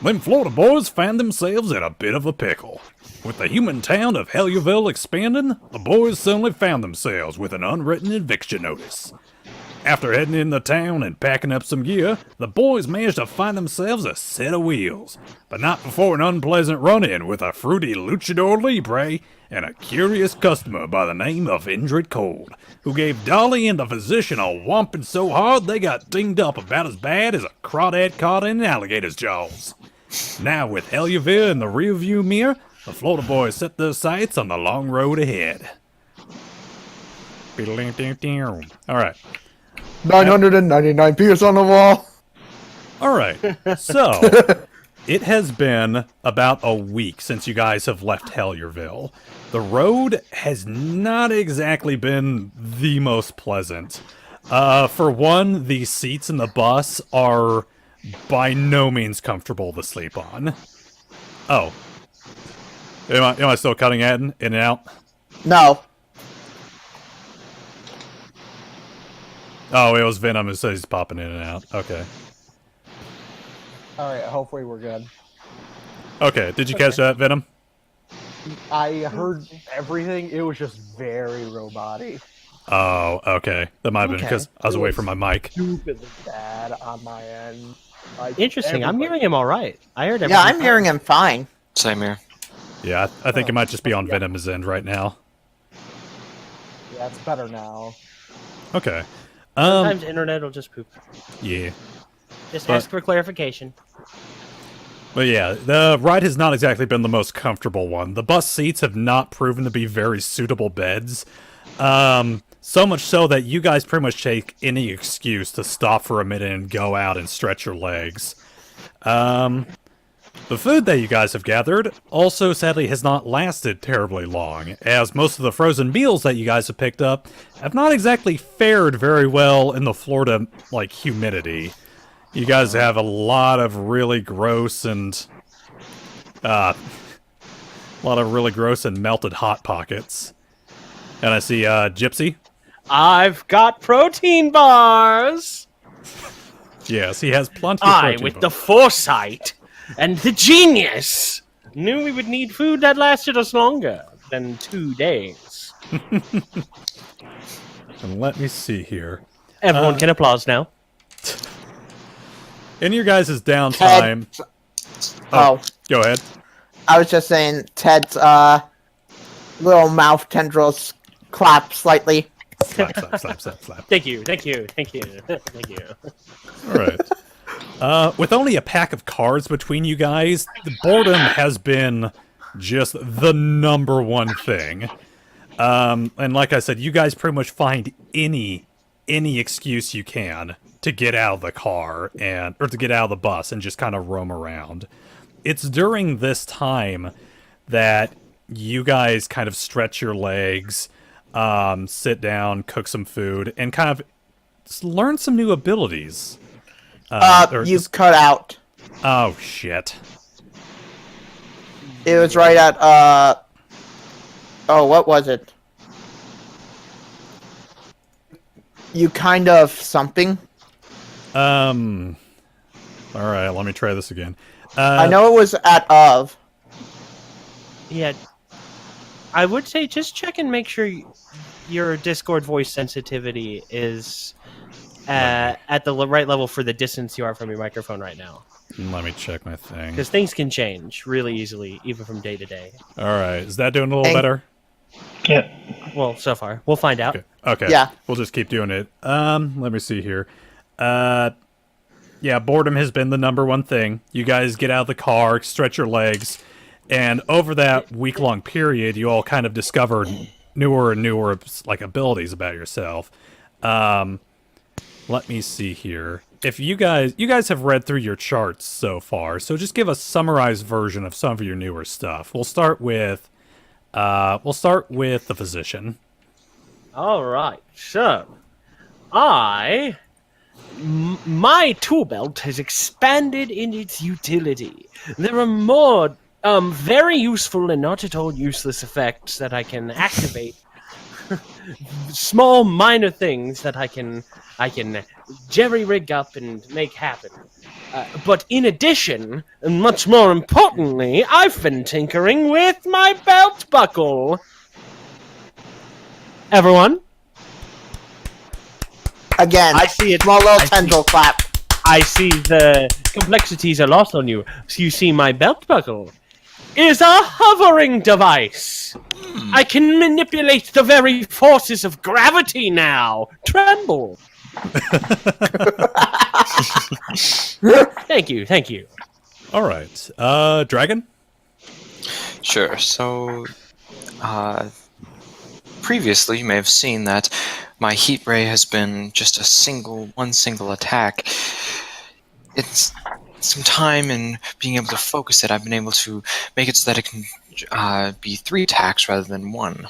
Them Florida boys found themselves in a bit of a pickle. With the human town of Helliervillie expanding, the boys suddenly found themselves with an unwritten eviction notice. After heading in the town and packing up some gear, the boys managed to find themselves a set of wheels, but not before an unpleasant run-in with a fruity luchador libre and a curious customer by the name of Indrid Cold, who gave Dolly and the physician a whomping so hard they got dinged up about as bad as a crawdad caught in an alligator's jaws. Now with Helliervillie in the rearview mirror, the Florida boys set their sights on the long road ahead. Alright. 999 pieces on the wall. Alright, so it has been about a week since you guys have left Helliervillie. The road has not exactly been the most pleasant. For one, the seats in the bus are by no means comfortable to sleep on. Oh. Am I still cutting in and out? No. Oh, it was Venom who says he's popping in and out. Okay. Alright, hopefully we're good. Okay, did you catch that, Venom? I heard everything. It was just very roboty. Oh, okay. That might have been because I was away from my mic. Stupidly bad on my end. Like, Interesting. I'm hearing him all right. I heard everything. Yeah, I'm hearing him fine. Same here. Yeah, I think it might just be on Venom's end right now. Yeah, it's better now. Okay. Sometimes internet will just poop. Yeah. Just ask for clarification. But yeah, the ride has not exactly been the most comfortable one. The bus seats have not proven to be very suitable beds. So much so that you guys pretty much take any excuse to stop for a minute and go out and stretch your legs. The food that you guys have gathered also sadly has not lasted terribly long, as most of the frozen meals that you guys have picked up have not exactly fared very well in the Florida, like, humidity. You guys have a lot of really gross and, melted Hot Pockets. And I see, Gypsy. I've got protein bars! Yes, he has plenty of protein with bars. the foresight and the genius, knew we would need food that lasted us longer than 2 days. And let me see here. Everyone can applause now. In your guys' downtime... Oh. Go ahead. I was just saying Ted's little mouth tendrils clap slightly. Slap, slap, slap, slap, slap. Thank you, thank you, thank you, thank you. Alright. With only a pack of cards between you guys, the boredom has been just the #1 thing. And like I said, you guys pretty much find any excuse you can to get out of the car or to get out of the bus and just kind of roam around. It's during this time that you guys kind of stretch your legs, sit down, cook some food, and kind of learn some new abilities. You've cut out. Oh, shit. It was right at, oh, what was it? You kind of something. Alright, let me try this again. I know it was at of. Yeah, I would say just check and make sure your Discord voice sensitivity is at the right level for the distance you are from your microphone right now. Let me check my thing. Because things can change really easily, even from day to day. Alright, is that doing a little better? Yeah. Well, so far. We'll find out. Okay. Yeah. We'll just keep doing it. Let me see here. Yeah, boredom has been the #1 thing. You guys get out of the car, stretch your legs, and over that week-long period, you all kind of discovered newer and newer, like, abilities about yourself. Let me see here. If you guys have read through your charts so far, so just give a summarized version of some of your newer stuff. We'll start with the physician. All right, so my tool belt has expanded in its utility. There are more very useful and not at all useless effects that I can activate small minor things that I can jerry rig up and make happen. But in addition, and much more importantly, I've been tinkering with my belt buckle. Everyone, Again, I see it. small little I see- tendril clap. I see the complexities are lost on you. So you see, my belt buckle is a hovering device. I can manipulate the very forces of gravity now. Tremble. Thank you. All right. Dragon? Sure. So, previously, you may have seen that my heat ray has been just one single attack. It's some time in being able to focus it. I've been able to make it so that it can be 3 attacks rather than 1.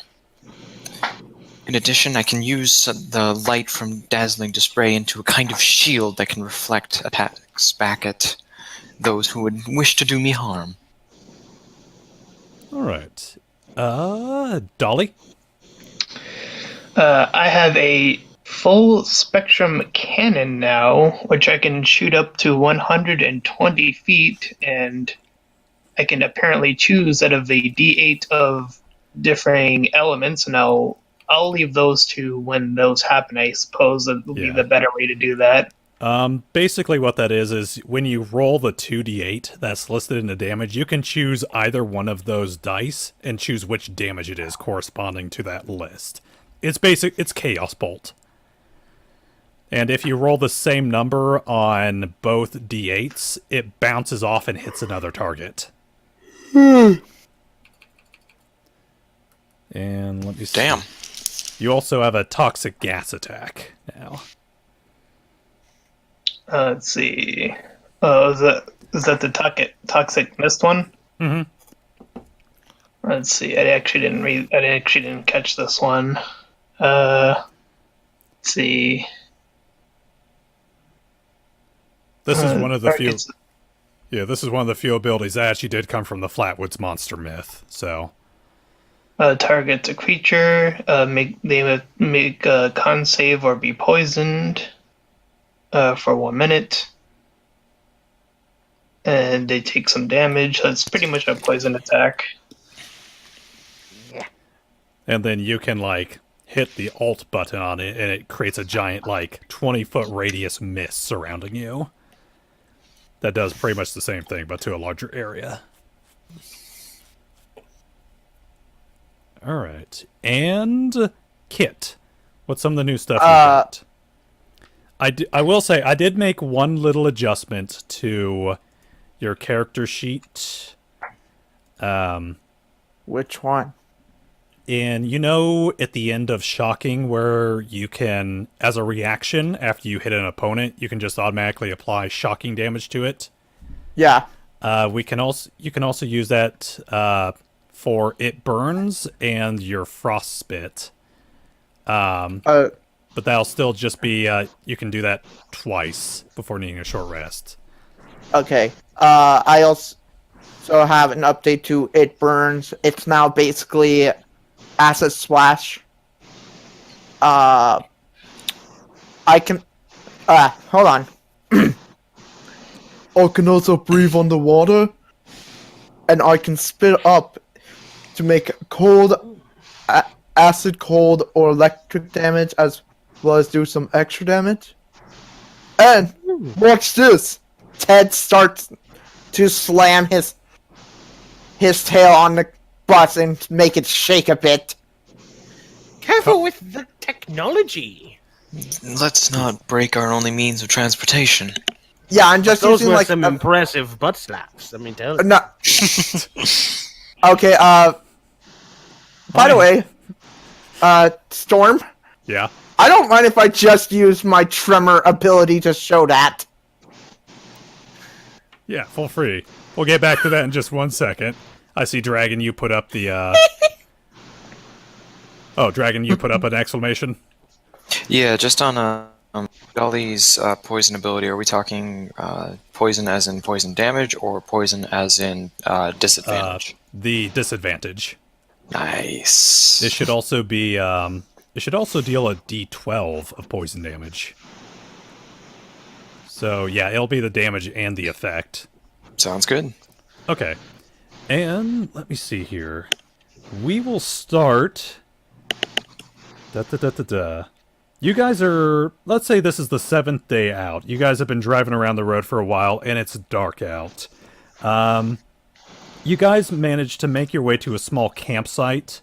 In addition, I can use the light from dazzling display into a kind of shield that can reflect attacks back at those who would wish to do me harm. All right. Dolly? I have a full spectrum cannon now, which I can shoot up to 120 feet, and I can apparently choose out of a D8 of differing elements, and I'll leave those to when those happen. I suppose that will be the better way to do that. Basically what that is when you roll the 2d8 that's listed in the damage, you can choose either one of those dice and choose which damage it is corresponding to that list. It's Chaos Bolt. And if you roll the same number on both d8s, it bounces off and hits another target. And let me see. Damn. You also have a toxic gas attack now. Let's see. Oh, is that the toxic mist one? Mm-hmm. Let's see. I actually didn't catch this one. Let's see. This is one of the few. targets- Yeah, this is one of the few abilities that actually did come from the Flatwoods monster myth. So, Target a creature. Make a con save or be poisoned for 1 minute, and they take some damage. So it's pretty much a poison attack. and then you can hit the Alt button on it, and it creates a giant 20-foot radius mist surrounding you. That does pretty much the same thing, but to a larger area. All right, and Kit, what's some of the new stuff you got? I will say I did make one little adjustment to your character sheet. Which one? And at the end of Shocking, where you can, as a reaction after you hit an opponent, you can just automatically apply shocking damage to it. Yeah. You can also use that for It Burns and your Frostspit. But that'll still just be you can do that twice before needing a short rest. Okay. I also have an update to It Burns. It's now basically Acid Splash. I can... hold on. I can also breathe underwater. And I can spit up to make cold, acid, cold, or electric damage, as well as do some extra damage. And, watch this! Ted starts to slam his tail on the bus and make it shake a bit. Careful with the technology. Let's not break our only means of transportation. Yeah, I'm just Those using were like some impressive butt slaps. I mean, tell no. Okay. By the way, Storm, Yeah. I don't mind if I just use my tremor ability to show that. Yeah, feel free. We'll get back to that in just 1 second. I see Dragon, you put up the Oh, Dragon, you put up an exclamation? Yeah, just on Dolly's poison ability, are we talking poison as in poison damage or poison as in disadvantage? The disadvantage. Nice. It should also be, it should also deal a D12 of poison damage. So, yeah, it'll be the damage and the effect. Sounds good. Okay. And, let me see here. We will start... You guys are... Let's say this is the 7th day out. You guys have been driving around the road for a while, and it's dark out. You guys managed to make your way to a small campsite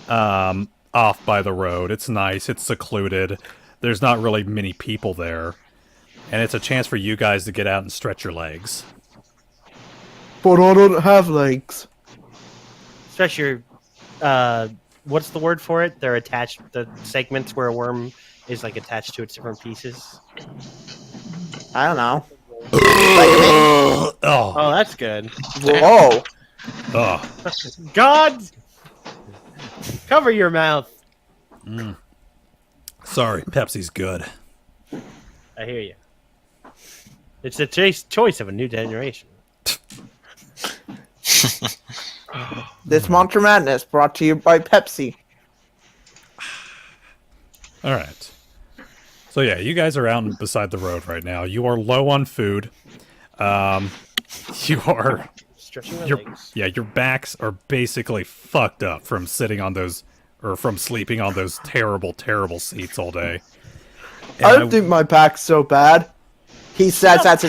off by the road. It's nice. It's secluded. There's not really many people there. And it's a chance for you guys to get out and stretch your legs. But I don't have legs. Stretch your, what's the word for it? They're attached, the segments where a worm is like attached to its different pieces. I don't know. Oh, that's good. Whoa. Oh. God! Cover your mouth. Sorry, Pepsi's good. I hear you. It's the choice of a new generation. This Monster Madness brought to you by Pepsi. Alright. So yeah, you guys are out beside the road right now. You are low on food. You are... Stretching my legs. Yeah, your backs are basically fucked up from sitting on those... Or from sleeping on those terrible, terrible seats all day. And I don't think my back's so bad. He says at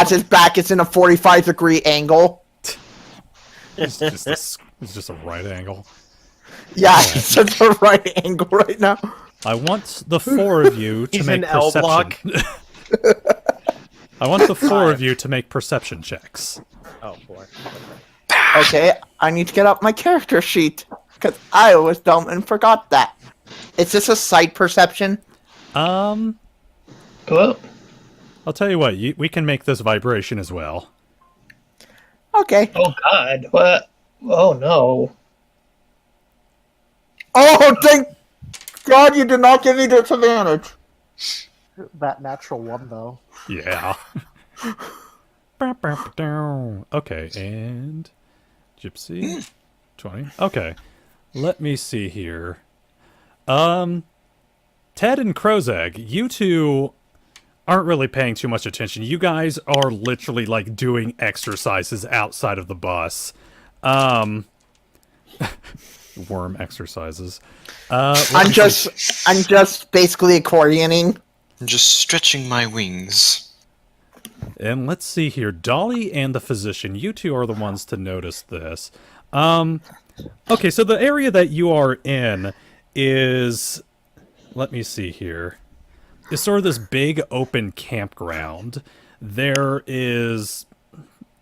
his back it's in a 45-degree angle. It's just a right angle. Yeah, it's at the right angle right now. I want the four of you to He's make an L block. I want the four of you to make perception checks. Oh, boy. Okay, I need to get up my character sheet. Because I was dumb and forgot that. Is this a sight perception? Hello? I'll tell you what, we can make this vibration as well. Okay. Oh god. What? Oh no. Oh, thank God you did not give me disadvantage. That natural one, though. Yeah. Okay, and... Gypsy? 20? Okay. Let me see here. Ted and Krozeg, you two aren't really paying too much attention. You guys are literally, like, doing exercises outside of the bus. Worm exercises. I'm just basically accordioning. I'm just stretching my wings. And let's see here. Dolly and the physician, you two are the ones to notice this. Okay, so the area that you are in is... Let me see here. It's sort of this big open campground. There is...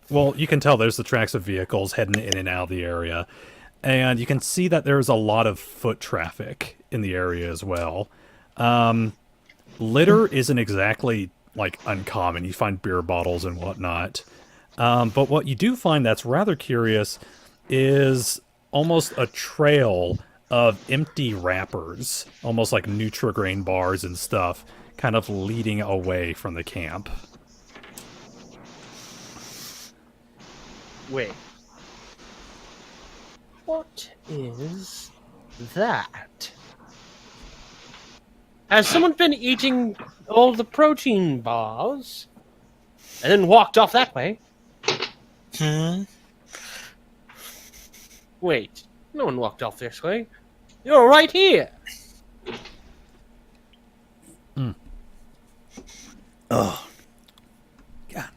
Well, you can tell there's the tracks of vehicles heading in and out of the area. And you can see that there's a lot of foot traffic in the area as well. Litter isn't exactly, like, uncommon. You find beer bottles and whatnot. But what you do find that's rather curious is almost a trail of empty wrappers, almost like Nutri-Grain bars and stuff, kind of leading away from the camp. Wait. What is that? Has someone been eating all the protein bars and then walked off that way? Wait, no one walked off this way. You're right here. Oh. God.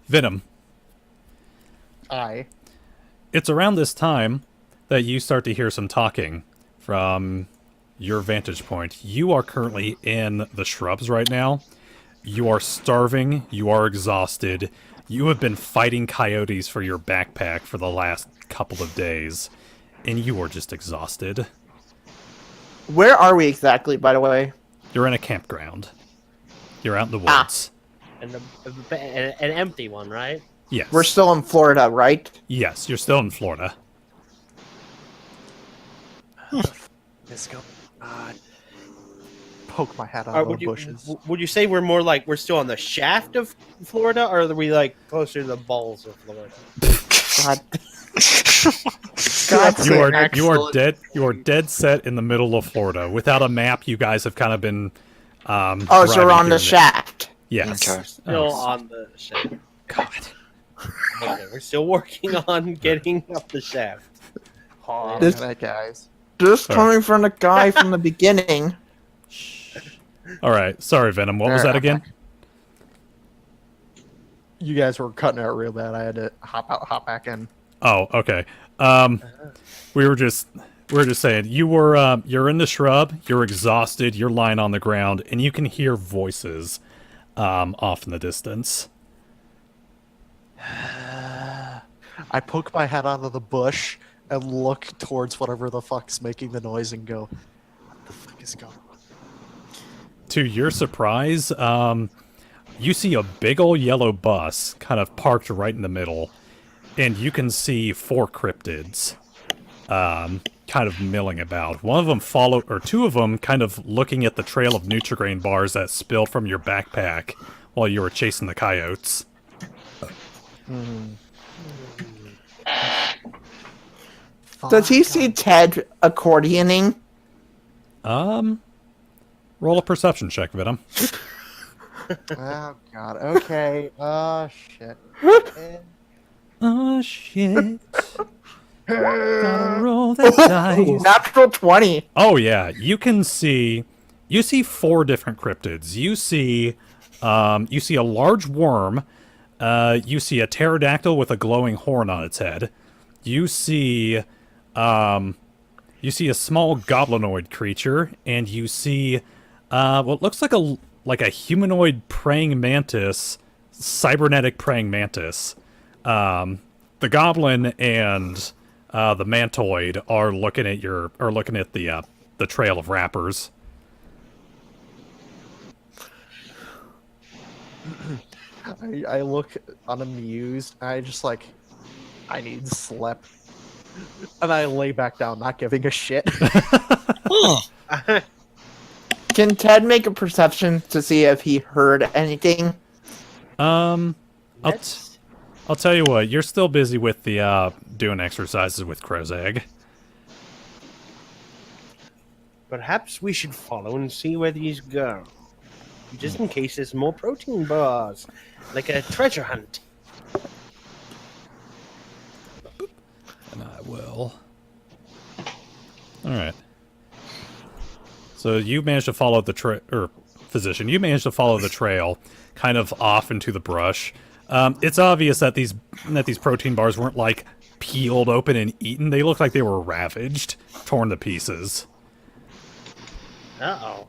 Venom. Aye. It's around this time that you start to hear some talking from your vantage point. You are currently in the shrubs right now. You are starving. You are exhausted. You have been fighting coyotes for your backpack for the last couple of days. And you are just exhausted. Where are we exactly, by the way? You're in a campground. You're out in the woods. And an empty one, right? Yes. We're still in Florida, right? Yes, you're still in Florida. Let's go. Poke my head out of the bushes. Would you say we're more like we're still on the shaft of Florida, or are we like closer to the balls of Florida? God. That's You are excellent. you are dead set in the middle of Florida. Without a map, you guys have kind of been. Oh, so we're driving on here the and there. shaft. Yes. Okay. Still Oh, on the shaft. God. Okay, we're still working on getting up the shaft. This- that, guys. Just Sorry. coming from the guy from the beginning. All right. Sorry, Venom. What was that again? You guys were cutting out real bad. I had to hop back in. Oh, okay. We were just saying you're in the shrub. You're exhausted. You're lying on the ground, and you can hear voices off in the distance. I poke my head out of the bush and look towards whatever the fuck's making the noise and go, what the fuck is going on? To your surprise, you see a big old yellow bus kind of parked right in the middle, and you can see 4 cryptids kind of milling about. One of them two of them kind of looking at the trail of Nutrigrain bars that spilled from your backpack while you were chasing the coyotes. Does he see Ted accordioning? Roll a perception check, Venom. Oh god. Okay. Shit. Oh shit. Gotta roll that dice. Natural 20. Oh yeah, you see 4 different cryptids. You see a large worm, you see a pterodactyl with a glowing horn on its head. You see a small goblinoid creature, and you see what looks like a humanoid praying mantis, cybernetic praying mantis. The goblin and the mantoid are looking at the trail of wrappers. I look unamused. I just like, I need sleep. And I lay back down, not giving a shit. Can Ted make a perception to see if he heard anything? I'll tell you what. You're still busy with the doing exercises with Krozeg. Perhaps we should follow and see where these go. Just in case there's more protein bars. Like a treasure hunt. And I will. Alright. So you managed to follow the physician, you managed to follow the trail kind of off into the brush. It's obvious that these protein bars weren't like peeled open and eaten. They looked like they were ravaged, torn to pieces. Uh-oh.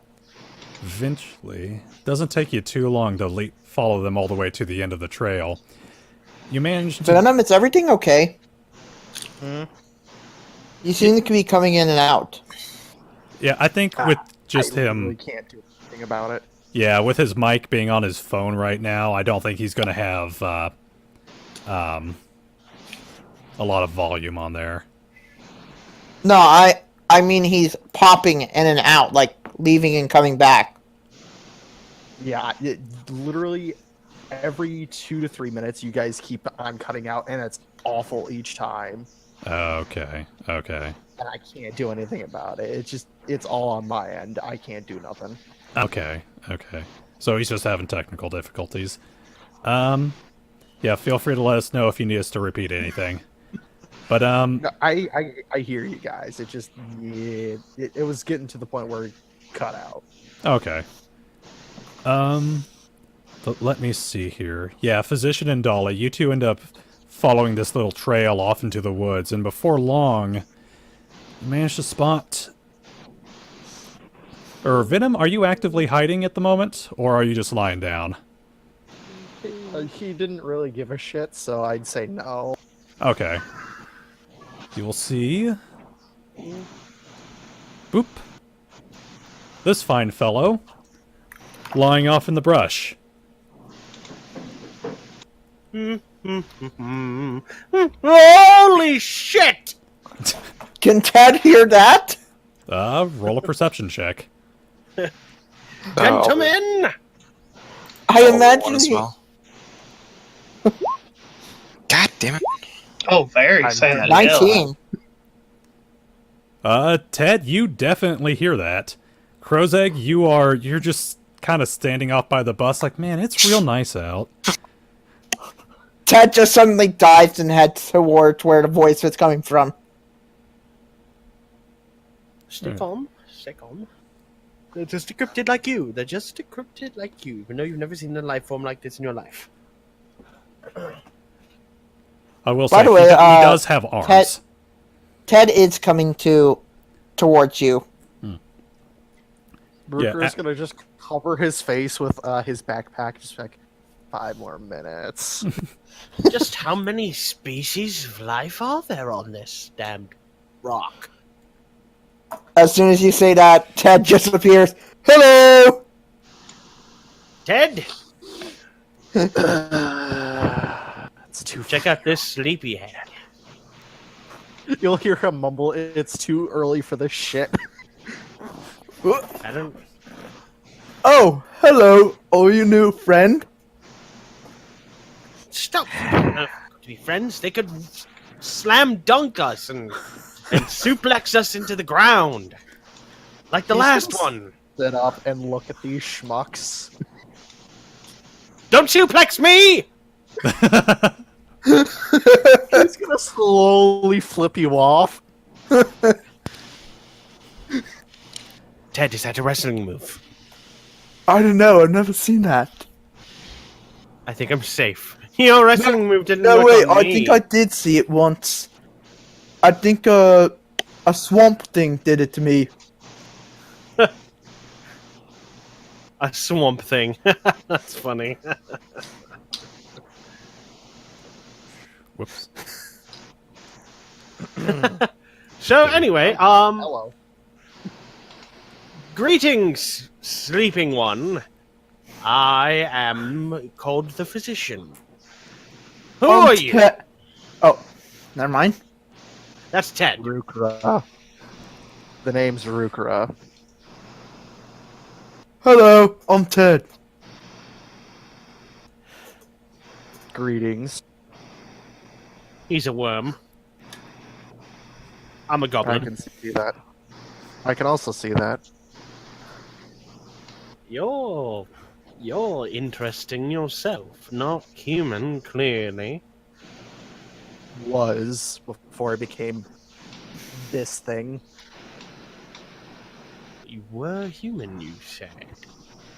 Eventually, doesn't take you too long to follow them all the way to the end of the trail. You managed to... Venom, is everything okay? You seem to be coming in and out. Yeah, I think with just I him... really can't do anything about it. Yeah, with his mic being on his phone right now, I don't think he's going to have a lot of volume on there. No, I mean he's popping in and out, like leaving and coming back. Yeah, literally every 2 to 3 minutes, you guys keep on cutting out, and it's awful each time. Okay. And I can't do anything about it. It's all on my end. I can't do nothing. Okay. So he's just having technical difficulties. Yeah, feel free to let us know if you need us to repeat anything. But No, I hear you guys. It just it was getting to the point where it cut out. okay. But let me see here. Yeah, Physician and Dolly, you two end up following this little trail off into the woods, and before long, you manage to spot... Venom, are you actively hiding at the moment, or are you just lying down? He didn't really give a shit, so I'd say no. Okay. You will see... Boop. This fine fellow, lying off in the brush. Holy shit! Can Ted hear that? Roll a perception check. Gentlemen! I imagine one as he... well. God damn it. Oh, very I'm Silent dead. Hill. 19. Ted, you definitely hear that. Krozeg, you're just kind of standing off by the bus like, man, it's real nice out. Ted just suddenly dives and heads towards where the voice was coming from. Stay calm. Stay calm. They're just decrypted like you. They're just decrypted like you, even though you've never seen a life form like this in your life. I will By say, the way, he does have arms. Ted is coming towards you. Reukra's gonna just cover his face with his backpack, just like 5 more minutes. Just how many species of life are there on this damned rock? As soon as you say that, Ted just appears. Hello! Ted, It's too. check out this sleepyhead. You'll hear him mumble. It's too early for this shit. I don't. Oh, hello, you new friend. Stop! To be friends, they could slam dunk us and suplex us into the ground, like the last one. Sit up and look at these schmucks. Don't suplex me! He's gonna slowly flip you off. Ted, is that a wrestling move? I don't know, I've never seen that. I think I'm safe. Your wrestling move didn't No, work wait, on I me. think I did see it once. I think a swamp thing did it to me. A swamp thing. That's funny. Whoops. So anyway, Hello. greetings, sleeping one. I am called the physician. Who are you? Oh, never mind. That's Ted. Reukra. The name's Reukra. Hello, I'm Ted. Greetings. He's a worm. I'm a I goblin. can see that. I can also see that. You're interesting yourself. Not human, clearly. Was before I became this thing. You were human, you said.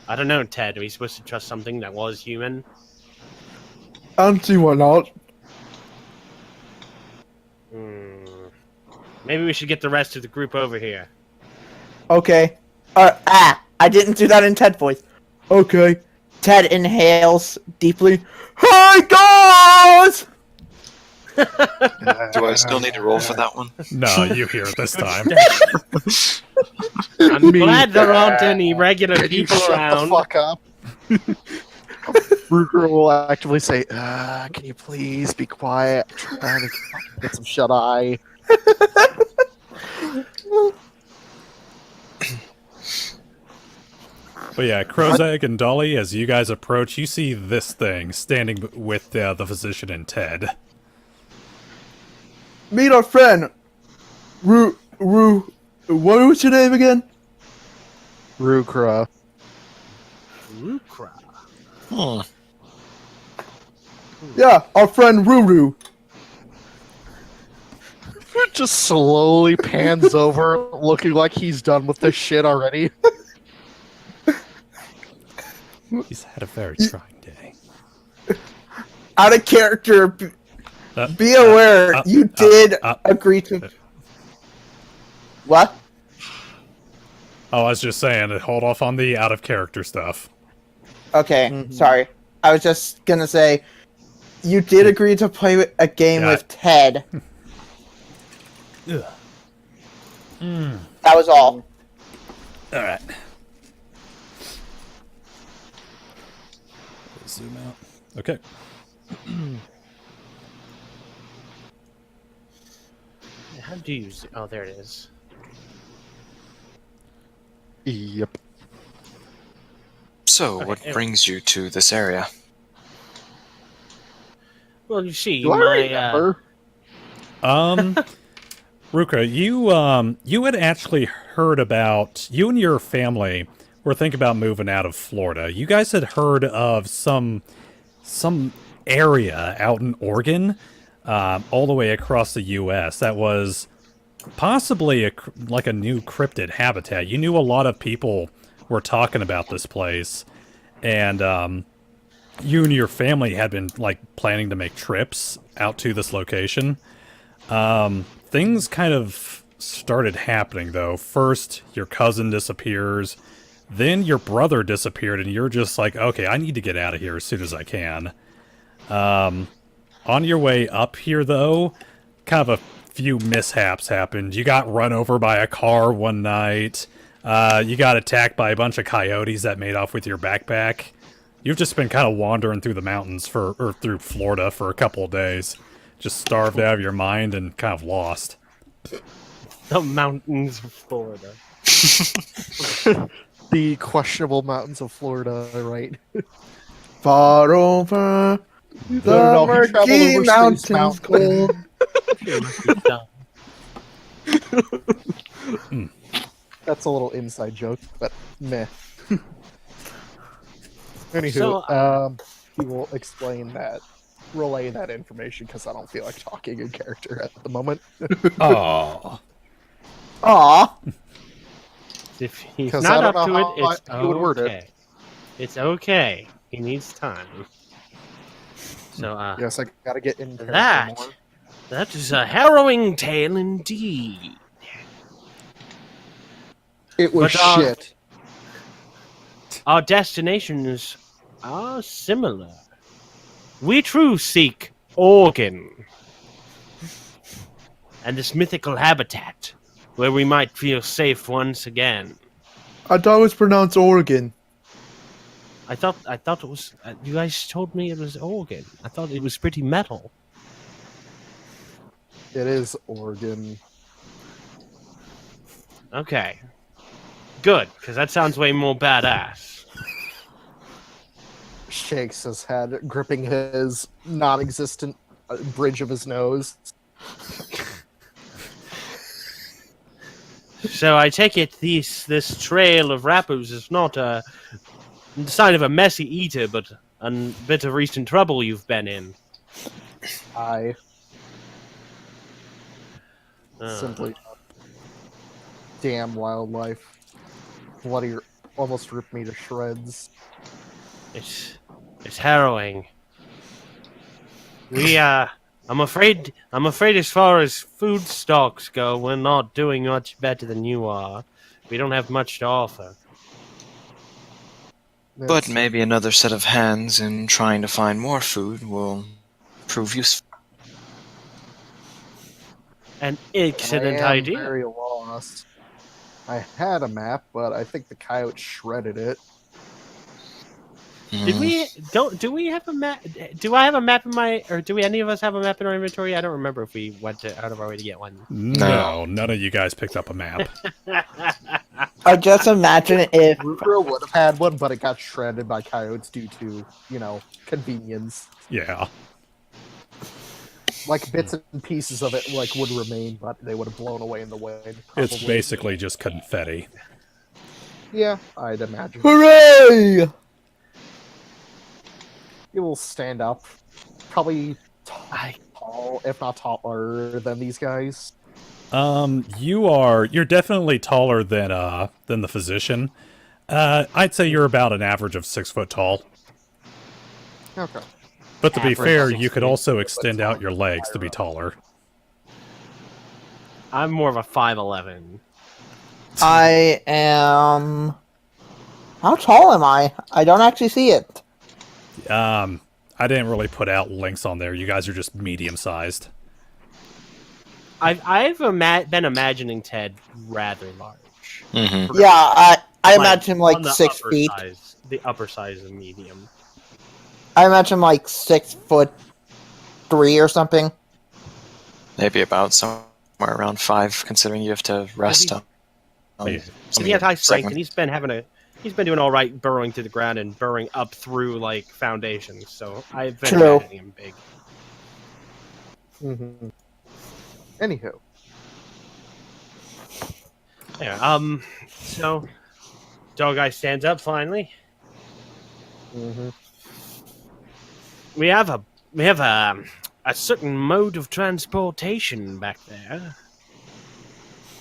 I don't know, Ted. Are we supposed to trust something that was human? I don't see why not. Maybe we should get the rest of the group over here. Okay. I didn't do that in Ted voice. Okay. Ted inhales deeply. Hi guys! Do I still need to roll for that one? No, you hear it this time. I'm glad there aren't any regular Can you people shut around. the fuck up? Reukra will actively say, can you please be quiet? I'm trying to get some shut-eye. But yeah, Krozeg and Dolly, as you guys approach, you see this thing standing with the physician and Ted. Meet our friend. What was your name again? Reukra. Reukra. Yeah, our friend Ruru. Just slowly pans over, looking like he's done with this shit already. He's had a very trying day. Out of character, be aware, you did agree to... What? Oh, I was just saying, hold off on the out-of-character stuff. Okay, sorry. I was just gonna say, you did agree to play a game with Ted. That was all. Alright. Zoom out. Okay. How do you... Oh, there it is. Yep. So, what brings you to this area? Well, you see, Do I my... remember? Reukra, you had actually heard about, you and your family were thinking about moving out of Florida. You guys had heard of some area out in Oregon, all the way across the U.S. that was possibly like a new cryptid habitat. You knew a lot of people were talking about this place, and you and your family had been like planning to make trips out to this location. Things kind of started happening though. First, your cousin disappears, then your brother disappeared, and you're just like, okay, I need to get out of here as soon as I can. On your way up here though, kind of a few mishaps happened. You got run over by a car one night. You got attacked by a bunch of coyotes that made off with your backpack. You've just been kind of wandering through the mountains or through Florida for a couple of days. Just starved out of your mind and kind of lost. The mountains of Florida. The questionable mountains of Florida, right? Far over the No, he traveled murky over mountains Space cold. That's a little inside joke, but meh. Anywho, So, he will explain that, relay that information, because I don't feel like talking in character at the moment. Oh. Aw. If he's 'Cause not I up don't to know it, how it's he would word it. okay. It's okay. He needs time. So, Yes, I gotta get in character more. that is a harrowing tale indeed. It was But, shit. Our destinations are similar. We too seek Oregon and this mythical habitat where we might feel safe once again. I thought it was pronounced Oregon. I thought it was. You guys told me it was Oregon. I thought it was pretty metal. It is Oregon. Okay, good, because that sounds way more badass. Shakes his head, gripping his non-existent bridge of his nose. So I take it this trail of rappers is not a sign of a messy eater, but a bit of recent trouble you've been in. I Uh, simply damn wildlife. Bloody almost ripped me to shreds. It's harrowing. I'm afraid as far as food stocks go, we're not doing much better than you are. We don't have much to offer. But maybe another set of hands in trying to find more food will prove useful. An excellent I am idea. very lost. I had a map, but I think the coyote shredded it. Did we do we have a map? Do I have a map in my, or do any of us have a map in our inventory? I don't remember if we went out of our way to get one. No, none of you guys picked up a map. I just imagine if Reukra would have had one, but it got shredded by coyotes due to, convenience. Yeah. Like bits and pieces of it would remain, but they would have blown away in the wind. It's probably. basically just confetti. Yeah, I'd imagine. hooray! It will stand up. Probably tall, if not taller than these guys. You're definitely taller than the physician. I'd say you're about an average of 6 foot tall. Okay. But to be Average fair, 6 you could feet. also extend out your legs to be taller. I'm more of a 5'11". I am. How tall am I? I don't actually see it. I didn't really put out links on there. You guys are just medium sized. I've been imagining Ted rather large. Mm-hmm. Yeah, I imagine on like the 6 upper feet. size, the upper size of medium. I imagine like 6'3" or something. Maybe about somewhere around 5, considering you have to rest up. Yeah. And he has high strength, and he's been doing all right burrowing through the ground and burrowing up through like foundations. So I've been True. imagining him big. Mm-hmm. Anywho. Yeah, so dog guy stands up finally. Mm-hmm. We have a certain mode of transportation back there.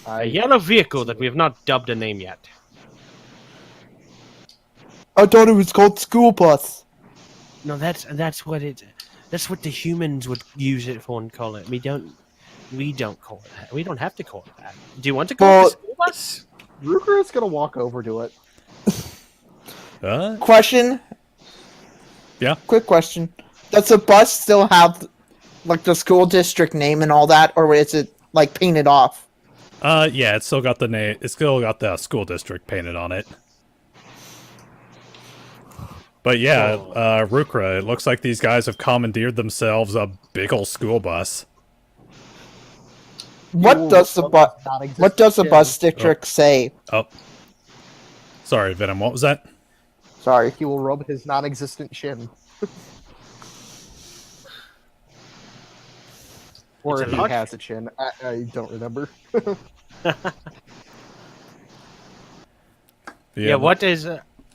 A yellow vehicle that we have not dubbed a name yet. I thought it was called school bus. No, that's what the humans would use it for and call it. We don't call it that. We don't have to call it that. Do you want to call it the school bus? Reukra is gonna walk over to it. Question. Yeah. Quick question. Does the bus still have like the school district name and all that, or is it like painted off? Yeah, it's still got the name. It's still got the school district painted on it. But yeah, Reukra, it looks like these guys have commandeered themselves a big ol' school bus. What does the bus district say? Oh. Sorry, Venom, what was that? Sorry. He will rub his non-existent chin. Or if he has a chin. I don't remember. Yeah, what is...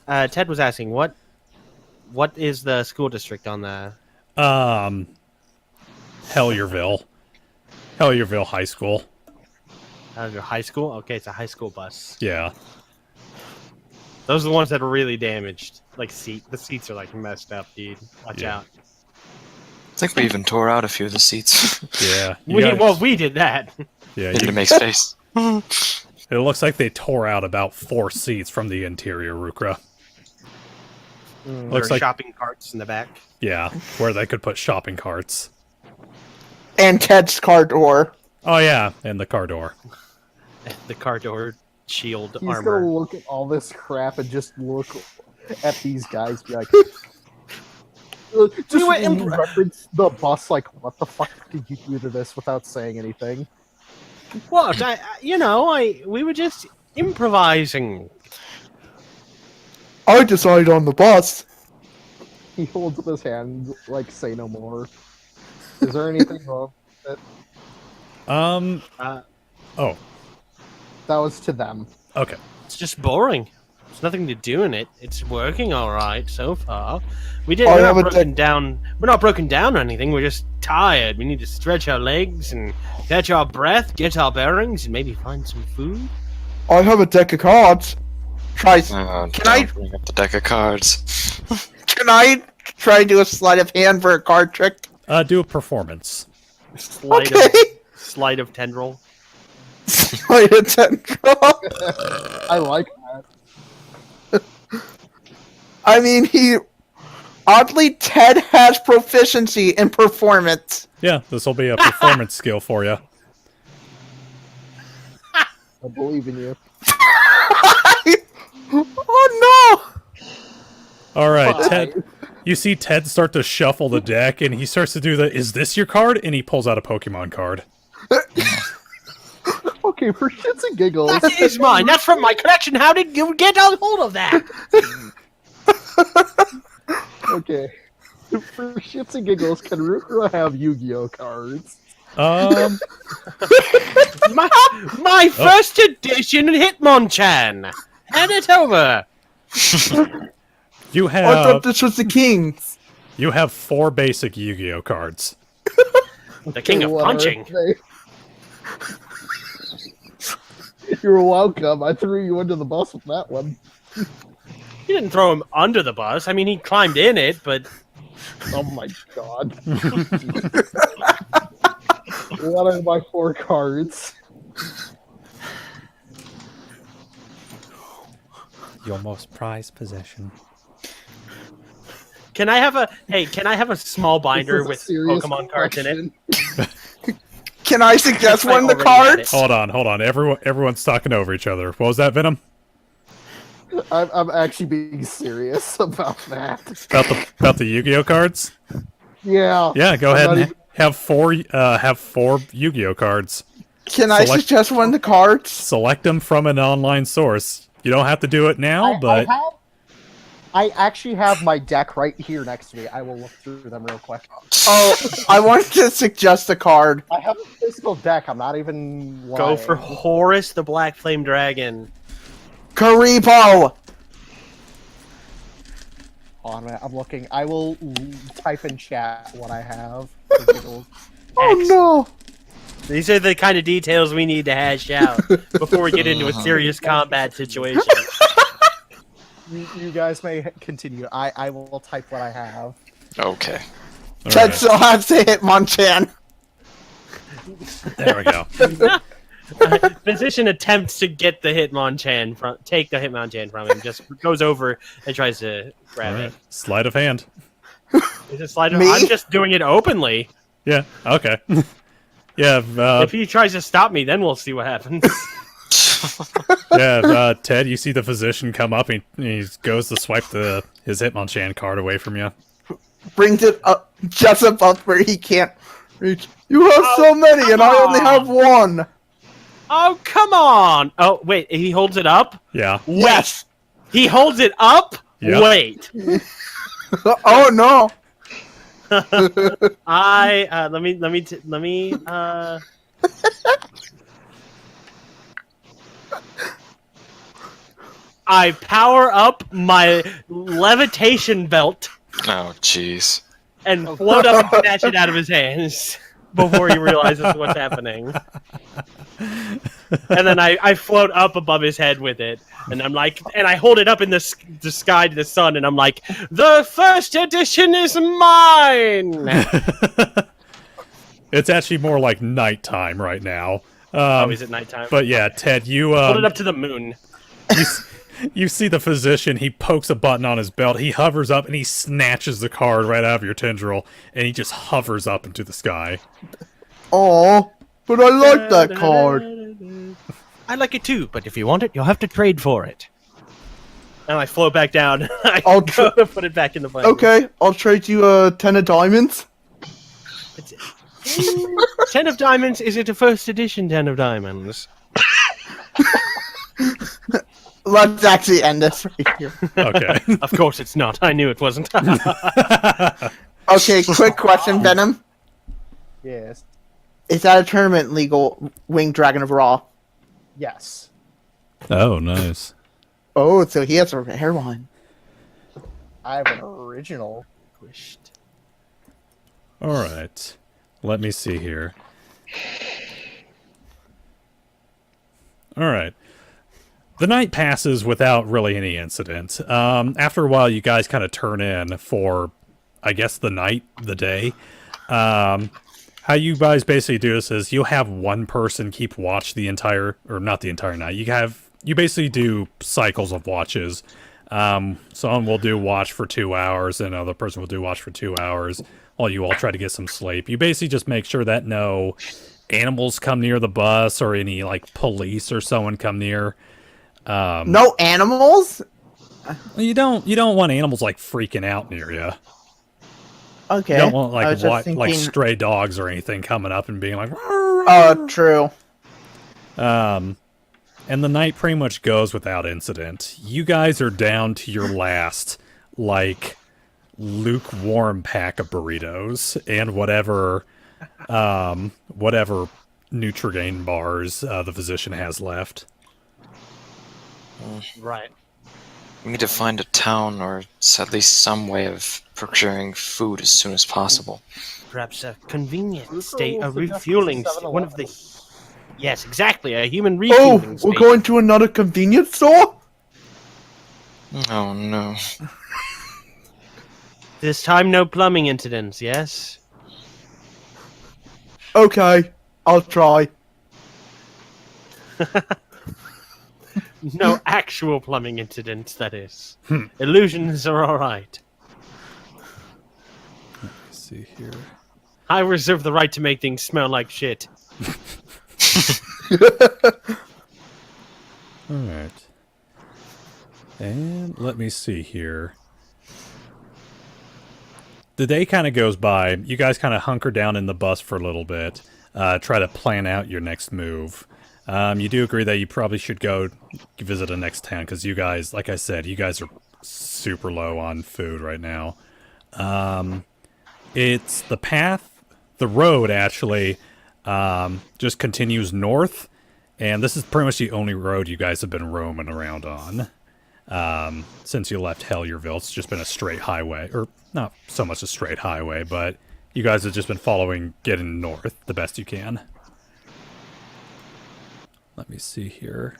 Ted was asking, what is the school district on the... Helliervillie. Helliervillie High School. High school? Okay, it's a high school bus. Yeah. Those are the ones that are really damaged. Like, the seats are, like, messed up, dude. Watch out. I think we even tore out a few of the seats. Yeah. We did that. Yeah. To make space. It looks like they tore out about 4 seats from the interior, Reukra. Looks like shopping carts in the back. Yeah, where they could put shopping carts. And Ted's car door. Oh yeah, and the car door. The car door shield He's armor. gonna look at all this crap and just look at these guys, be like, just reference the bus. Like, what the fuck did you do to this without saying anything? What? We were just improvising. I decided on the bus. He holds up his hand, like, say no more. Is there anything wrong with it? Oh. That was to them. Okay. It's just boring. There's nothing to do in it. It's working all right so far. We're not broken down. We're not broken down or anything. We're just tired. We need to stretch our legs and catch our breath, get our bearings, and maybe find some food. I have a deck of cards. Can I bring up the deck of cards? Can I try to do a sleight of hand for a card trick? Do a performance. Sleight of tendril. Sleight of tendril. I like that. I mean, oddly, Ted has proficiency in performance. Yeah, this will be a performance skill for you. I believe in you. Oh no! All right, Ted. You see Ted start to shuffle the deck, and he starts to do the, is this your card? And he pulls out a Pokemon card. Okay, for shits and giggles. That is mine. That's from my collection. How did you get a hold of that? Okay. For shits and giggles, can Reukra have Yu-Gi-Oh cards? My first edition Hitmonchan. Hand it over. You have. I thought this was the King's. You have 4 basic Yu-Gi-Oh cards. The king of punching. You're welcome. I threw you under the bus with that one. You didn't throw him under the bus. I mean, he climbed in it, but... Oh my god. What are my 4 cards? Your most prized possession. Can I have a small binder with Pokemon cards in it? Can I suggest I one of the already had cards? Hold on. Everyone's talking over each other. What was that, Venom? I'm actually being serious about that. About the Yu-Gi-Oh cards? Yeah. Yeah, go ahead and have 4 Yu-Gi-Oh cards. Can I suggest one of the cards? Select them from an online source. You don't have to do it now, but I actually have my deck right here next to me. I will look through them real quick. Oh, I wanted to suggest a card. I have a physical deck. I'm not even lying. Go for Horus the Black Flame Dragon. Karipo! Hold on a minute, I'm looking. I will type in chat what I have. Oh no! These are the kind of details we need to hash out before we get into a serious combat situation. You guys may continue. I will type what I have. Okay. Ted still has to hit Monchan. There we go. Physician attempts to get the Hitmonchan take the Hitmonchan from him. Just goes over and tries to grab All it. right. Sleight of hand. Is it slider? Me? I'm just doing it openly. Yeah. Okay. Yeah. If he tries to stop me, then we'll see what happens. Yeah. Ted, you see the physician come up and he goes to swipe his Hitmonchan card away from you. Brings it up just above where he can't reach. You have so many, and I only have one. Oh, come on! Oh, wait, he holds it up? Yeah. Yes. He holds it up? Yep. Wait. Oh no. I power up my levitation belt Oh, jeez. and float up and snatch it out of his hands before he realizes what's happening. And then I float up above his head with it, and I'm like, and I hold it up in the sky to the sun, and I'm like, the first edition is mine. It's actually more like nighttime right now. Oh, is it nighttime? But yeah, Ted, you Hold it up to the moon. you see the physician. He pokes a button on his belt. He hovers up and he snatches the card right out of your tendril, and he just hovers up into the sky. Oh, but I like that card. I like it too, but if you want it, you'll have to trade for it. And I float back down. I'll go to put it back in the plane. Okay, I'll trade you 10 of diamonds. 10 of diamonds? Is it a first edition 10 of diamonds? Let's actually end this right here. Okay. Of course it's not. I knew it wasn't. Okay, quick question, Venom. Yes. Is that a tournament legal Winged Dragon of Raw? Yes. Oh, nice. Oh, so he has a rare one. I have an original. All right. Let me see here. All right. The night passes without really any incident. After a while, you guys kind of turn in for, I guess, the day. How you guys basically do this is you'll have one person keep watch the entire, or not the entire night. You basically do cycles of watches. Someone will do watch for 2 hours, and another person will do watch for 2 hours, while you all try to get some sleep. You basically just make sure that no animals come near the bus, or any, like, police or someone come near. No animals? You don't want animals, like, freaking out near you. Okay. You don't want, I was just like thinking... stray dogs or anything coming up and being like... True. And the night pretty much goes without incident. You guys are down to your last, like, lukewarm pack of burritos and whatever Nutrigain bars the physician has left. Right. We need to find a town or at least some way of procuring food as soon as possible. Perhaps a convenience state, a refueling state, one of the... Yes, exactly, a human refueling station. We're going to another convenience store? Oh no. This time no plumbing incidents, yes? Okay, I'll try. No actual plumbing incidents, that is. Illusions are alright. Let's see here. I reserve the right to make things smell like shit. Alright. And let me see here. The day kind of goes by. You guys kind of hunker down in the bus for a little bit. Try to plan out your next move. You do agree that you probably should go visit a next town, because you guys, like I said, you guys are super low on food right now. It's the path, the road actually, just continues north, and this is pretty much the only road you guys have been roaming around on. Since you left Helliervillie, it's just been a straight highway, or not so much a straight highway, but you guys have just been following, getting north the best you can. Let me see here.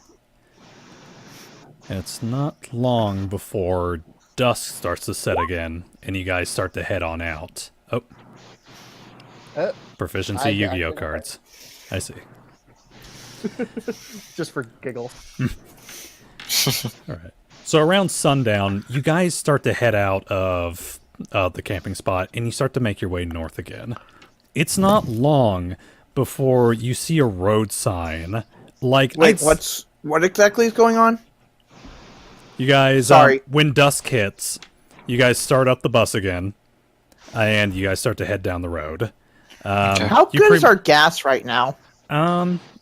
And it's not long before dusk starts to set again, and you guys start to head on out. Oh. Proficiency Yu-Gi-Oh cards. I see. Just for giggles. Alright. So around sundown, you guys start to head out of the camping spot, and you start to make your way north again. It's not long before you see a road sign. Like, Wait, what exactly is going on? You guys, Sorry. When dusk hits, you guys start up the bus again, and you guys start to head down the road. How good is our gas right now?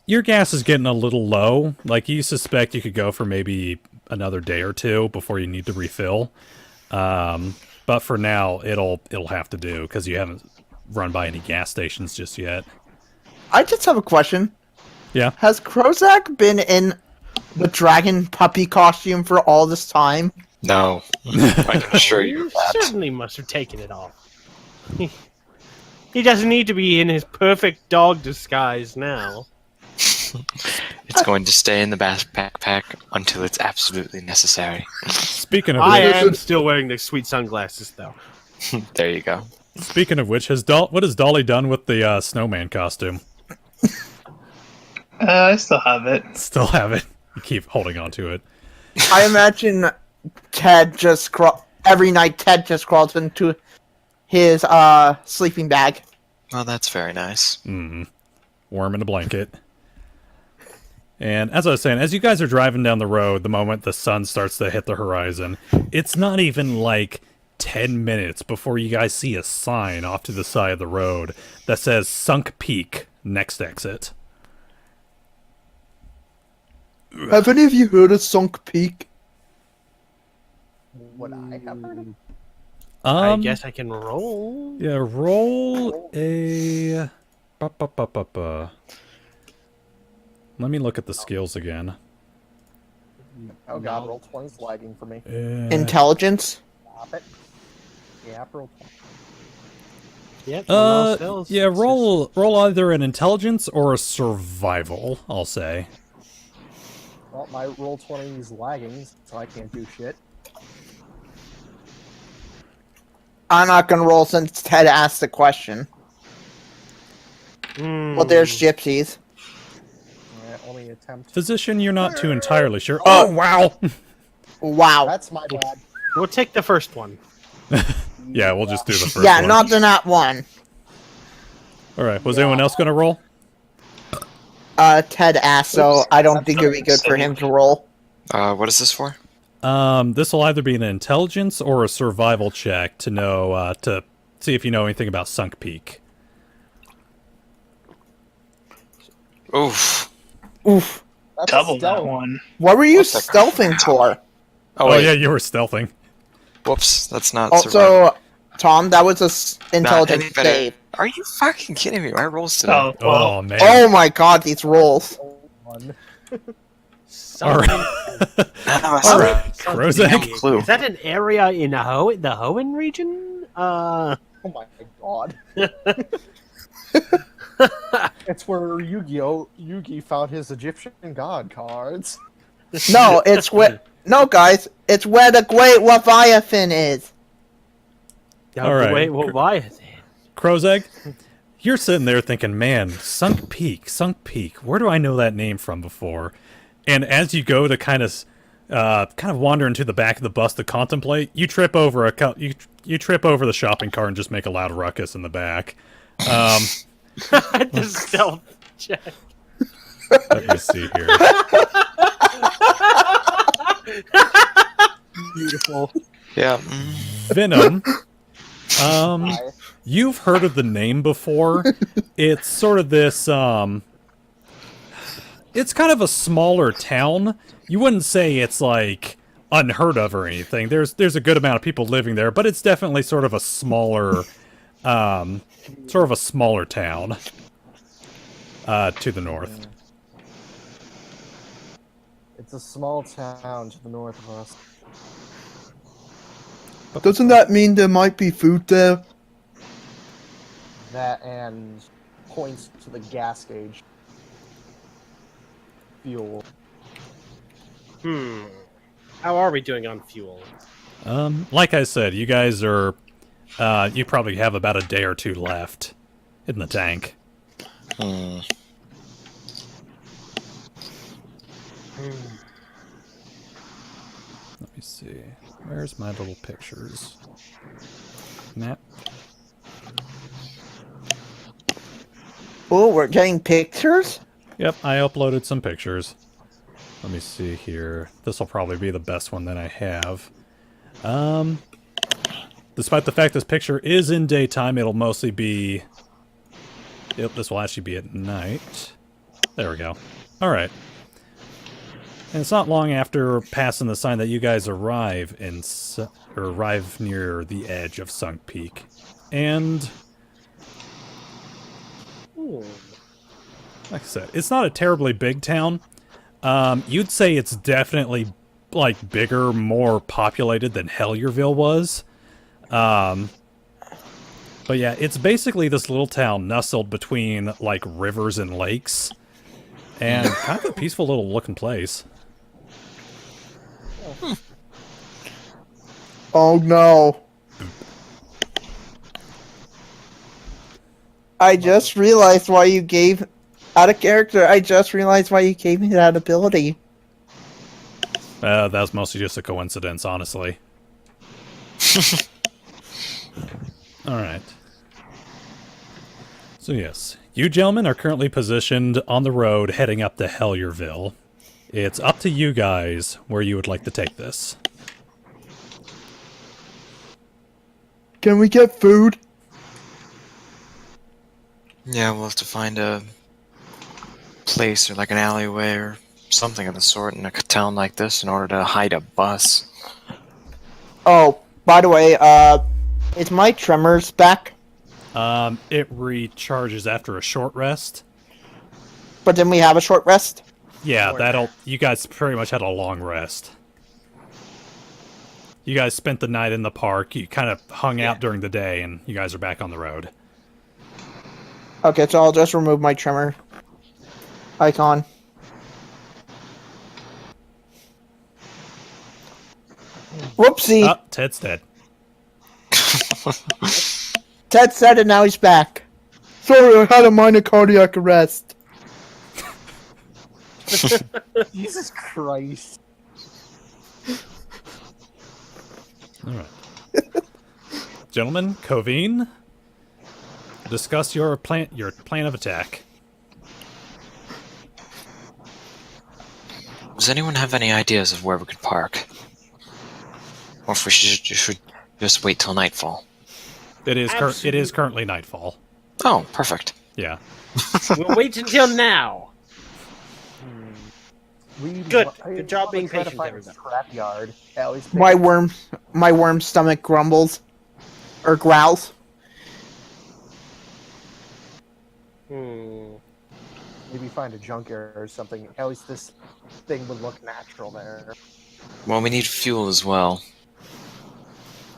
Your gas is getting a little low. Like, you suspect you could go for maybe another day or two before you need to refill. But for now, it'll have to do, because you haven't run by any gas stations just yet. I just have a question. Yeah. Has Krozeg been in the dragon puppy costume for all this time? No, I can assure you You of that. certainly must have taken it off. He doesn't need to be in his perfect dog disguise now. It's going to stay in the backpack until it's absolutely necessary. Speaking of I which, am still wearing the sweet sunglasses, though. There you go. what has Dolly done with the snowman costume? I still have it. Still have it. You keep holding on to it. I imagine Ted just every night Ted just crawls into his sleeping bag. Well, that's very nice. Warm in a blanket. And as I was saying, as you guys are driving down the road, the moment the sun starts to hit the horizon, it's not even like 10 minutes before you guys see a sign off to the side of the road that says Sunk Peak, next exit. Have any of you heard of Sunk Peak? Would I have heard of? I guess I can roll. Yeah, roll a... Let me look at the skills again. Oh god, roll 20's lagging for me. Intelligence? Stop it. Yeah, roll 20. Yep. all spells. Yeah, roll either an intelligence or a survival, I'll say. Well, my roll 20 is lagging, so I can't do shit. I'm not gonna roll since Ted asked the question. Well, there's gypsies. Only attempt. Physician, you're not too entirely sure. Oh, wow! Wow. That's my bad. We'll take the first one. Yeah, we'll just do the first Yeah, one. not the nat one. Alright, was anyone else going to roll? Ted asked, so I don't think it'd be good for him to roll. What is this for? This will either be an intelligence or a survival check to know, to see if you know anything about Sunk Peak. Oof. Oof. That's Double a that stealth. one. What were you What the stealthing for? Oh, Oh, wait. yeah, you were stealthing. Whoops, that's not survival. Also, Tom, that was a Not intelligence any better. save. Are you fucking kidding me? My rolls today. Oh, well, Oh, man. Oh my god, these rolls. One. Alright. None of us All have right, no Krozeg. clue. Is that an area in the Hoenn region? Oh my god. It's where Yugi found his Egyptian god cards. No, it's where... No, guys, it's where the Great Leviathan is. All right. Wait, well, why? Krozeg, you're sitting there thinking, man, Sunk Peak, where do I know that name from before? And as you go to kind of wander into the back of the bus to contemplate, you trip over you trip over the shopping cart and just make a loud ruckus in the back. The stealth check. Let me see here. Beautiful. Yeah. Venom. You've heard of the name before. It's sort of this, it's kind of a smaller town. You wouldn't say it's like unheard of or anything. There's a good amount of people living there, but it's definitely sort of a smaller town to the north. It's a small town to the north of us. Doesn't that mean there might be food there? That and points to the gas gauge. Fuel. How are we doing on fuel? Like I said, you guys are, you probably have about a day or two left in the tank. Hmm. Let me see. Where's my little pictures? Map. Oh, we're getting pictures? Yep, I uploaded some pictures. Let me see here. This will probably be the best one that I have. Despite the fact this picture is in daytime, it'll mostly be... Yep, this will actually be at night. There we go. Alright. And it's not long after passing the sign that you guys arrive arrive near the edge of Sunk Peak. And... like I said, it's not a terribly big town. You'd say it's definitely, like, bigger, more populated than Helliervillie was. But yeah, it's basically this little town nestled between, like, rivers and lakes. And kind of a peaceful little looking place. Oh no. I just realized why you gave... Out of character, I just realized why you gave me that ability. That was mostly just a coincidence, honestly. Alright. So yes, you gentlemen are currently positioned on the road heading up to Helliervillie. It's up to you guys where you would like to take this. Can we get food? Yeah, we'll have to find a place or like an alleyway or something of the sort in a town like this in order to hide a bus. Oh, by the way, is my tremors back? It recharges after a short rest. But then we have a short rest? Yeah, you guys pretty much had a long rest. You guys spent the night in the park, you kind of hung out during the day, and you guys are back on the road. Okay, so I'll just remove my tremor icon. Whoopsie! Oh, Ted's dead. Ted said it, now he's back. Sorry, I had a minor cardiac arrest. Jesus Christ. Alright. Gentlemen, Covine, discuss your plan of attack. Does anyone have any ideas of where we could park? Or if we should just wait till nightfall? It is currently nightfall. Oh, perfect. Yeah. We'll wait until now. Good. Good job being try to patient, find everybody. a scrapyard. At least My worm stomach grumbles. Or growls. maybe find a junkyard or something. At least this thing would look natural there. Well, we need fuel as well.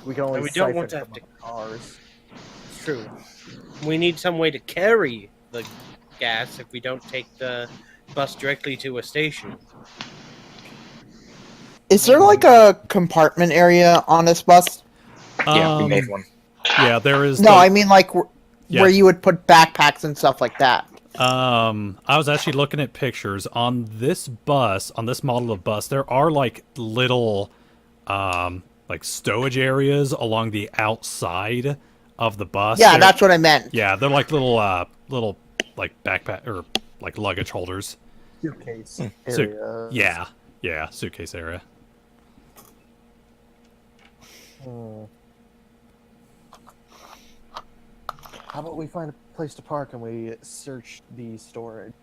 We can only And we don't want siphon to have from cars. It's true. We need some way to carry the gas if we don't take the bus directly to a station. Is there like a compartment area on this bus? Yeah, we made one. Yeah, there is. No, I mean like Yeah. where you would put backpacks and stuff like that. I was actually looking at pictures on this bus, on this model of bus. There are like little, like stowage areas along the outside of the bus. Yeah, that's what I meant. Yeah, they're like little like backpack or like luggage holders. Suitcase So, area. yeah, suitcase area. How about we find a place to park and we search the storage?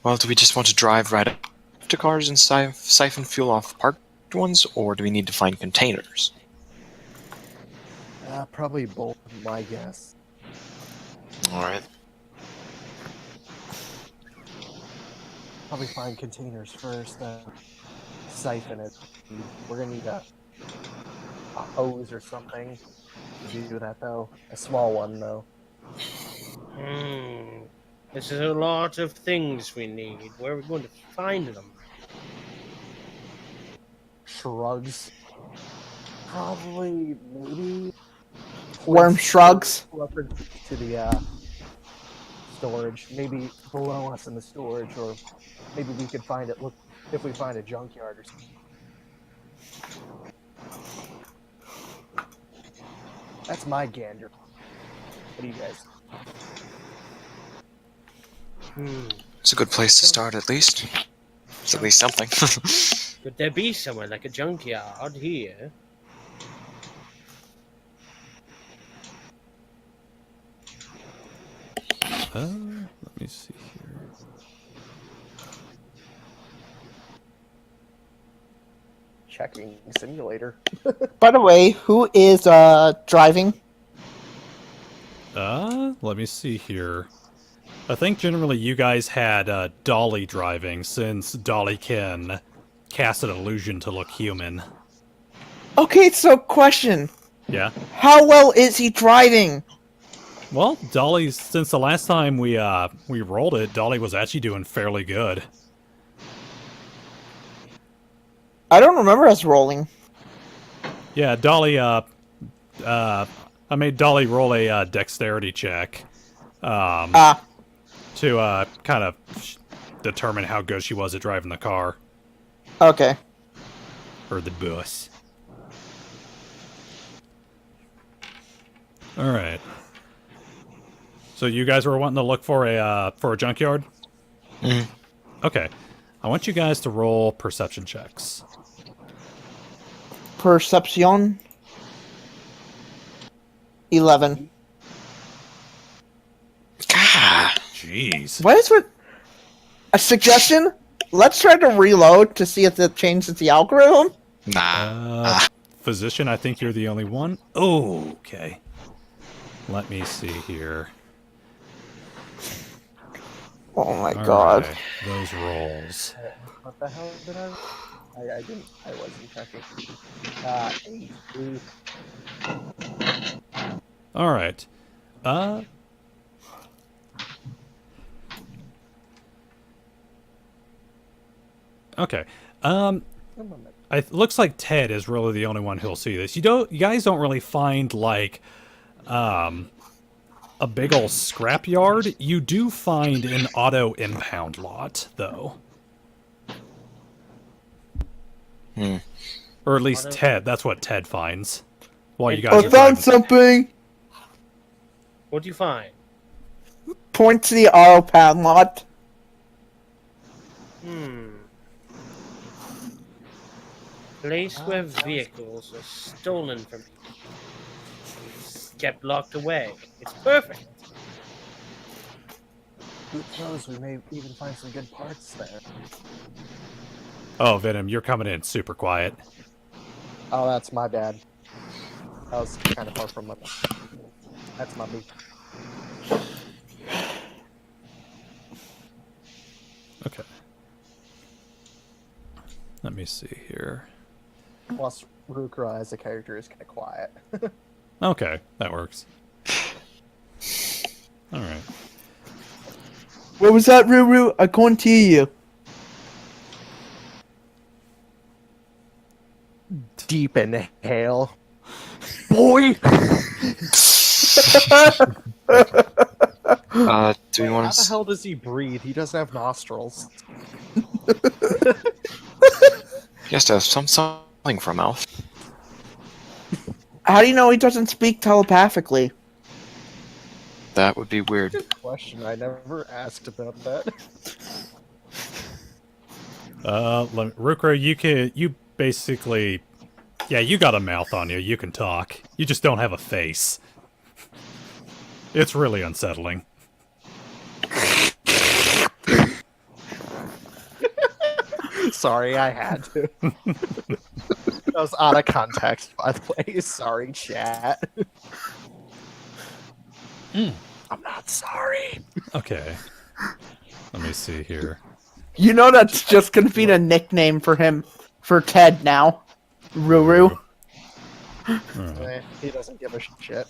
Well, do we just want to drive right up to cars and siphon fuel off parked ones, or do we need to find containers? Probably both, my guess. Alright. Probably find containers first, then siphon it. We're gonna need a hose or something to do that, though. A small one, though. This is a lot of things we need. Where are we going to find them? Shrugs. Probably, maybe. Worm shrugs. Reference to the storage. Maybe below us in the storage, or maybe we could find it. Look, if we find a junkyard or something. That's my gander. What do you guys? It's a good place to start, at least. It's at least something. Could there be somewhere like a junkyard here? Let me see here. Checking simulator. By the way, who is driving? Let me see here. I think generally you guys had Dolly driving, since Dolly can cast an illusion to look human. Okay, so question. Yeah. How well is he driving? Well, Dolly, since the last time we rolled it, Dolly was actually doing fairly good. I don't remember us rolling. Yeah, Dolly, I made Dolly roll a dexterity check. To kind of determine how good she was at driving the car. Okay. Or the bus. Alright. So you guys were wanting to look for a junkyard? Mhm. Okay. I want you guys to roll perception checks. Perception. 11. Ah, Jeez. What is with a suggestion? Let's try to reload to see if it changes the algorithm. nah. Physician, I think you're the only one. Oh, okay. Let me see here. Oh my All god. right, those rolls. What the hell did I didn't. I wasn't checking. 8. All right. Okay. It looks like Ted is really the only one who'll see this. You guys don't really find like a big ol' scrapyard. You do find an auto impound lot, though. Or at least Ted. That's what Ted finds. While you guys I are found driving. something. What do you find? Point to the auto pad lot. Place where vehicles are stolen from people. Kept locked away. It's perfect. Who knows? We may even find some good parts there. Oh, Venom, you're coming in super quiet. Oh, that's my bad. That was kind of far from my. That's my beat. Okay. Let me see here. Plus, Reukra as a character is kind of quiet. Okay, that works. Alright. What was that, Ruru? I couldn't hear you. Deep inhale. Boy! Do we How want the to? hell does he breathe? He doesn't have nostrils. He has to have something for a mouth. How do you know he doesn't speak telepathically? That would be weird. Good question. I never asked about that. Reukra, you basically, yeah, you got a mouth on you. You can talk. You just don't have a face. It's really sorry, I had to. That was out of context, by the way. Sorry, chat. I'm not sorry. Okay. Let me see here. You know that's just gonna be the nickname for him, for Ted now. Ruru. He doesn't give a shit.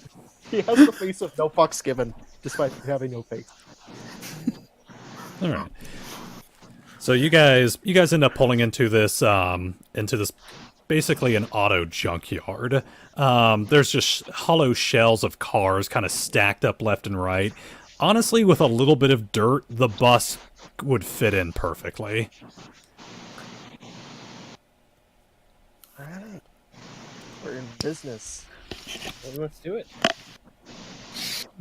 He has the face of no fucks given, despite having no face. All right. So you guys end up pulling into this basically an auto junkyard. There's just hollow shells of cars kind of stacked up left and right. Honestly, with a little bit of dirt, the bus would fit in perfectly. Alright. We're in business. Well, let's do it.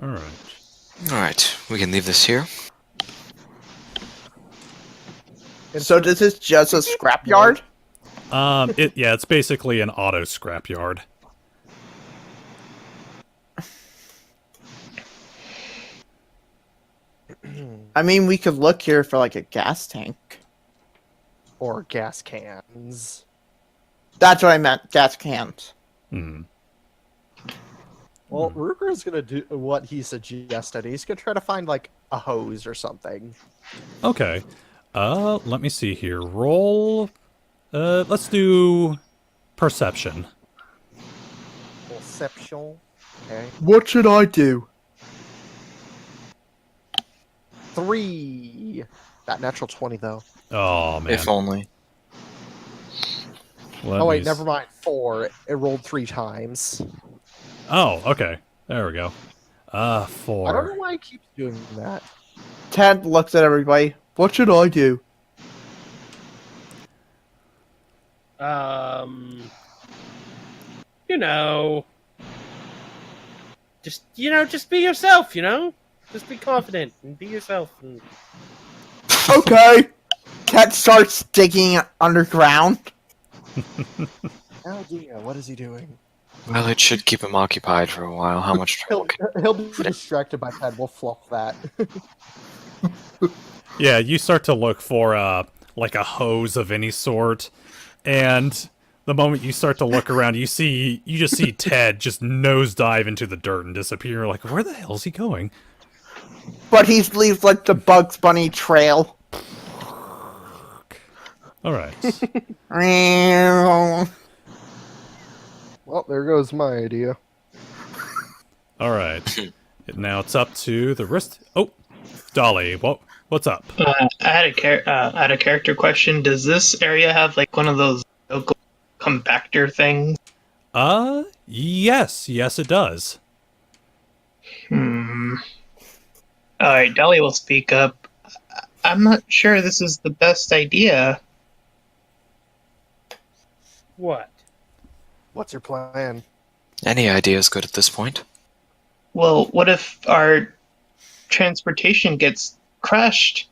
All right. All right, we can leave this here. So this is just a scrapyard? It's basically an auto scrapyard. I mean, we could look here for like a gas tank. Or gas cans. That's what I meant, gas cans. Hmm. Well, Reukra is gonna do what he suggested. He's gonna try to find like a hose or something. Okay. Let me see here. Roll. Let's do perception. Perception. Okay. What should I do? 3. That natural 20 though. Oh man. If only. Let Oh me wait, never mind. 4. It rolled 3 times. Oh, okay. There we go. 4. I don't know why he keeps doing that. Ted looks at everybody. What should I do? You know, just be yourself. Just be confident and be yourself. And... Okay. Ted starts digging underground. Oh dear, what is he doing? Well, it should keep him occupied for a while. How much trouble? He'll be distracted by Ted. We'll fluff that. Yeah, you start to look for like a hose of any sort, and the moment you start to look around, you just see Ted just nosedive into the dirt and disappear. You're like, where the hell's he going? But he leaves like the Bugs Bunny trail. All right. Well, there goes my idea. All right. Now it's up to the wrist. Oh, Dolly, what's up? I had a character question. Does this area have like one of those local compactor things? Yes, it does. All right, Dolly will speak up. I'm not sure this is the best idea. What? What's your plan? Any idea is good at this point. Well, what if our transportation gets crashed?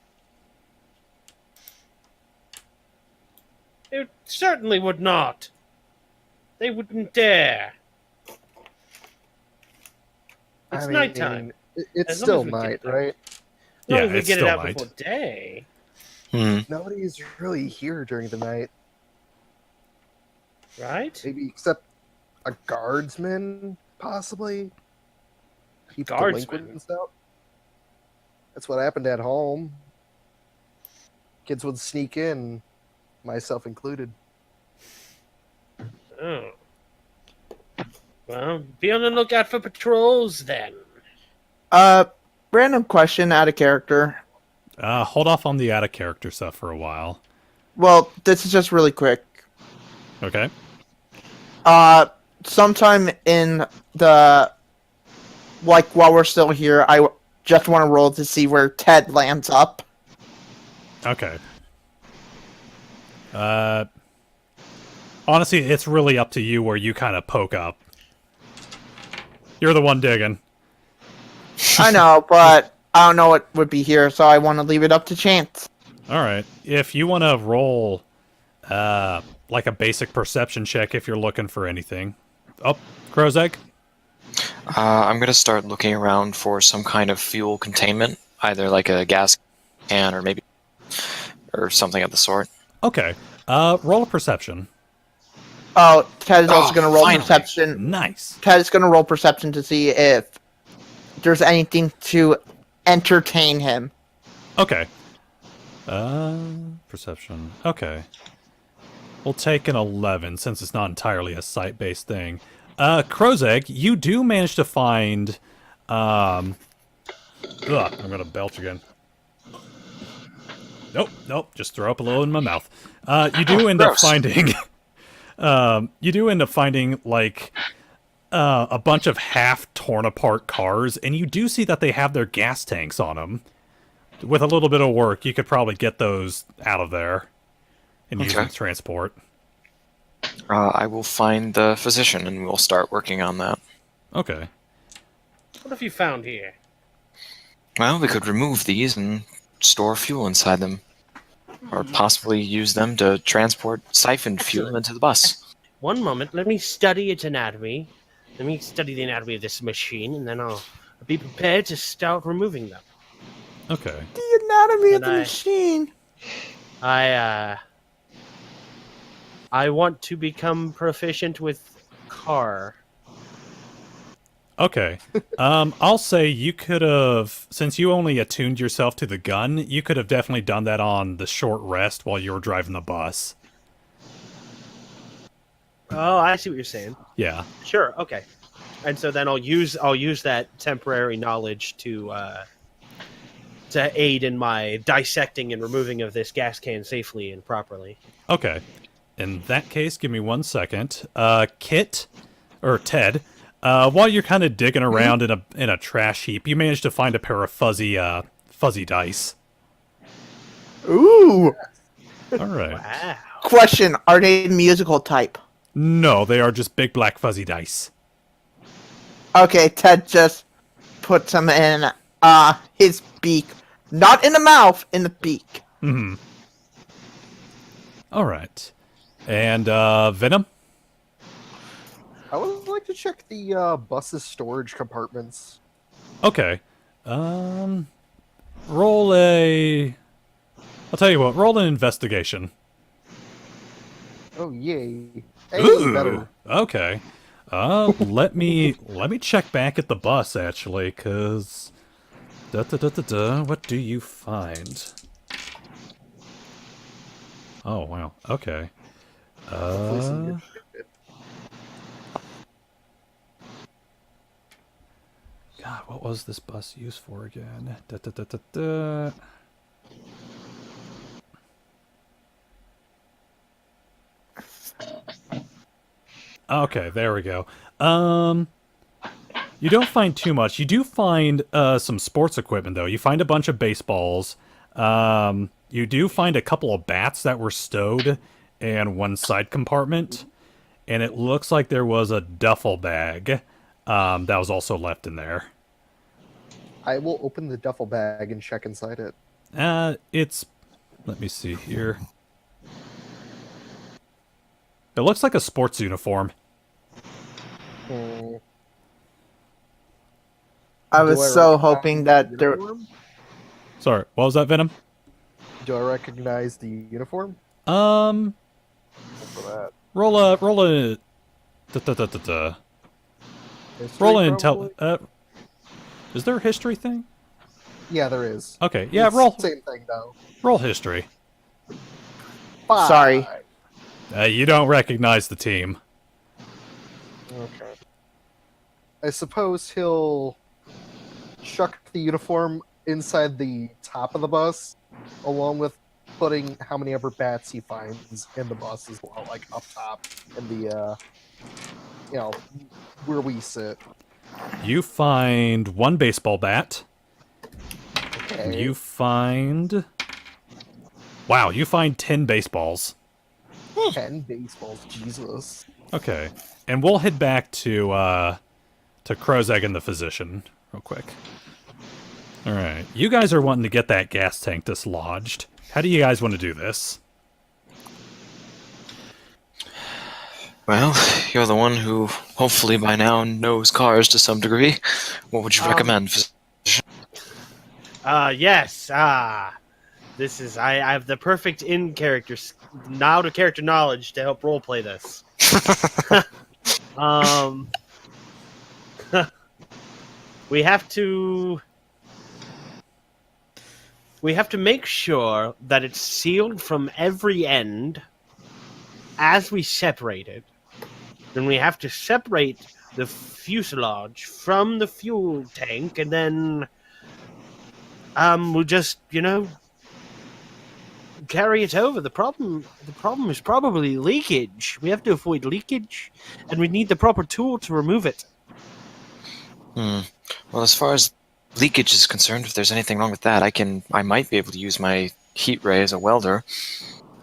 It certainly would not. They wouldn't dare. It's nighttime. It's As long still as we get night, there. right? As long Yeah, as we it's get it still out night. before day. Nobody's really here during the night. Right? Maybe except a guardsman, possibly. Keep Guardsman? delinquents out. That's what happened at home. Kids would sneak in, myself included. Oh. Well, be on the lookout for patrols then. Random question out of character. Hold off on the out of character stuff for a while. Well, this is just really quick. Okay. Sometime in the, like, while we're still here, I just want to roll to see where Ted lands up. Okay. Honestly, it's really up to you where you kind of poke up. You're the one digging. I know, but I don't know what would be here, so I want to leave it up to chance. Alright. If you want to roll, like a basic perception check if you're looking for anything. Oh, Krozeg? I'm going to start looking around for some kind of fuel containment, either like a gas can or maybe or something of the sort. Okay. Roll a perception. Oh, Ted is also Oh, going to roll finally. perception. Nice. Ted is going to roll perception to see if there's anything to entertain him. Okay. Perception. Okay. We'll take an 11 since it's not entirely a sight-based thing. Krozeg, you do manage to find. I'm gonna belch again. Nope. Just throw up a little in my mouth. You do end up Gross. finding. You do end up finding like a bunch of half torn apart cars, and you do see that they have their gas tanks on them. With a little bit of work, you could probably get those out of there and use them Okay. to transport. I will find the physician and we'll start working on that. Okay. What have you found here? Well, we could remove these and store fuel inside them. Or possibly use them to transport siphoned fuel into the bus. One moment, let me study its anatomy. Let me study the anatomy of this machine, and then I'll be prepared to start removing them. Okay. The anatomy of And the machine. I want to become proficient with car. Okay. I'll say you could have, since you only attuned yourself to the gun, you could have definitely done that on the short rest while you were driving the bus. Oh, I see what you're saying. Yeah. Sure, okay. And so then I'll use that temporary knowledge to aid in my dissecting and removing of this gas can safely and properly. Okay. In that case, give me 1 second. Kit, or Ted, while you're kind of digging around in a trash heap, you manage to find a pair of fuzzy dice. Ooh. All right. Wow. Question: are they musical type? No, they are just big black fuzzy dice. Okay, Ted just puts them in his beak, not in the mouth, in the beak. Mm-hmm. All right. And Venom? I would like to check the bus's storage compartments. Okay. Roll a... I'll tell you what, roll an investigation. Oh yay! Hey, Ooh, better. okay. Let me check back at the bus, actually, because... What do you find? Oh, wow. Okay. Hopefully some good shit. God, what was this bus used for again? Okay, there we go. You don't find too much. You do find some sports equipment, though. You find a bunch of baseballs. You do find a couple of bats that were stowed in one side compartment. And it looks like there was a duffel bag that was also left in there. I will open the duffel bag and check inside it. It's... Let me see here. It looks like a sports uniform. Hmm. I Do was so recognize hoping that the there. uniform? Sorry, what was that, Venom? Do I recognize the uniform? Um, For that. roll a... History, Roll an probably? intel... is there a history thing? Yeah, there is. Okay, yeah, It's roll Same thing though. history. 5. Sorry. You don't recognize the team. Okay. I suppose he'll chuck the uniform inside the top of the bus, along with putting how many ever bats he finds in the bus as well, like up top in the, where we sit. You find one baseball bat. Okay. You find... Wow, you find 10 baseballs. 10 baseballs, Jesus. Okay, and we'll head back to Krozeg and the physician real quick. Alright, you guys are wanting to get that gas tank dislodged. How do you guys want to do this? Well, you're the one who hopefully by now knows cars to some degree. What would you recommend? Yes. This is I have the perfect in character now to character knowledge to help roleplay this. We have to make sure that it's sealed from every end as we separate it. Then we have to separate the fuselage from the fuel tank, and then we'll just, carry it over. The problem is probably leakage. We have to avoid leakage, and we need the proper tool to remove it. Well, as far as leakage is concerned, if there's anything wrong with that, I might be able to use my heat ray as a welder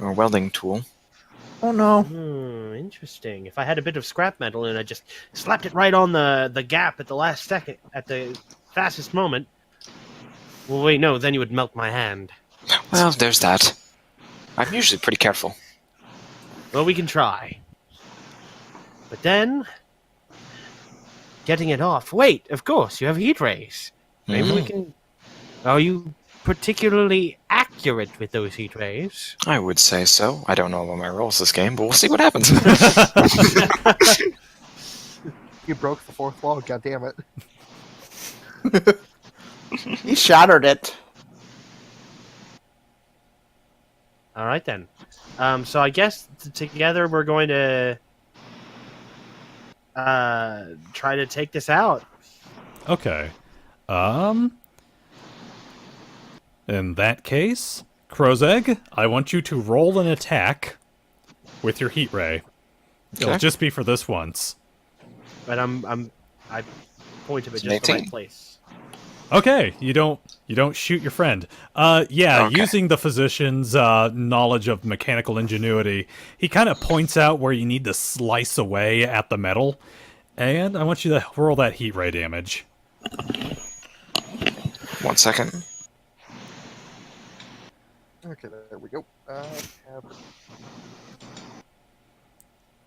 or welding tool. Oh no. Interesting. If I had a bit of scrap metal and I just slapped it right on the gap at the last second, at the fastest moment. Well, wait, no, then you would melt my hand. Well, there's that. I'm usually pretty careful. Well, we can try. But then, getting it off. Wait, of course, you have heat rays. Maybe we can... Are you particularly accurate with those heat rays? I would say so. I don't know about my rolls this game, but we'll see what happens. You broke the fourth wall, goddammit. He shattered it. All right, then. So I guess together we're going to try to take this out. Okay. In that case, Krozeg, I want you to roll an attack with your heat ray. It'll Okay. just be for this once. But I point him at It's just the right 18. place. Okay, you don't shoot your friend. Yeah, Okay. using the physician's knowledge of mechanical ingenuity, he kind of points out where you need to slice away at the metal, and I want you to roll that heat ray damage. 1 second. Okay, there we go.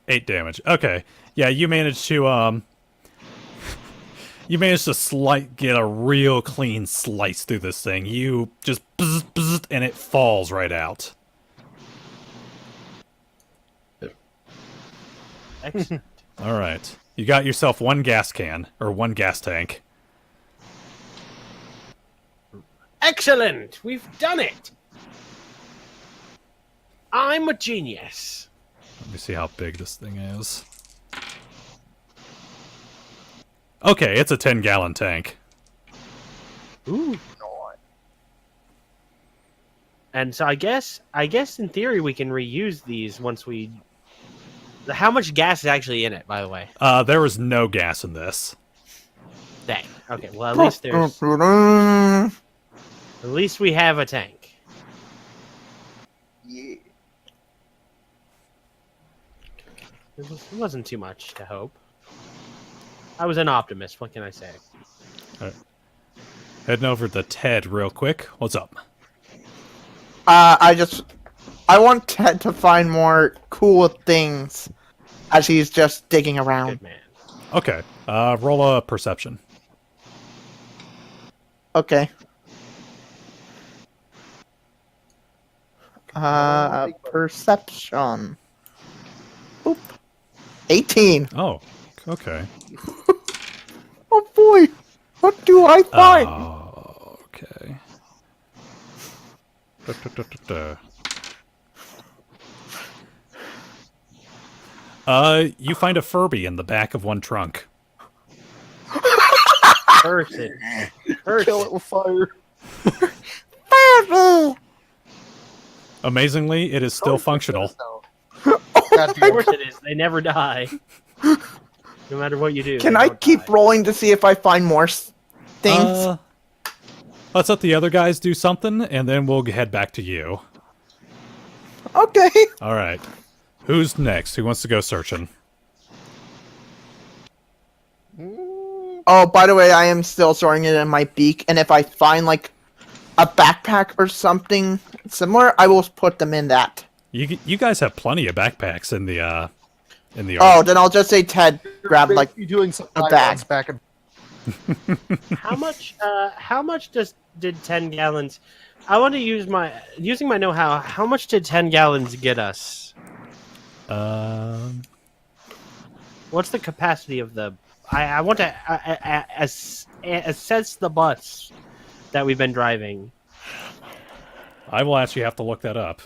8 damage. Okay, yeah, you managed to get a real clean slice through this thing. You just bzz, bzz, and it falls right out. Excellent. All right, you got yourself one gas can or one gas tank. Excellent! We've done it! I'm a genius. Let me see how big this thing is. Okay, it's a 10-gallon tank. Ooh. And so I guess in theory we can reuse these once we... How much gas is actually in it, by the way? There was no gas in this. Dang. Okay, well at least there's... At least we have a tank. Yeah. It wasn't too much to hope. I was an optimist, what can I say? Heading over to Ted real quick. What's up? I want Ted to find more cool things as he's just digging around. Good man. Okay, roll a perception. Okay. Perception. Boop. 18. Oh, okay. Oh boy, what do I find? Okay. Da, da, da, da, da. You find a Furby in the back of one trunk. Curse it. Curse Kill it. it with fire. Amazingly, it is still functional. Of course it is. They never die. No matter what you do. Can they I don't keep die. rolling to see if I find more things? Let's let the other guys do something, and then we'll head back to you. Okay. All right. Who's next? Who wants to go searching? Oh, by the way, I am still storing it in my beak, and if I find like a backpack or something similar, I will put them in that. You guys have plenty of backpacks in the Oh, then I'll just say Ted grab like You doing some a fire bag. runs back and How much? Did 10 gallons? I want to using my know-how. How much did 10 gallons get us? What's the capacity of the? I want to assess the bus that we've been driving. I will actually have to look that up.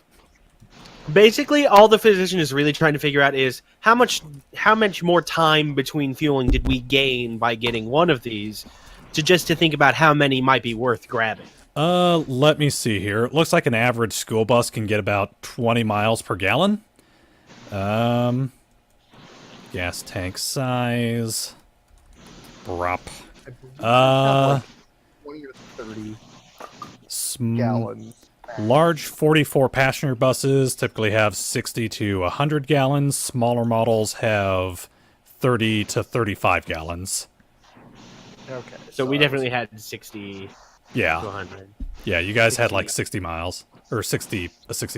Basically, all the physician is really trying to figure out is how much more time between fueling did we gain by getting one of these, to think about how many might be worth grabbing. Let me see here. It looks like an average school bus can get about 20 miles per gallon. Gas tank size. Brop. 20 or 30 gallons. Large 44 passenger buses typically have 60 to 100 gallons. Smaller models have 30 to 35 gallons. Okay. So we definitely had 60 to Yeah. 100. Yeah, you guys had like 60 miles. Or a 60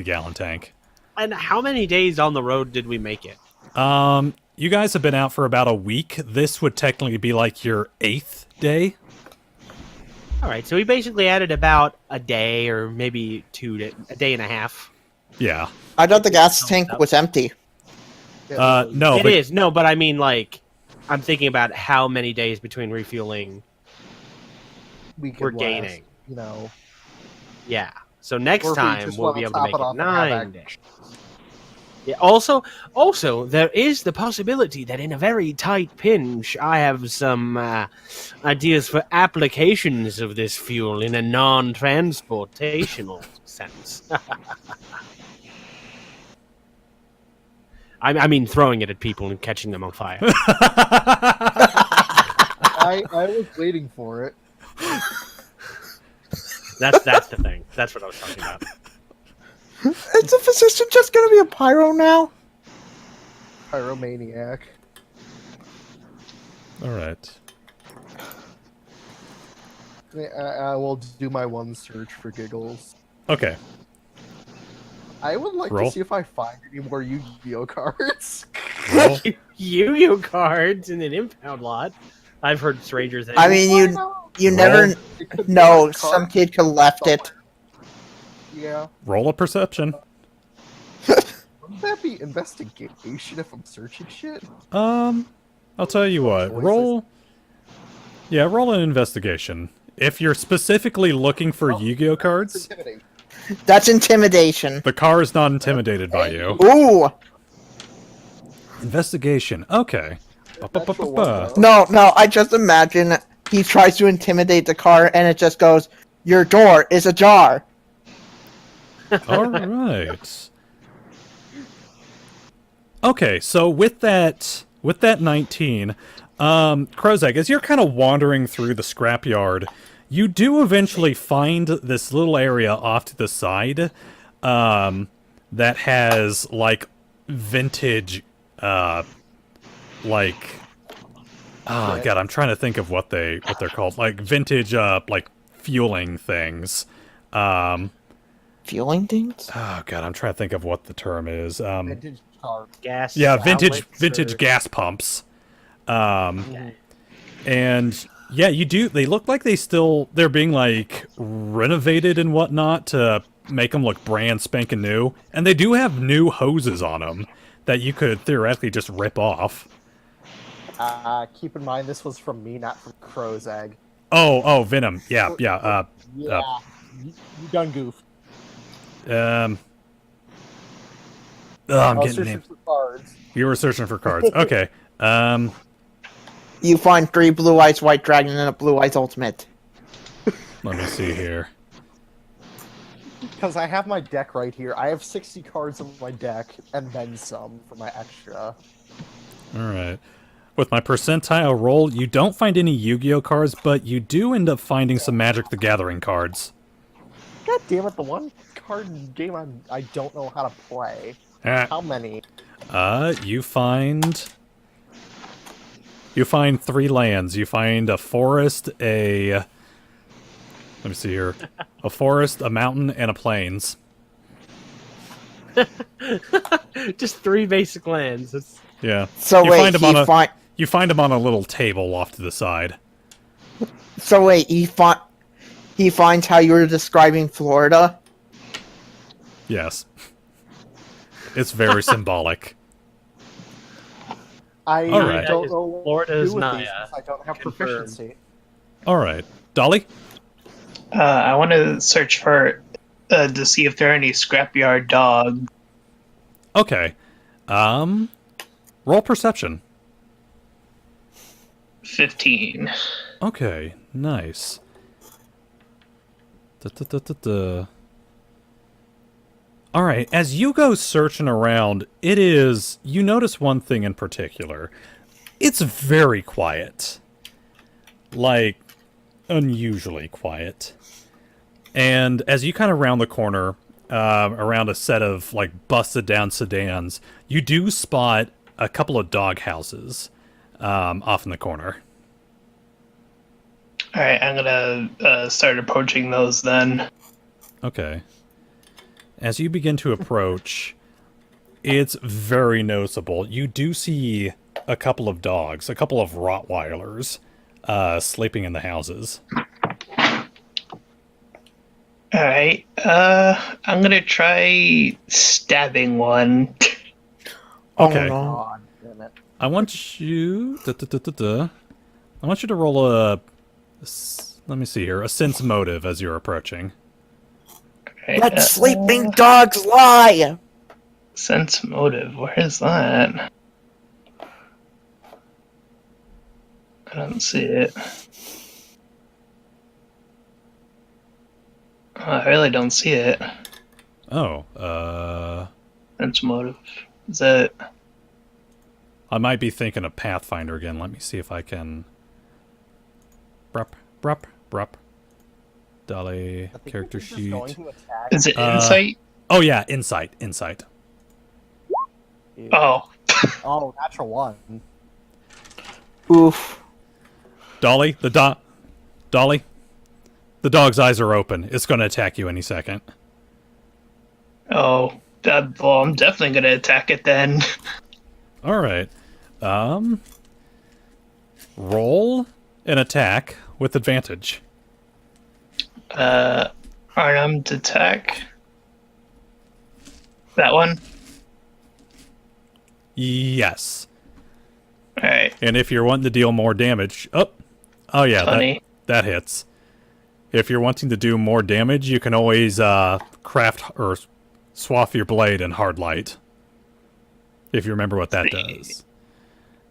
gallon tank. And how many days on the road did we make it? You guys have been out for about a week. This would technically be like your 8th day. All right, so we basically added about a day or maybe a day and a half. Yeah. I thought the gas tank was empty. No, It but is. No, but I mean, like, I'm thinking about how many days between refueling We could we're last, gaining. You know, Yeah. So next or if we time just we'll wanna be able top to make it off it and have 9 days. Yeah. Also, there is the possibility that in a very tight pinch, I have some ideas for applications of this fuel in a non-transportational sense. I mean, throwing it at people and catching them on fire. I was waiting for it. That's the thing. That's what I was talking about. Is the physician just gonna be a pyro now? Pyromaniac. all right. I will do my one search for giggles. Okay. I would like Roll. to see if I find any more Yu-Gi-Oh cards. Roll. Yu-Gi-Oh cards in an impound lot. I've heard stranger things. I mean, you never It could be know. a Some card kid could have left it. Yeah. Roll a perception. Wouldn't that be investigation if I'm searching shit? I'll tell you what. Roll an investigation. If you're specifically looking for Yu-Gi-Oh It's cards, intimidating. That's intimidation. the car is not intimidated by you. Ooh. Investigation. Okay. Natural Ba-ba-ba-ba-ba. one, No, I just imagine he tries to intimidate the car and it just goes, "Your door is ajar." All right. Okay, so with that 19, Krozeg, as you're kind of wandering through the scrapyard, you do eventually find this little area off to the side, that has like vintage, God, I'm trying to think of what they're called, like vintage, like fueling things. Fueling things? Oh god, I'm trying to think of what the term is. Vintage card. gas. Yeah, vintage outlets or- gas pumps. Okay. And yeah, you do. They look like they're being like renovated and whatnot to make them look brand spanking new. And they do have new hoses on them that you could theoretically just rip off. Keep in mind this was from me, not from Krozeg. Oh, Venom. Yeah. Yeah, you done goofed. I'm I was getting searching named. for cards. You were searching for cards. Okay. You find 3 Blue Eyes White Dragon and a Blue Eyes Ultimate. Let me see here. Because I have my deck right here. I have 60 cards in my deck, and then some for my extra. Alright. With my percentile roll, you don't find any Yu-Gi-Oh cards, but you do end up finding some Magic the Gathering cards. God damn it, the one card game I don't know how to play. Ah. How many? You find 3 lands. You find a forest, let me see here. A forest, a mountain, and a plains. Just 3 basic lands. That's... Yeah. So You wait, find 'em on a- find... You find them on a little table off to the side. So wait, he finds how you were describing Florida? Yes. It's very symbolic. I All right. don't know what Florida to is do with not, these since I don't have confirmed. proficiency. All right, Dolly. I want to search for to see if there are any scrapyard dogs. Okay. Roll perception. 15. Okay, nice. All right, as you go searching around, you notice one thing in particular. It's very quiet. Like, unusually quiet. And as you kind of round the corner, around a set of, like, busted down sedans, you do spot a couple of dog houses off in the corner. Alright, I'm gonna start approaching those then. Okay. As you begin to approach, it's very noticeable. You do see a couple of dogs, a couple of Rottweilers, sleeping in the houses. Alright, I'm gonna try stabbing one. Okay. Oh, no. God damn it. I want you... I want you to roll a... Let me see here. A sense motive as you're approaching. Alright, Let sleeping dogs lie! sense motive, where is that? I don't see it. Oh, I really don't see it. Oh, Sense motive. Is that... I might be thinking of Pathfinder again. Let me see if I can... Brup. Dolly, I think character he's just sheet. going to attack. Is it insight? Oh yeah, insight. Oh. Oh, natural one. Oof. Dolly, Dolly, the dog's eyes are open. It's going to attack you any second. Oh. Well, I'm definitely gonna attack it then. All right. Roll an attack with advantage. Arnhem attack. That one? Yes. Alright. And if you're wanting to deal more damage, oh yeah, Funny. that hits. If you're wanting to do more damage, you can always craft or swath your blade in hard light. If you remember what that does.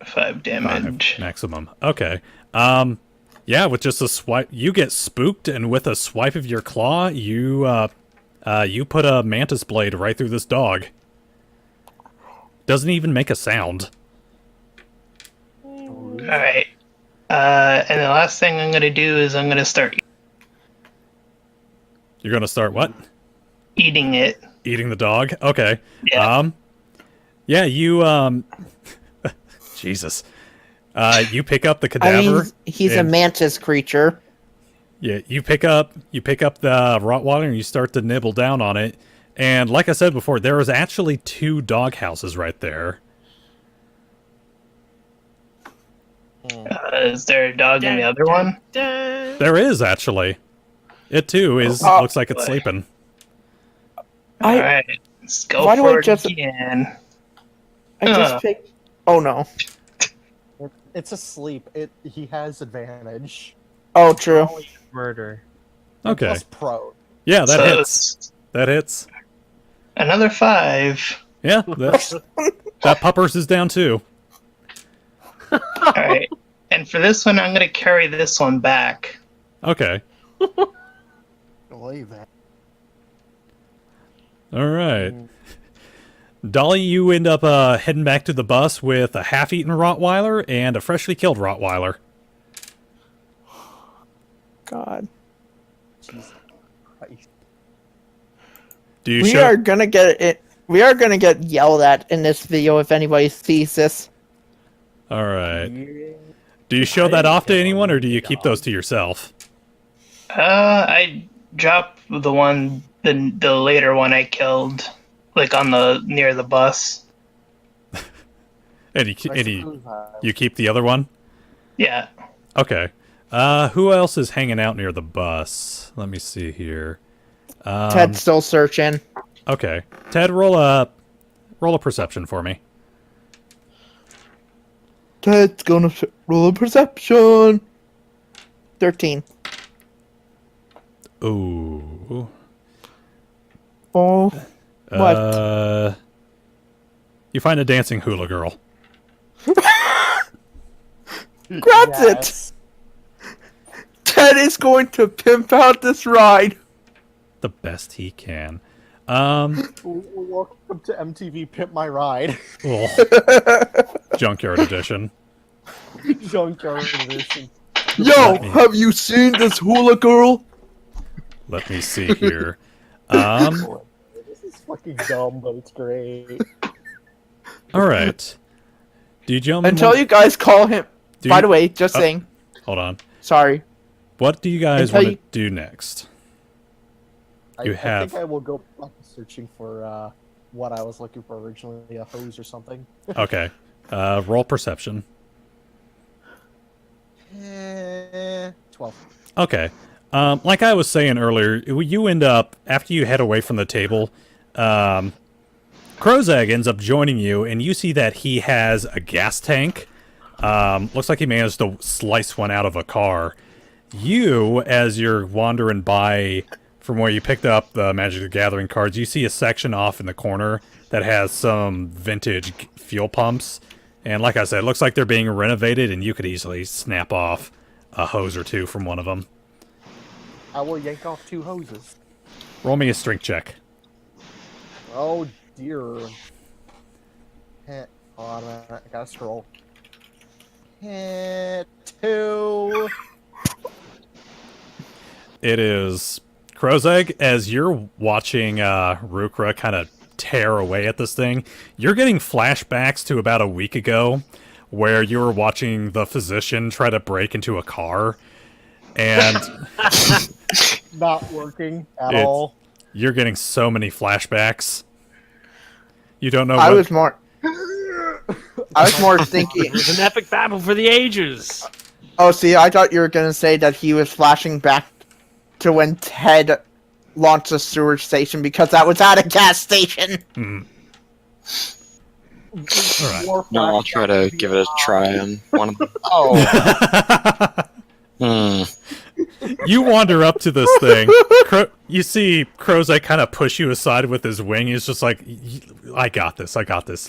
5 damage. Maximum. Okay. Yeah, with just a swipe, you get spooked, and with a swipe of your claw, you put a mantis blade right through this dog. Doesn't even make a sound. Alright. And the last thing I'm gonna do is I'm gonna start You're gonna start what? eating it. Eating the dog? Okay. Yeah. Yeah, you, Jesus. You pick up the I cadaver. mean, he's a and- mantis creature. Yeah, you pick up the Rottweiler and you start to nibble down on it. And like I said before, there is actually 2 dog houses right there. Is there a dog in the other one? There is actually. It too is looks like it's boy. sleeping. Alright. Let's go Why do for I it just- again. I just picked... Oh, no. It's asleep. He has advantage. Oh, true. Murder. Okay. Plus pro. Yeah, that So hits. it's That hits. another 5. Yeah, that puppers is down too. Alright. And for this one, I'm gonna carry this one back. Okay. Believe that. All right. Dolly, you end up heading back to the bus with a half-eaten Rottweiler and a freshly killed Rottweiler. God. Jesus Christ. Do you We show? are gonna get it. We are gonna get yelled at in this video if anybody sees this. All right. Do you show that off to anyone, or do you keep those to yourself? I dropped the later one I killed, like on the near the bus. And you keep the other one? Yeah. Okay. Who else is hanging out near the bus? Let me see here. Ted's still searching. Okay. Ted, roll a perception for me. Ted's gonna roll a perception. 13. Ooh. Oh. What? You find a dancing hula girl. Grabs it! Ted is going to pimp out this ride. The best he can. Welcome to MTV Pimp My Ride. Junkyard edition. Junkyard edition. Yo, have you seen this hula girl? Let me see here. This is fucking dumb, but it's great. Alright. Do you gentlemen Until want- you guys call him. do By you- the way, just saying. Hold on. Sorry. What do you guys Until want to you- do next? I have- think I will go back to searching for what I was looking for originally, a hose or something. Okay. Roll perception. 12. Okay. Like I was saying earlier, you end up, after you head away from the table, Krozeg ends up joining you, and you see that he has a gas tank. Looks like he managed to slice one out of a car. You, as you're wandering by from where you picked up the Magic the Gathering cards, you see a section off in the corner that has some vintage fuel pumps. And like I said, it looks like they're being renovated, and you could easily snap off a hose or two from one of them. I will yank off 2 hoses. Roll me a strength check. Oh dear. Hold on a minute, I gotta scroll. 2. It is Krozeg, as you're watching Reukra kind of tear away at this thing, you're getting flashbacks to about a week ago where you were watching the physician try to break into a car, and Not working at It's- all. you're getting so many flashbacks. You don't know I what... was more. I was more thinking. It was an epic battle for the ages. Oh, see, I thought you were gonna say that he was flashing back to when Ted launched the sewage station because that was at a gas station. Alright. More No, I'll try to flashbacks give it a try on one of them. Oh, You wander up to this thing. You see Krozeg kind of push you aside with his wing. He's just like, I got this.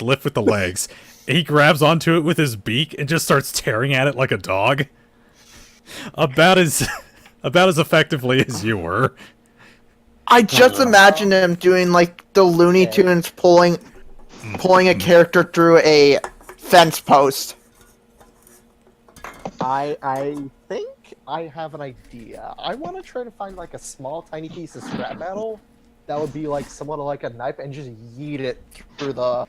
Lift with the legs. He grabs onto it with his beak and just starts tearing at it like a dog. About as effectively as you were. I just imagine him doing like the Looney Tunes pulling a character through a fence post. I think I have an idea. I want to try to find like a small, tiny piece of scrap metal that would be like somewhat like a knife, and just yeet it through the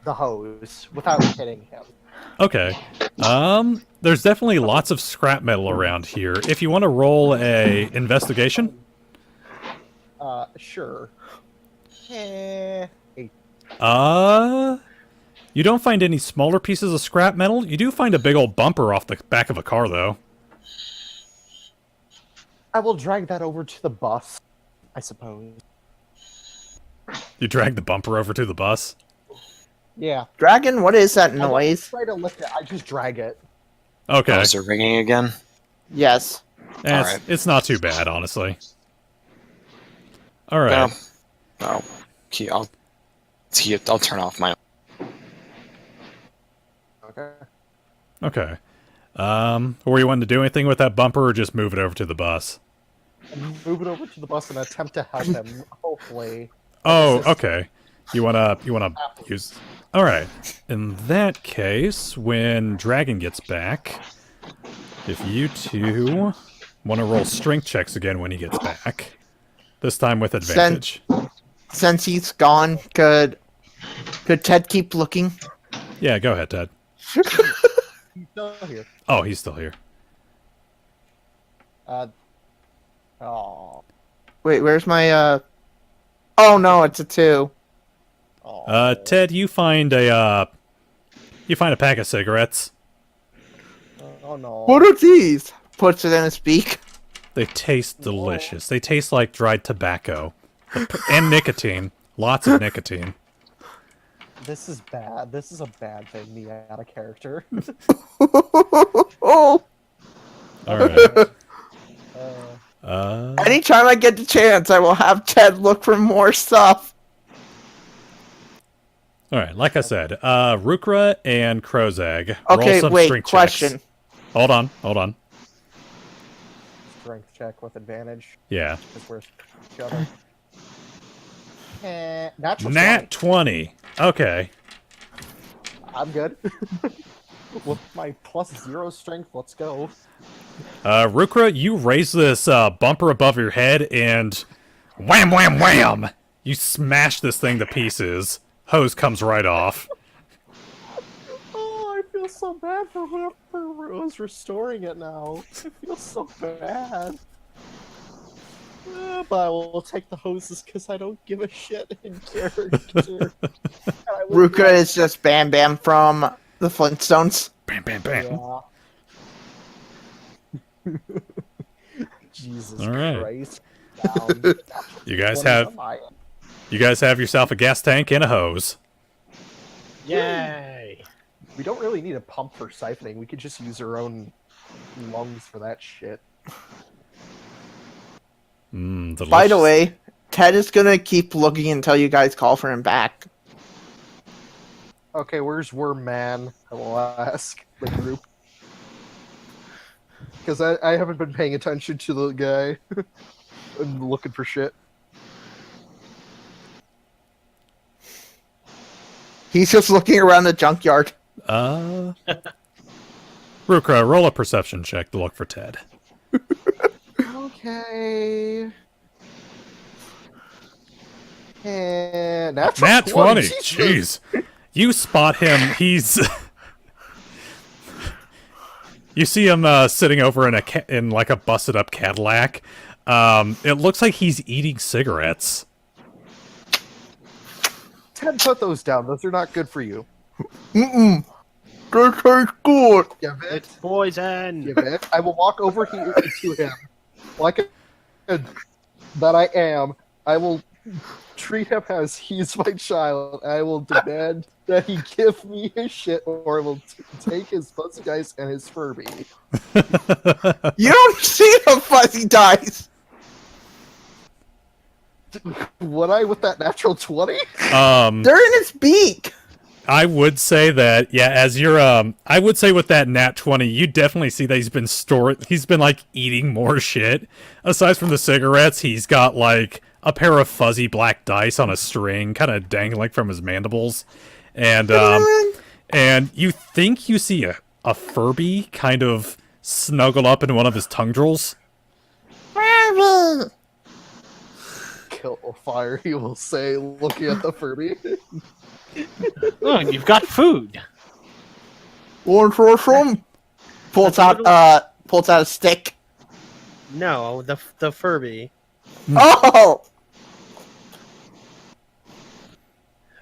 hose without hitting him. Okay. There's definitely lots of scrap metal around here. If you want to roll a investigation. Sure. You don't find any smaller pieces of scrap metal. You do find a big old bumper off the back of a car, though. I will drag that over to the bus, I suppose. You drag the bumper over to the bus. Yeah. Dragon, what is that I don't noise? try to lift it. I just drag it. Okay. Oh, is it ringing again? Yes. Alright. It's not too bad, honestly. Alright. No. I'll turn off my. Okay. Okay. Were you wanting to do anything with that bumper, or just move it over to the bus? Move it over to the bus and attempt to help him. Hopefully. Oh, okay. You wanna use... Alright. In that case, when Dragon gets back, if you two want to roll strength checks again when he gets back, this time with advantage. Since he's gone, could Ted keep looking? Yeah, go ahead, Ted. He's still here. Oh, he's still here. Oh. Wait, where's my Oh no, it's a 2. Ted, you find a pack of cigarettes. Oh no. What are these? Puts it in his beak. They taste delicious. They taste like dried tobacco. And nicotine. Lots of nicotine. This is bad. This is a bad thing, me out of character. Oh. Alright. Anytime I get the chance, I will have Ted look for more stuff. Alright, like I said, Reukra and Krozeg. Okay, roll some wait, strength question. checks. Hold on. Strength check with advantage. Yeah. Because we're each other. Natural Nat 20. Okay. I'm good. With my +0 strength, let's go. Reukra, you raise this bumper above your head and wham, wham, wham! You smash this thing to pieces. Hose comes right off. Oh, I feel so bad for whoever was restoring it now. I feel so bad. But I will take the hoses because I don't give a shit in character. Reukra is just Bam Bam from the Flintstones. Bam, bam, bam. Yeah. Jesus All right. Christ. You guys have yourself a gas tank and a hose. Yay! We don't really need a pump for siphoning. We could just use our own lungs for that shit. Delicious. By the way, Ted is gonna keep looking until you guys call for him back. Okay, where's Worm Man? I will ask the group. Because I haven't been paying attention to the guy. I'm looking for shit. He's just looking around the junkyard. Reukra, roll a perception check to look for Ted. Okay. And Nat 20! Jesus. Jeez. You spot him, he's... You see him sitting over in like a busted up Cadillac. It looks like he's eating cigarettes. Ted, put those down. Those are not good for you. Mm-mm. This tastes good. Give it. It's poison! Give it. I will walk over here to him. Like that I am. I will treat him as he's my child. I will demand that he give me his shit, or I will take his fuzzy dice and his Furby. You don't see the fuzzy dice. Would I with that natural 20? They're in his beak. I would say that, yeah, as you're, I would say with that nat 20, you definitely see that he's been, like, eating more shit. Aside from the cigarettes, he's got, like, a pair of fuzzy black dice on a string, kind of dangling from his mandibles. And you think you see a Furby kind of snuggle up in one of his tundrils. Furby. Kill or fire, he will say, looking at the Furby. Oh, you've got food! Want for some? Pulls out a stick. No, the Furby. Oh!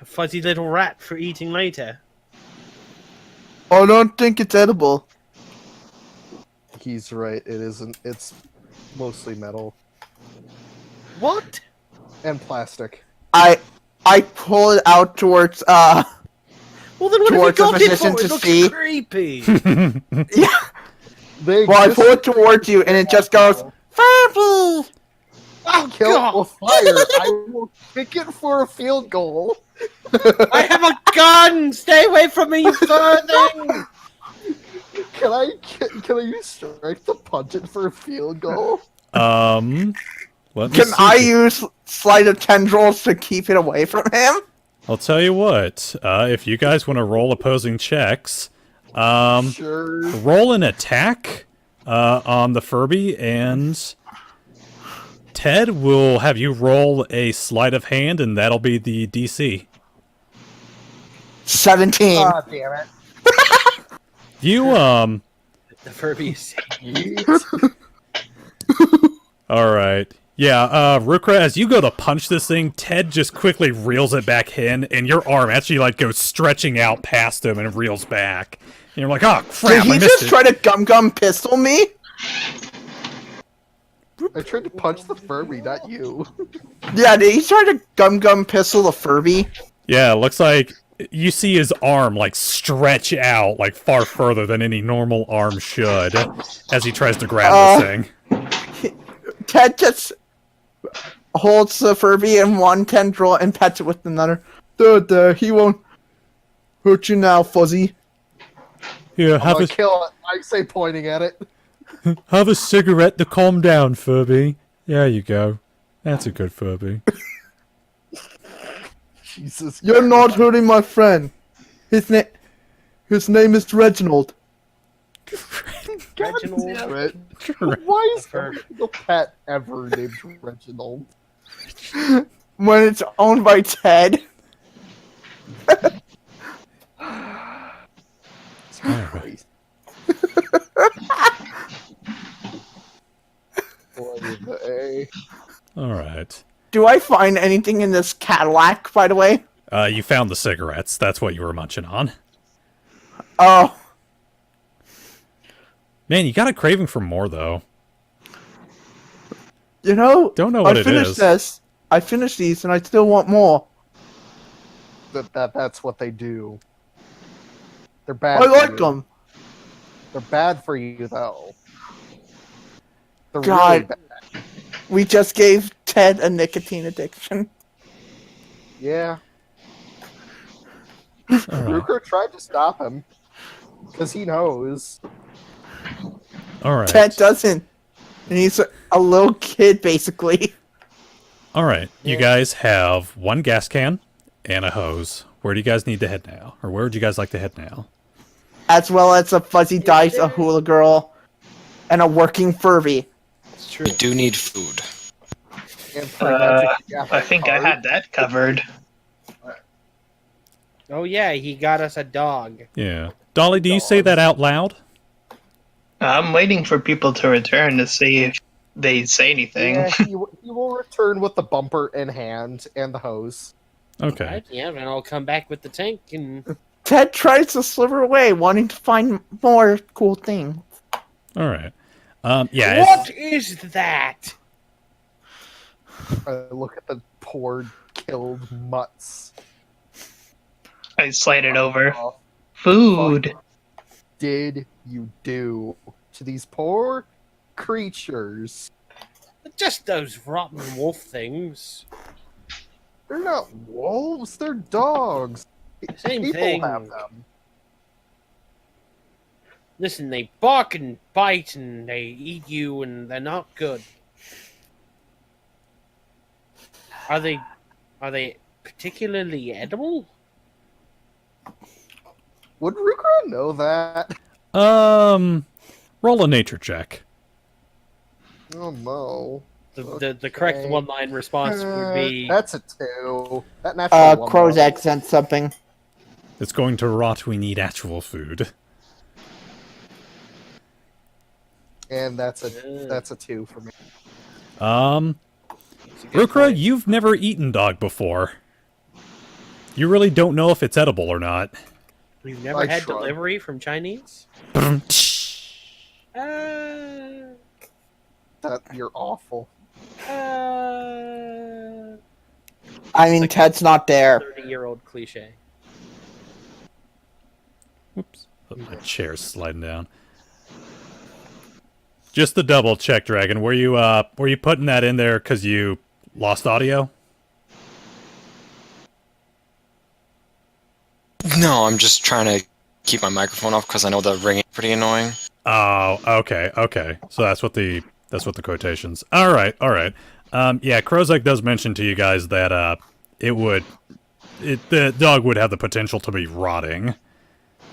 A fuzzy little rat for eating later. I don't think it's edible. He's right, it isn't. It's mostly metal. What? And plastic. I pull it out towards Well then what have you towards the got it physician for? It to looks see. creepy! Yeah. They Well, I pull it towards you, and it just goes Furby. Oh kill god! or fire. I will kick it for a field goal. I have a gun! Stay away from me, you furthing! Can I use strength to punch it for a field goal? Let me Can see. I use sleight of tendrils to keep it away from him? I'll tell you what, if you guys want to roll opposing checks, Sure. roll an attack on the Furby, and Ted will have you roll a sleight of hand, and that'll be the DC. 17. Ah, damn it. You, The Furby's. alright. Yeah, Reukra, as you go to punch this thing, Ted just quickly reels it back in, and your arm actually, like, goes stretching out past him and reels back. you're like, oh Did crap, I he missed just it. try to gum pistol me? I tried to punch the Furby, not you. Yeah, did he try to gum pistol the Furby? Yeah, it looks like you see his arm like stretch out like far further than any normal arm should as he tries to grab this thing. Ted just holds the Furby in one tendril and pets it with another. There, he won't hurt you now, Fuzzy. Here, I'm gonna kill it. I say pointing at it. have a cigarette to calm down, Furby. There you go. That's a good Furby. Jesus. You're not hurting my friend. His name is Reginald. Reginald. Damn it. Why is every single pet ever named Reginald? When it's owned by Ted. Christ. Boy, the A. Alright. Do I find anything in this Cadillac, by the way? You found the cigarettes. That's what you were munching on. Oh. Man, you got a craving for more, though. You know, Don't know what I it finished is. this. I finished these, and I still want more. That's what they do. They're bad. I for like you. them. They're bad for you, though. They're God. really bad. We just gave Ted a nicotine addiction. Yeah. Alright. Reukra tried to stop him. Because he knows. Alright. Ted doesn't. And he's a little kid, basically. Alright. You guys have one gas can and a hose. Where do you guys need to head now? Or where would you guys like to head now? As well as a fuzzy dice, a hula girl, and a working Furby. It's true. We do need food. And three magic gas I think I cards. had that covered. Oh yeah, he got us a dog. Yeah. Dolly, do you say that out loud? I'm waiting for people to return to see if they say anything. Yeah, he will return with the bumper in hand and the hose. Okay. Right, yeah, and I'll come back with the tank and Ted tries to slither away, wanting to find more cool things. Alright. Yeah. what is that? I look at the poor killed mutts. I slide it over. What Food. did you do to these poor creatures? Just those rotten wolf things. They're not wolves, they're dogs. Same People thing. have them. Listen, they bark and bite and they eat you and they're not good. Are they particularly edible? Would Reukra know that? Roll a nature check. Oh no. The correct Okay. one-line response would be That's a 2. That natural one. Krozeg sent something. It's going to rot. We need actual food. And that's a 2 for me. It's a good Reukra, point. you've never eaten dog before. You really don't know if it's edible or not. You've never I had shrug. delivery from Chinese? That you're awful. I mean, Ted's not there. 30-year-old cliche. Whoops. My chair's sliding down. Just to double check, Dragon, were you putting that in there because you lost audio? No, I'm just trying to keep my microphone off because I know the ringing is pretty annoying. Oh, okay. So that's what the quotations. All right. Yeah, Krozeg does mention to you guys that the dog would have the potential to be rotting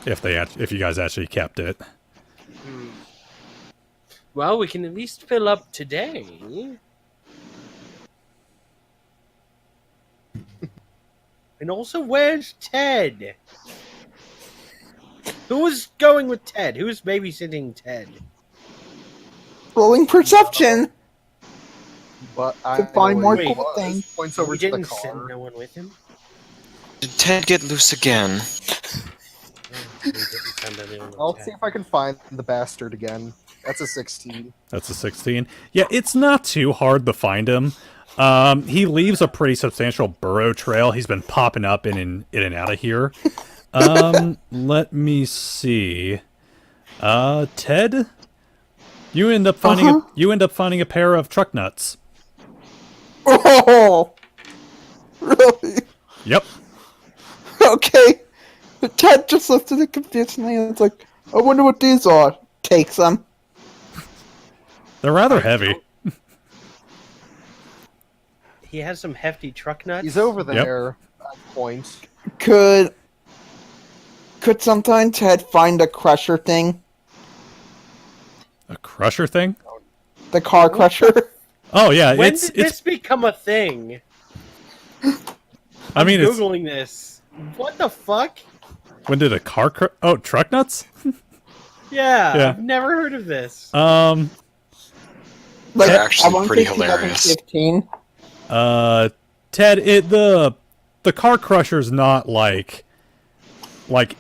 if you guys actually kept it. Well, we can at least fill up today. And also, where's Ted? Who was going with Ted? Who's babysitting Ted? Rolling perception. But I To find know more where he cool was. things. Points over We to the didn't send car. no one with him. Did Ted get loose again? I'll see if I can find the bastard again. That's a 16. That's a 16. Yeah, it's not too hard to find him. He leaves a pretty substantial burrow trail. He's been popping up in and out of here. Let me see. Ted, you end up finding a pair of truck nuts. Oh, really? Yep. Okay. But Ted just lifted it confusingly and it's like, I wonder what these are. Takes them. They're rather heavy. He has some hefty truck nuts. He's over there at points. Could sometime Ted find a crusher thing? A crusher thing? The car crusher? Oh yeah, When it's did this become a thing? I mean, it's Googling this. What the fuck? when did a car truck nuts? Yeah, Yeah. I've never heard of this. Like, They're actually I wanna pretty say hilarious. 2015. Ted, the car crusher's not like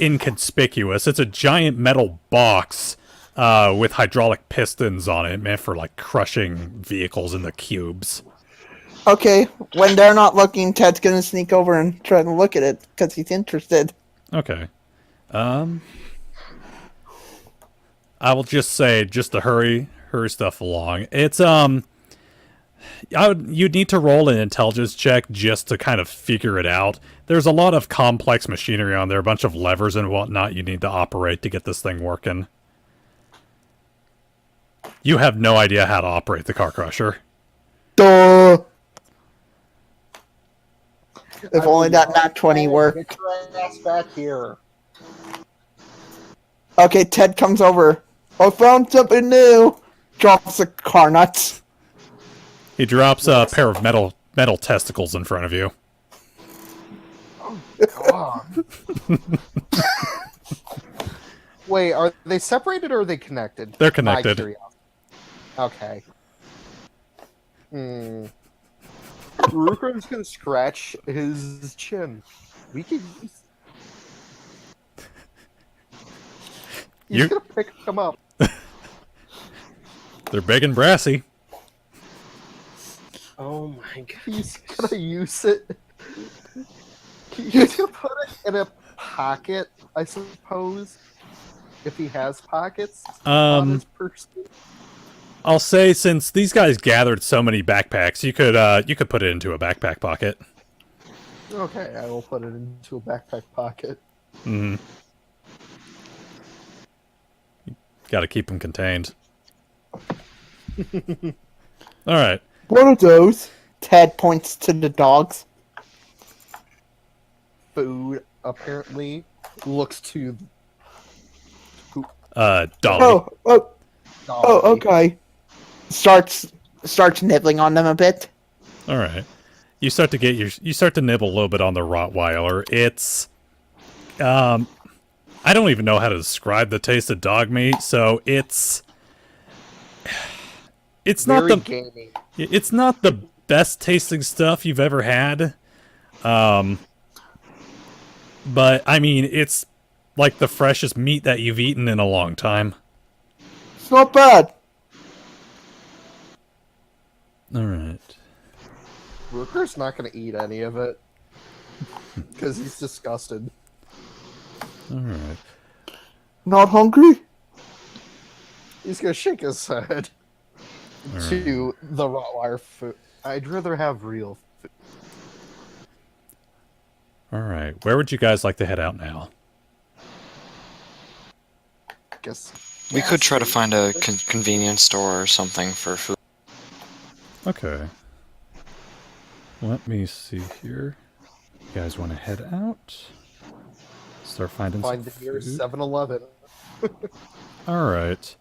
inconspicuous. It's a giant metal box with hydraulic pistons on it, meant for like crushing vehicles into cubes. Okay, when they're not looking, Ted's gonna sneak over and try to look at it because he's interested. Okay. I will just say, just to hurry stuff along. It's you'd need to roll an intelligence check just to kind of figure it out. There's a lot of complex machinery on there, a bunch of levers and whatnot you need to operate to get this thing working. You have no idea how to operate the car crusher. Duh! If only that nat 20 worked. Get your ass back here. Okay, Ted comes over. I found something new! Drops the car nuts. He drops a pair of metal testicles in front of you. God. Wait, are they separated or are they connected? They're My connected. curiosity. Okay. Reukra's gonna scratch his chin. We can use... He's You- gonna pick him up. They're big and brassy. Oh my god. He's gonna use it. He's gonna put it in a pocket, I suppose. If he has pockets on his person. I'll say, since these guys gathered so many backpacks, you could put it into a backpack pocket. Okay, I will put it into a backpack pocket. Mm-hmm. Got to keep them contained. All right. What are those? Ted points to the dogs. Food apparently looks to Dolly. Oh, Dolly. okay. Starts nibbling on them a bit. All right. You start to nibble a little bit on the Rottweiler. It's I don't even know how to describe the taste of dog meat, so it's not Very the gamey. it's not the best tasting stuff you've ever had. But I mean, it's like the freshest meat that you've eaten in a long time. It's not bad. All right. Reukra's not gonna eat any of it because he's disgusted. All right. Not hungry? He's gonna shake his head to the Rottweiler food. I'd rather have real food. All right. Where would you guys like to head out now? Guess We could try to find a convenience store or something for food. Okay. Let me see here. You guys want to head out? Start finding find some the nearest food? 7-Eleven. All right.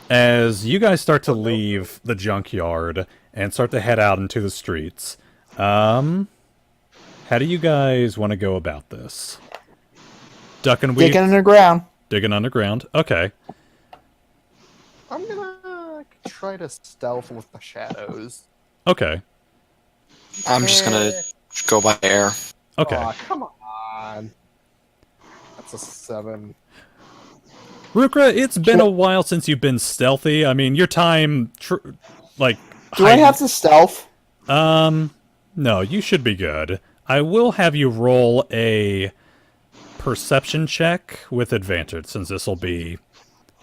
As you guys start to leave the junkyard and start to head out into the streets, how do you guys want to go about this? Duck and weave? Digging underground. Digging underground? Okay. I'm gonna try to stealth with the shadows. Okay. I'm just gonna go by air. Okay. Aw, come on. That's That's a 7. Reukra, it's been a while since you've been stealthy. I mean, your time, Do I have to stealth? No, you should be good. I will have you roll a perception check with advantage, since this will be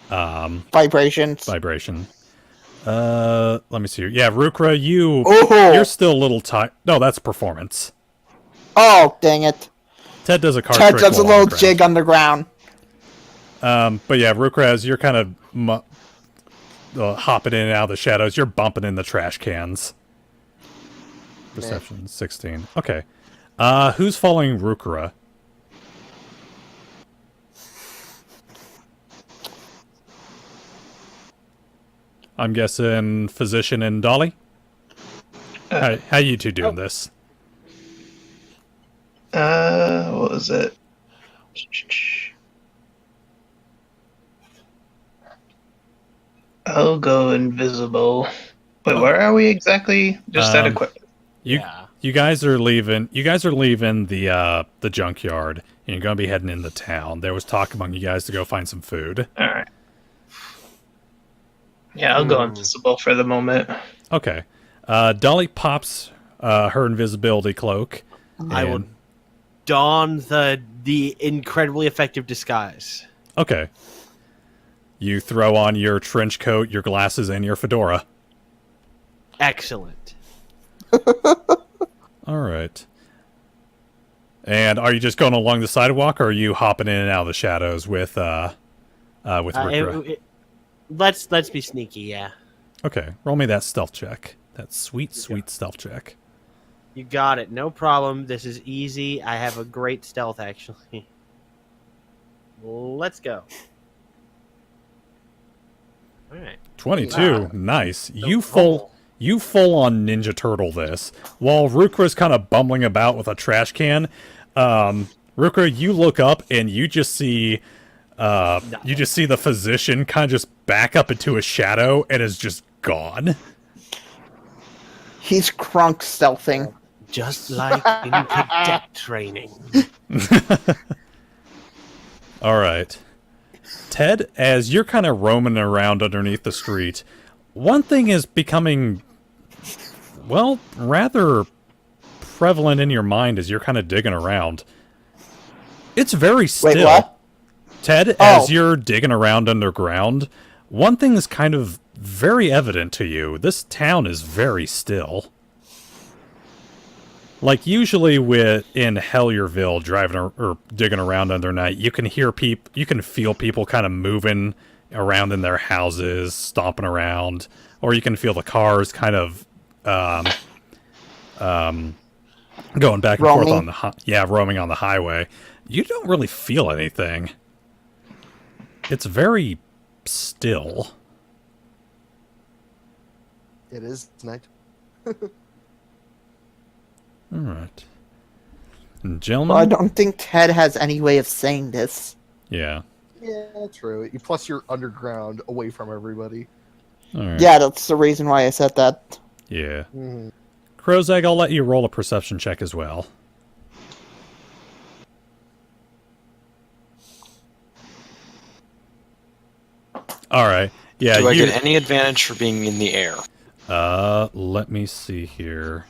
Vibrations. vibration. Let me see. Yeah, Reukra, Oh! you're still a little tight. No, that's performance. Oh, dang it. Ted does a card Ted trick does a while little jig underground. But yeah, Reukra, as you're kind of hopping in and out of the shadows, you're bumping in the trash cans. Perception 16. Okay. Who's following Reukra? I'm guessing Physician and Dolly? How you two doing this? What was it? I'll go invisible. Wait, where are we exactly? Just out of quick. You guys are leaving. You guys are leaving the junkyard, and you're gonna be heading into town. There was talk among you guys to go find some food. All right. Yeah, I'll go invisible for the moment. Okay. Dolly pops her invisibility cloak. I will don the incredibly effective disguise. Okay. You throw on your trench coat, your glasses, and your fedora. Excellent. All right. And are you just going along the sidewalk, or are you hopping in and out of the shadows with Reukra? Let's be sneaky, yeah. Okay, roll me that stealth check. That sweet stealth check. You got it. No problem. This is easy. I have a great stealth, actually. Let's go. All right. 22. Nice. You full on Ninja Turtle this. While Reukra's kind of bumbling about with a trash can, Reukra, you look up and you just see the physician kind of just back up into a shadow and is just gone. He's crunk stealthing. Just like in cadet training. All right. Ted, as you're kind of roaming around underneath the street, one thing is becoming, well, rather prevalent in your mind as you're kind of digging around. It's very still. Wait, what? Ted, as you're digging around underground, one thing is kind of very evident to you. This town is very still. Like usually in Helliervillie, driving or digging around under night, you can hear you can feel people kind of moving around in their houses, stomping around, or you can feel the cars kind of going back and forth on roaming on the highway. You don't really feel anything. It's very still. It is night. All right. And gentlemen? Well, I don't think Ted has any way of saying this. Yeah. Yeah, true. Plus, you're underground, away from everybody. All right. Yeah, that's the reason why I said that. Yeah. Mm-hmm. Krozeg, I'll let you roll a perception check as well. All right. Yeah. Do I get any advantage for being in the air? Let me see here.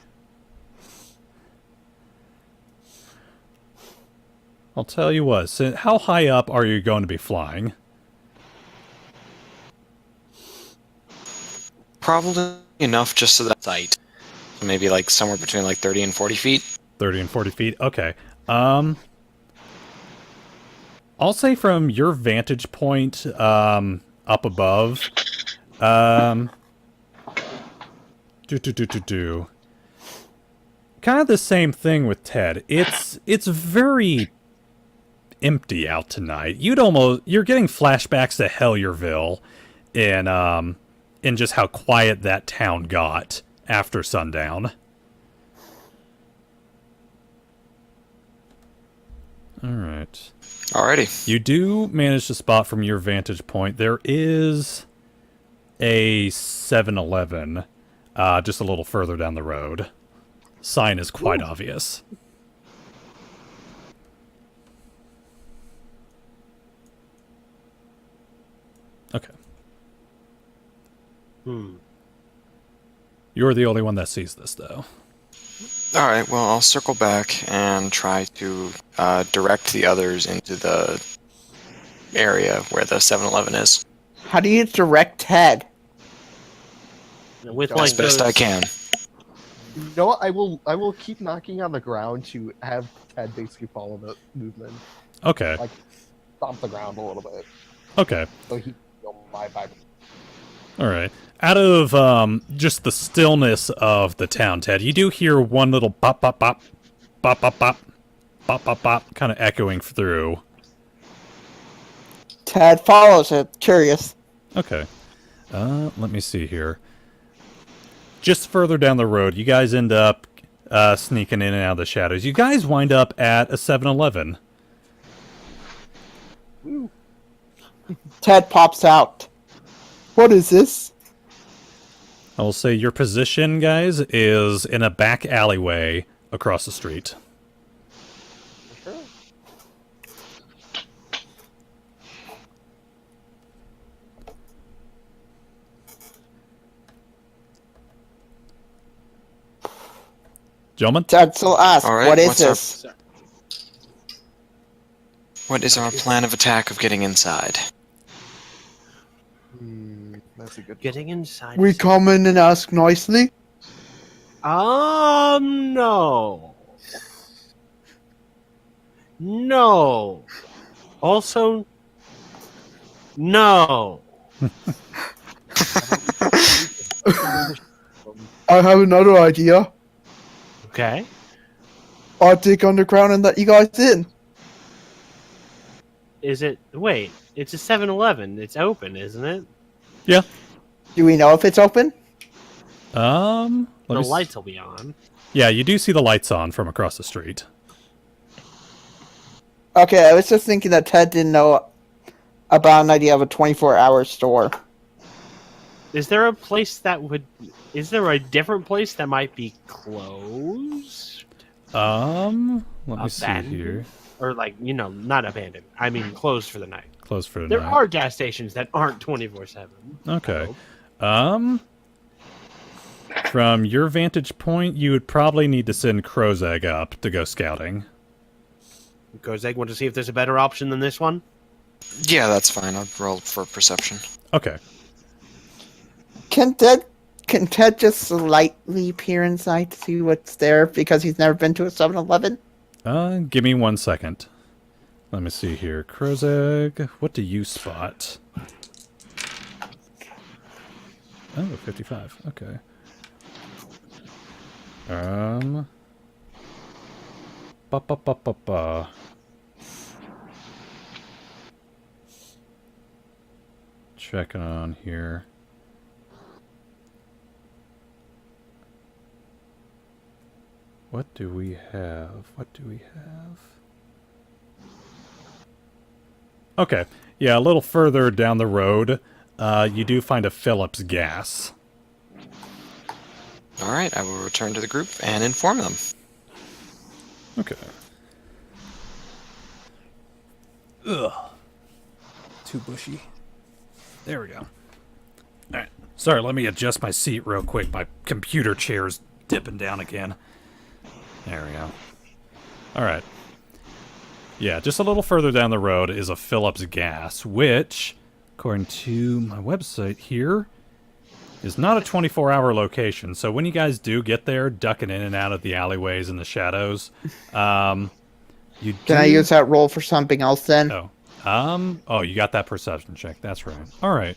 I'll tell you what. So how high up are you going to be flying? Probably enough just so that sight. Maybe like somewhere between like 30 and 40 feet. 30 and 40 feet. Okay. I'll say from your vantage point, up above, kind of the same thing with Ted. It's very empty out tonight. You're getting flashbacks to Helliervillie in just how quiet that town got after sundown. All right. Alrighty. You do manage to spot from your vantage point. There is a 7-Eleven just a little further down the road. Sign is quite obvious. You're the only one that sees this, though. All right, well, I'll circle back and try to direct the others into the area where the 7-Eleven is How do you direct Ted? With As like as best I those- can. You know what? I will keep knocking on the ground to have Ted basically follow the movement, Okay. like stomp the ground a little bit, Okay. so he can go by. All right. Out of just the stillness of the town, Ted, you do hear one little bop, bop, bop, bop, bop, bop, bop, bop, bop, kind of echoing through. Ted follows it, curious. Okay. Let me see here. Just further down the road, you guys end up sneaking in and out of the shadows. You guys wind up at a 7-Eleven. Ted pops out. What is this? I will say your position, guys, is in a back alleyway across the street. Sure. Gentlemen? Ted still asks, All right, what is what's our- this? What is our plan of attack of getting inside? That's a good. getting inside. We come in and ask nicely. No. No. Also, no. I have another idea. Okay. I'll dig underground and let you guys in. Is it? Wait. It's a 7-Eleven. It's open, isn't it? Yeah. Do we know if it's open? Let The me s- lights will be on. Yeah, you do see the lights on from across the street. Okay, I was just thinking that Ted didn't know about an idea of a 24-hour store. Is there a place that would? Is there a different place that might be closed? Let me see Abandoned? here. Or like, not abandoned. I mean, closed for the night. Close for the There night. are gas stations that aren't 24/7. Okay. From your vantage point, you would probably need to send Krozeg up to go scouting. Krozeg, want to see if there's a better option than this one? Yeah, that's fine. I'll roll for perception. Okay. Can Ted just slightly peer inside to see what's there because he's never been to a 7-Eleven? Give me 1 second. Let me see here. Krozeg, what do you spot? Oh, 55. Okay. Ba ba ba ba ba. Checking on here. What do we have? What do we have? Okay. Yeah, a little further down the road, you do find a Phillips gas. All right, I will return to the group and inform them. Okay. Ugh. Too bushy. There we go. Alright. Sorry, let me adjust my seat real quick. My computer chair's dipping down again. There we go. Alright. Yeah, just a little further down the road is a Phillips gas, which, according to my website here, is not a 24-hour location. So when you guys do get there, ducking in and out of the alleyways and the shadows, you do... Can I use that roll for something else then? Oh. Oh, you got that perception check. That's right. All right.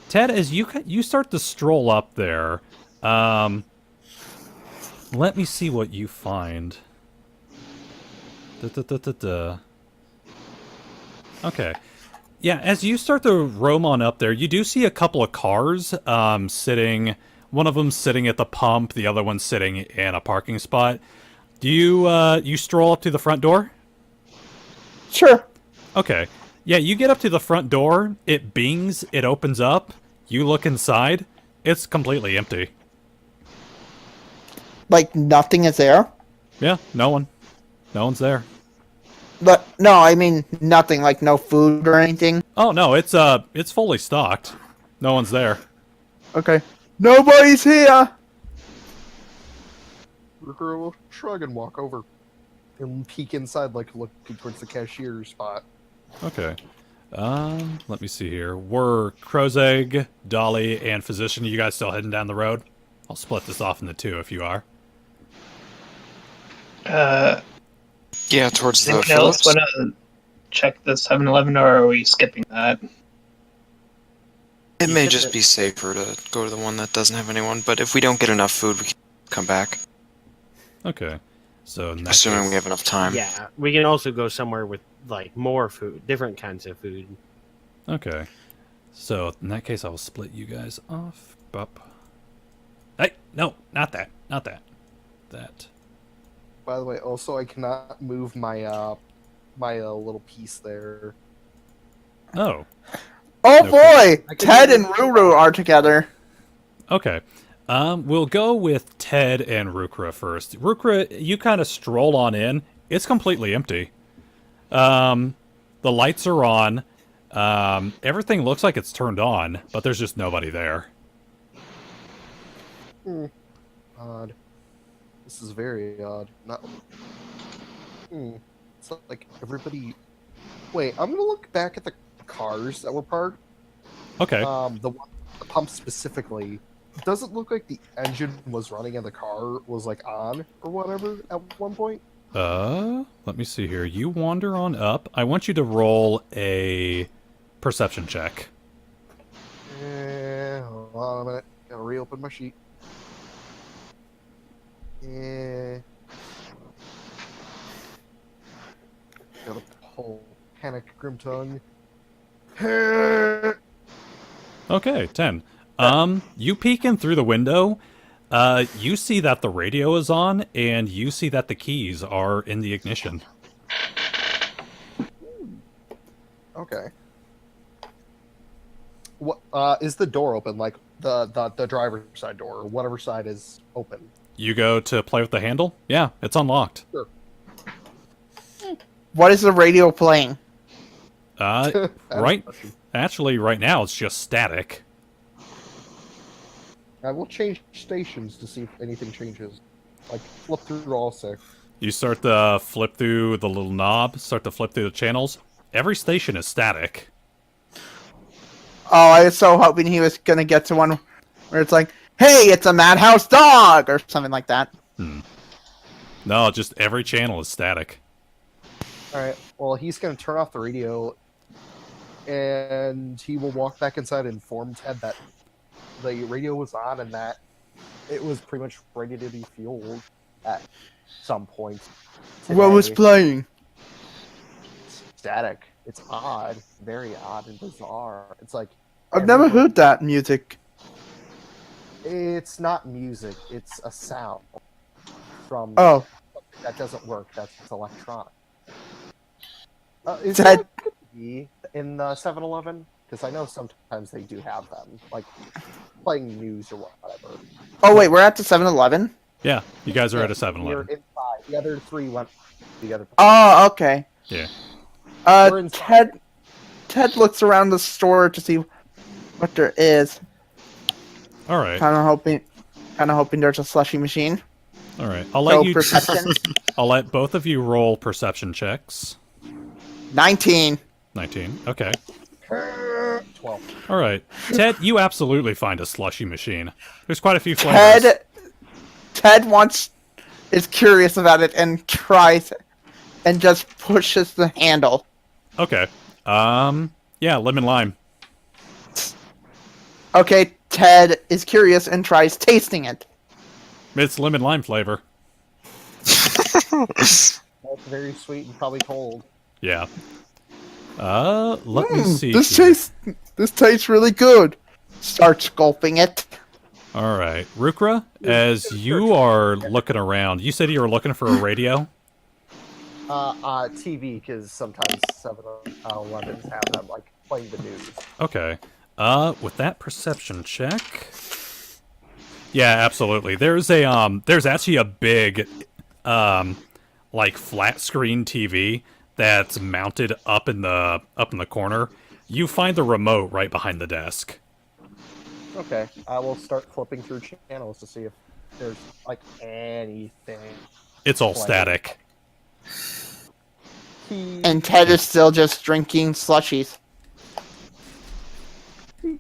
Ted, as you start to stroll up there, let me see what you find. Okay. Yeah, as you start to roam on up there, you do see a couple of cars sitting. One of them sitting at the pump, the other one sitting in a parking spot. Do you stroll up to the front door? Sure. Okay. Yeah, you get up to the front door, it bings, it opens up, you look inside, it's completely empty. Like nothing is there? Yeah, no one. No one's there. But no, I mean nothing, like no food or anything. Oh no, it's fully stocked. No one's there. Okay. Nobody's here! Reukra will shrug and walk over and peek inside, like looking towards the cashier spot. Okay. Let me see here. We're Krozeg, Dolly, and Physician. You guys still heading down the road? I'll split this off into two if you are. Yeah, towards the Anyone else Phillips. want to check the 7-Eleven, or are we skipping that? It may just be safer to go to the one that doesn't have anyone, but if we don't get enough food, we can come back. Okay. So in that Assuming case- we have enough time. Yeah, we can also go somewhere with like more food, different kinds of food. Okay. So in that case, I will split you guys off. Bup. Hey, no, not that. Not that. That. By the way, also I cannot move my my little piece there. Oh. Oh No, boy! I can Ted do and it. Ruru are together. Okay. We'll go with Ted and Reukra first. Reukra, you kind of stroll on in. It's completely empty. The lights are on. Everything looks like it's turned on, but there's just nobody there. Odd. This is very odd. Not. It's not like everybody. Wait, I'm gonna look back at the cars that were parked. Okay. The pump specifically. Does it look like the engine was running and the car was like on or whatever at one point? Let me see here. You wander on up. I want you to roll a perception check. Hold on a minute. Gotta reopen my sheet. Gotta pull Panic Grim Tongue. Okay, 10. You peek in through the window. You see that the radio is on, and you see that the keys are in the ignition. Okay. What is the door open? Like the driver's side door, or whatever side is open. You go to play with the handle? Yeah, it's unlocked. What is the radio playing? Right. Actually, right now it's just static. I will change stations to see if anything changes. Like flip through all six. You start to flip through the little knob, start to flip through the channels. Every station is static. Oh, I was so hoping he was gonna get to one where it's like, hey, it's a madhouse dog! Or something like that. No, just every channel is static. Alright, well, he's going to turn off the radio, and he will walk back inside and inform Ted that the radio was on and that it was pretty much ready to be fueled at some point. What was today. playing? Static. It's odd. Very odd and bizarre. It's like... I've never everybody- heard that music. It's not music. It's a sound from... Oh, That doesn't work. That's electronic. Is Ted- that be in the 7-Eleven? Because I know sometimes they do have them, like playing news or whatever. oh wait, we're at the 7-Eleven? Yeah, you guys are at a You're 7-Eleven. inside. The other three went the other. Oh, okay. Yeah. We're inside. Ted looks around the store to see what there is. All right. Kind of hoping there's a slushy machine. All right. I'll let you. Perception. I'll let both of you roll perception checks. 19. 19. Okay. 12. All right. Ted, you absolutely find a slushy machine. There's quite a few flavors. Ted is curious about it and tries it and just pushes the handle. Okay. Yeah, lemon lime. Okay, Ted is curious and tries tasting it. It's lemon lime flavor. That's very sweet and probably cold. Yeah. Let me see. This here. tastes really good. Starts gulping it. All right, Reukra, as you are looking around, you said you were looking for a radio. TV, because sometimes 7-Elevens have them, like, playing the news. Okay. With that perception check. Yeah, absolutely. There's actually a big, like flat screen TV that's mounted up in the corner. You find the remote right behind the desk. Okay, I will start flipping through channels to see if there's like anything. It's all Like- static. And Ted is still just drinking slushies. He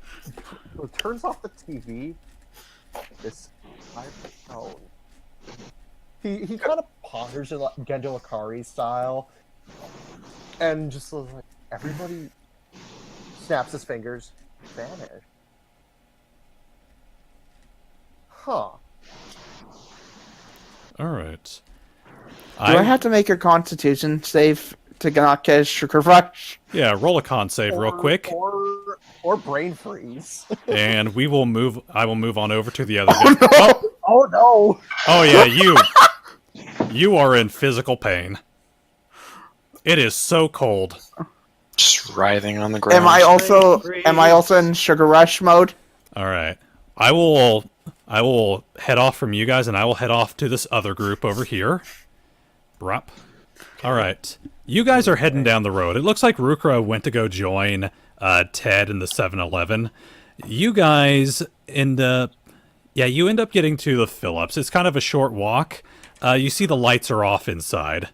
turns off the TV. This iPhone. He kind of ponders it like Genjo Akari style, and just like everybody snaps his fingers, vanish. Huh. All right. Do I have to make a constitution save to not get sugar rush? Yeah, roll a con save real quick, Or brain freeze. and we will move. I will move on over to the other. Oh, guy. no! Oh no! Oh yeah, you are in physical pain. It is so cold. Just writhing on the ground. Am I also in sugar rush mode? All right, I will head off from you guys, and I will head off to this other group over here. Brop. All right, you guys are heading down the road. It looks like Reukra went to go join Ted in the 7-Eleven. You guys end up getting to the Phillips. It's kind of a short walk. You see the lights are off inside.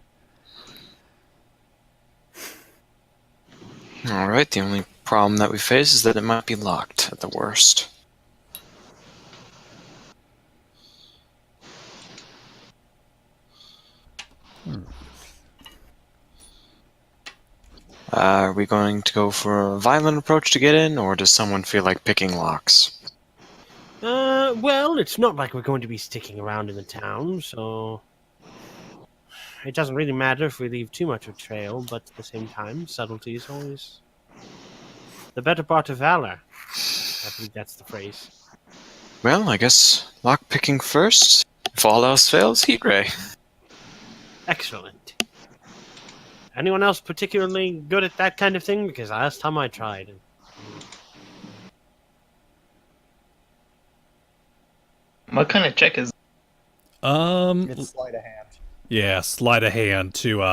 Alright, the only problem that we face is that it might be locked at the worst. Are we going to go for a violent approach to get in, or does someone feel like picking locks? Well, it's not like we're going to be sticking around in the town, so it doesn't really matter if we leave too much of a trail, but at the same time, subtlety is always the better part of valor. I believe that's the phrase. Well, I guess lock picking first. If all else fails, heat ray. Excellent. Anyone else particularly good at that kind of thing? Because last time I tried. What kind of check is? It's sleight of hand, Yeah, sleight of hand to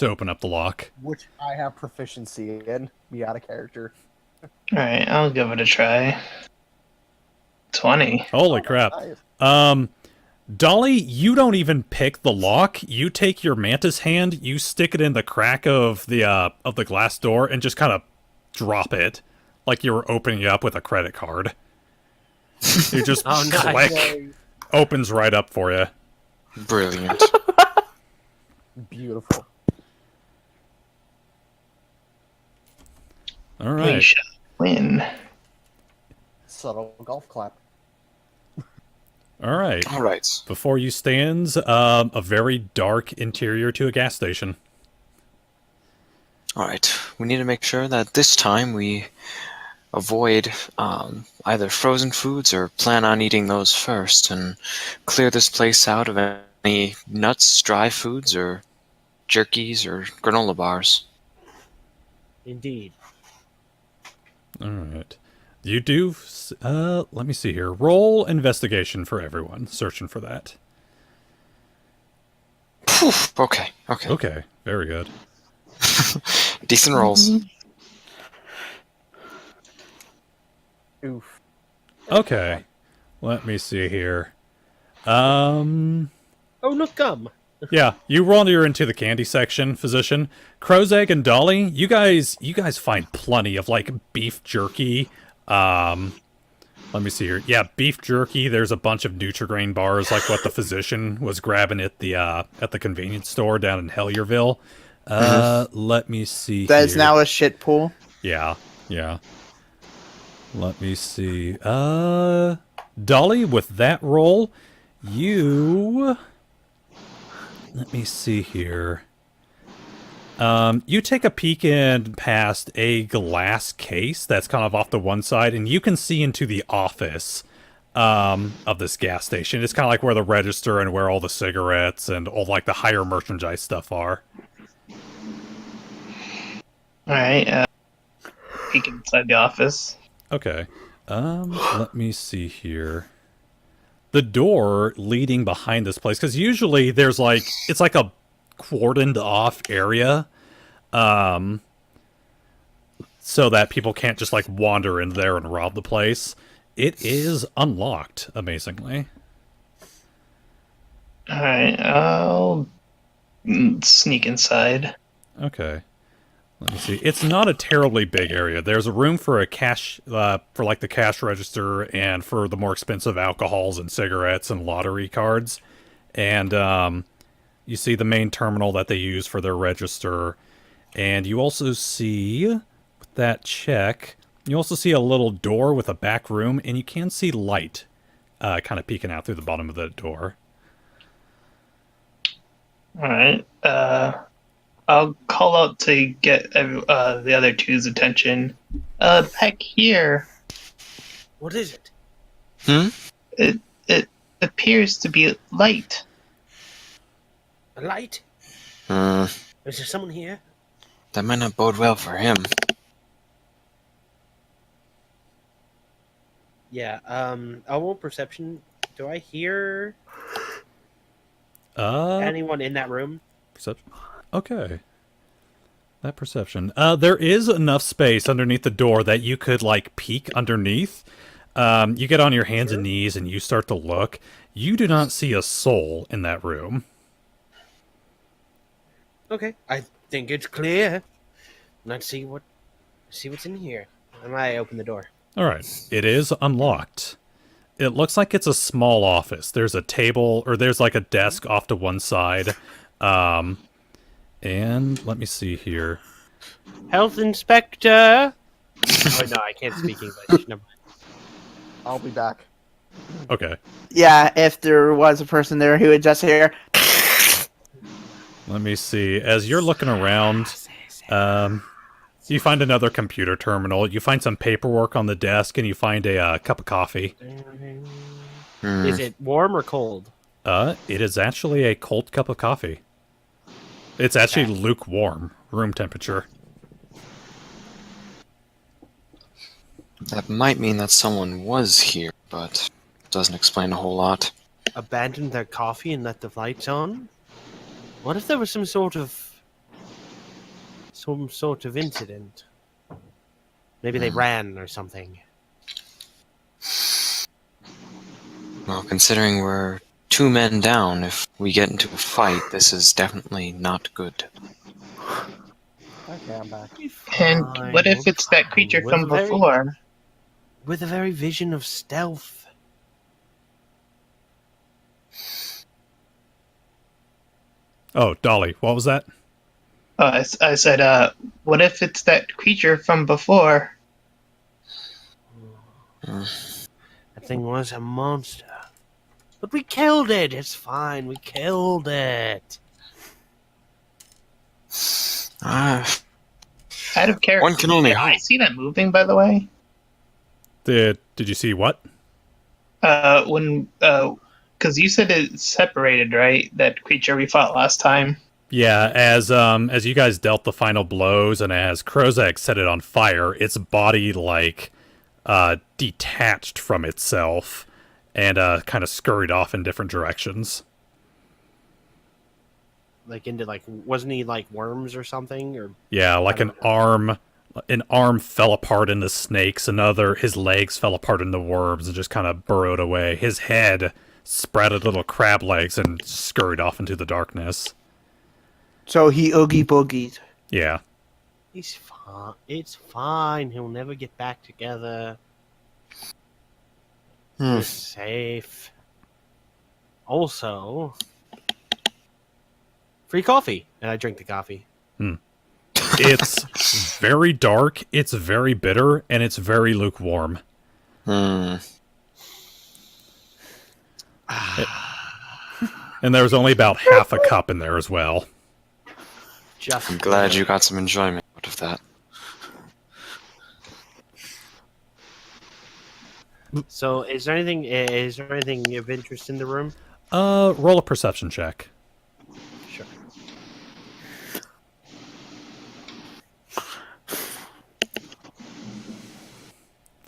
open up the lock. which I have proficiency in. Be out of character. Alright, I'll give it a try. 20. Holy crap. Nice. Dolly, you don't even pick the lock. You take your mantis hand, you stick it in the crack of the glass door, and just kind of drop it, like you were opening it up with a credit card. You just Oh, nice. click, opens right up for you. Brilliant. Beautiful. All We right. shall win. Subtle golf clap. All right. Alright. Before you stands a very dark interior to a gas station. Alright. We need to make sure that this time we avoid either frozen foods or plan on eating those first and clear this place out of any nuts, dry foods, or jerkies or granola bars. Indeed. All right. You do, let me see here. Roll investigation for everyone, searching for that. Phew, okay. Okay, very good. Decent rolls. Oof. Okay, let me see here. Oh, look, gum. Yeah, you wander into the candy section, physician. Krozeg and Dolly, you guys find plenty of like beef jerky. Let me see here. Yeah, beef jerky. There's a bunch of Nutri-Grain bars, like what the physician was grabbing at the convenience store down in Helliervillie. Let me see. That is here. now a shit pool. Yeah. Let me see. Dolly, with that roll, you... Let me see here. You take a peek in past a glass case that's kind of off the one side, and you can see into the office of this gas station. It's kind of like where the register and where all the cigarettes and all like the higher merchandise stuff are. Alright, peek inside the office. Okay. Let me see here. The door leading behind this place, because usually there's like, it's like a cordoned off area, so that people can't just like wander in there and rob the place. It is unlocked, amazingly. Alright, I'll sneak inside. Okay. Let me see. It's not a terribly big area. There's a room for a cash, for like the cash register and for the more expensive alcohols and cigarettes and lottery cards. And you see the main terminal that they use for their register. And you also see, with that check, you also see a little door with a back room, and you can see light kind of peeking out through the bottom of the door. Alright, I'll call out to get the other two's attention. Back here, What is it? it appears to be light. A light? Hmm. Is there someone here? That might not bode well for him. Yeah, I will perception. Do I hear anyone in that room? Perception. Okay. That perception. There is enough space underneath the door that you could, like, peek underneath. You get on your hands and knees and you start to look. You do not see a soul in that room. Okay, I think it's clear. Let's see what's in here. And I open the door. Alright. It is unlocked. It looks like it's a small office. There's a table, or there's like a desk off to one side. And let me see here. Health inspector. Oh no, I can't speak English. Never mind. I'll be back. Okay. Yeah, if there was a person there who would just hear. Let me see. As you're looking around, you find another computer terminal. You find some paperwork on the desk, and you find a cup of coffee. Is it warm or cold? It is actually a cold cup of coffee. It's actually lukewarm, room temperature. That might mean that someone was here, but doesn't explain a whole lot. Abandoned their coffee and let the lights on? What if there was some sort of incident? Maybe they ran or something. Well, considering we're 2 men down, if we get into a fight, this is definitely not good. Okay, I'm back. And what if it's that creature from before? With the very vision of stealth. Oh, Dolly, what was that? I said, what if it's that creature from before? That thing was a monster. But we killed it. It's fine. We killed it. Out of character. One can only Did I hope. see that moving, by the way? Did you see what? Because you said it separated, right? That creature we fought last time. Yeah, as you guys dealt the final blows and as Krozeg set it on fire, its body detached from itself and kind of scurried off in different directions. Like into wasn't he like worms or something? Or Yeah, like an arm fell apart into snakes, his legs fell apart into worms and just kind of burrowed away. His head sprouted little crab legs and scurried off into the darkness. So he oogie boogied. Yeah. he's fine. It's fine. He'll never get back together. We're safe. Also, free coffee, and I drink the coffee. It's very dark, it's very bitter, and it's very lukewarm. And there was only about half a cup in there as well. I'm glad you got some enjoyment out of that. So, is there anything of interest in the room? Roll a perception check. Sure.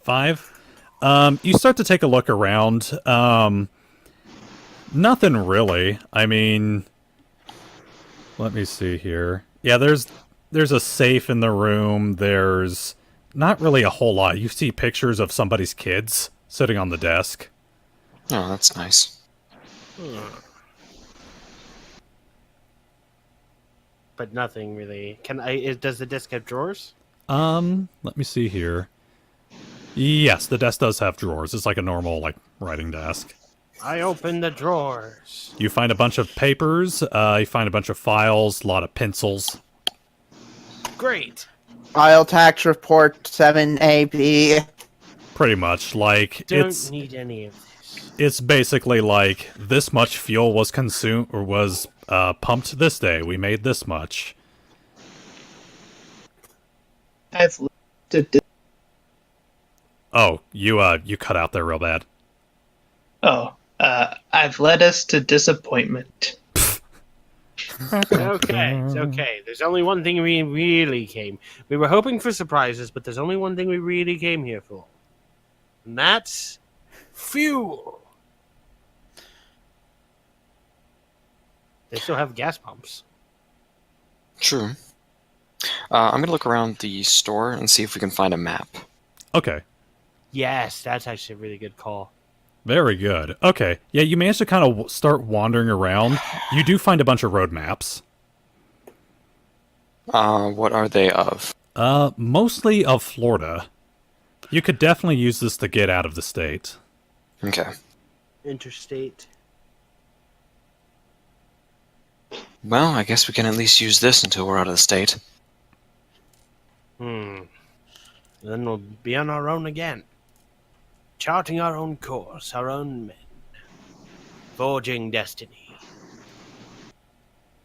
Five. You start to take a look around. Nothing really. I mean, let me see here. Yeah, there's a safe in the room. There's not really a whole lot. You see pictures of somebody's kids sitting on the desk. Oh, that's nice. But nothing really. Does the desk have drawers? Let me see here. Yes, the desk does have drawers. It's like a normal, like, writing desk. I open the drawers. You find a bunch of papers, you find a bunch of files, a lot of pencils. Great. I'll tax report 7AB. Pretty much, like, Don't need any of this. it's basically like, this much fuel was consumed, or was, pumped this day. We made this much. I've Oh, you cut out there real bad. I've led us to disappointment. Okay, it's okay. There's only one thing we really came. We were hoping for surprises, but there's only one thing we really came here for. And that's fuel. They still have gas pumps. True. I'm gonna look around the store and see if we can find a map. Okay. Yes, that's actually a really good call. Very good. Okay. Yeah, you managed to kind of start wandering around. You do find a bunch of road maps. What are they of? Mostly of Florida. You could definitely use this to get out of the state. Okay. Interstate. Well, I guess we can at least use this until we're out of the state. Then we'll be on our own again. Charting our own course, our own men. Forging destiny.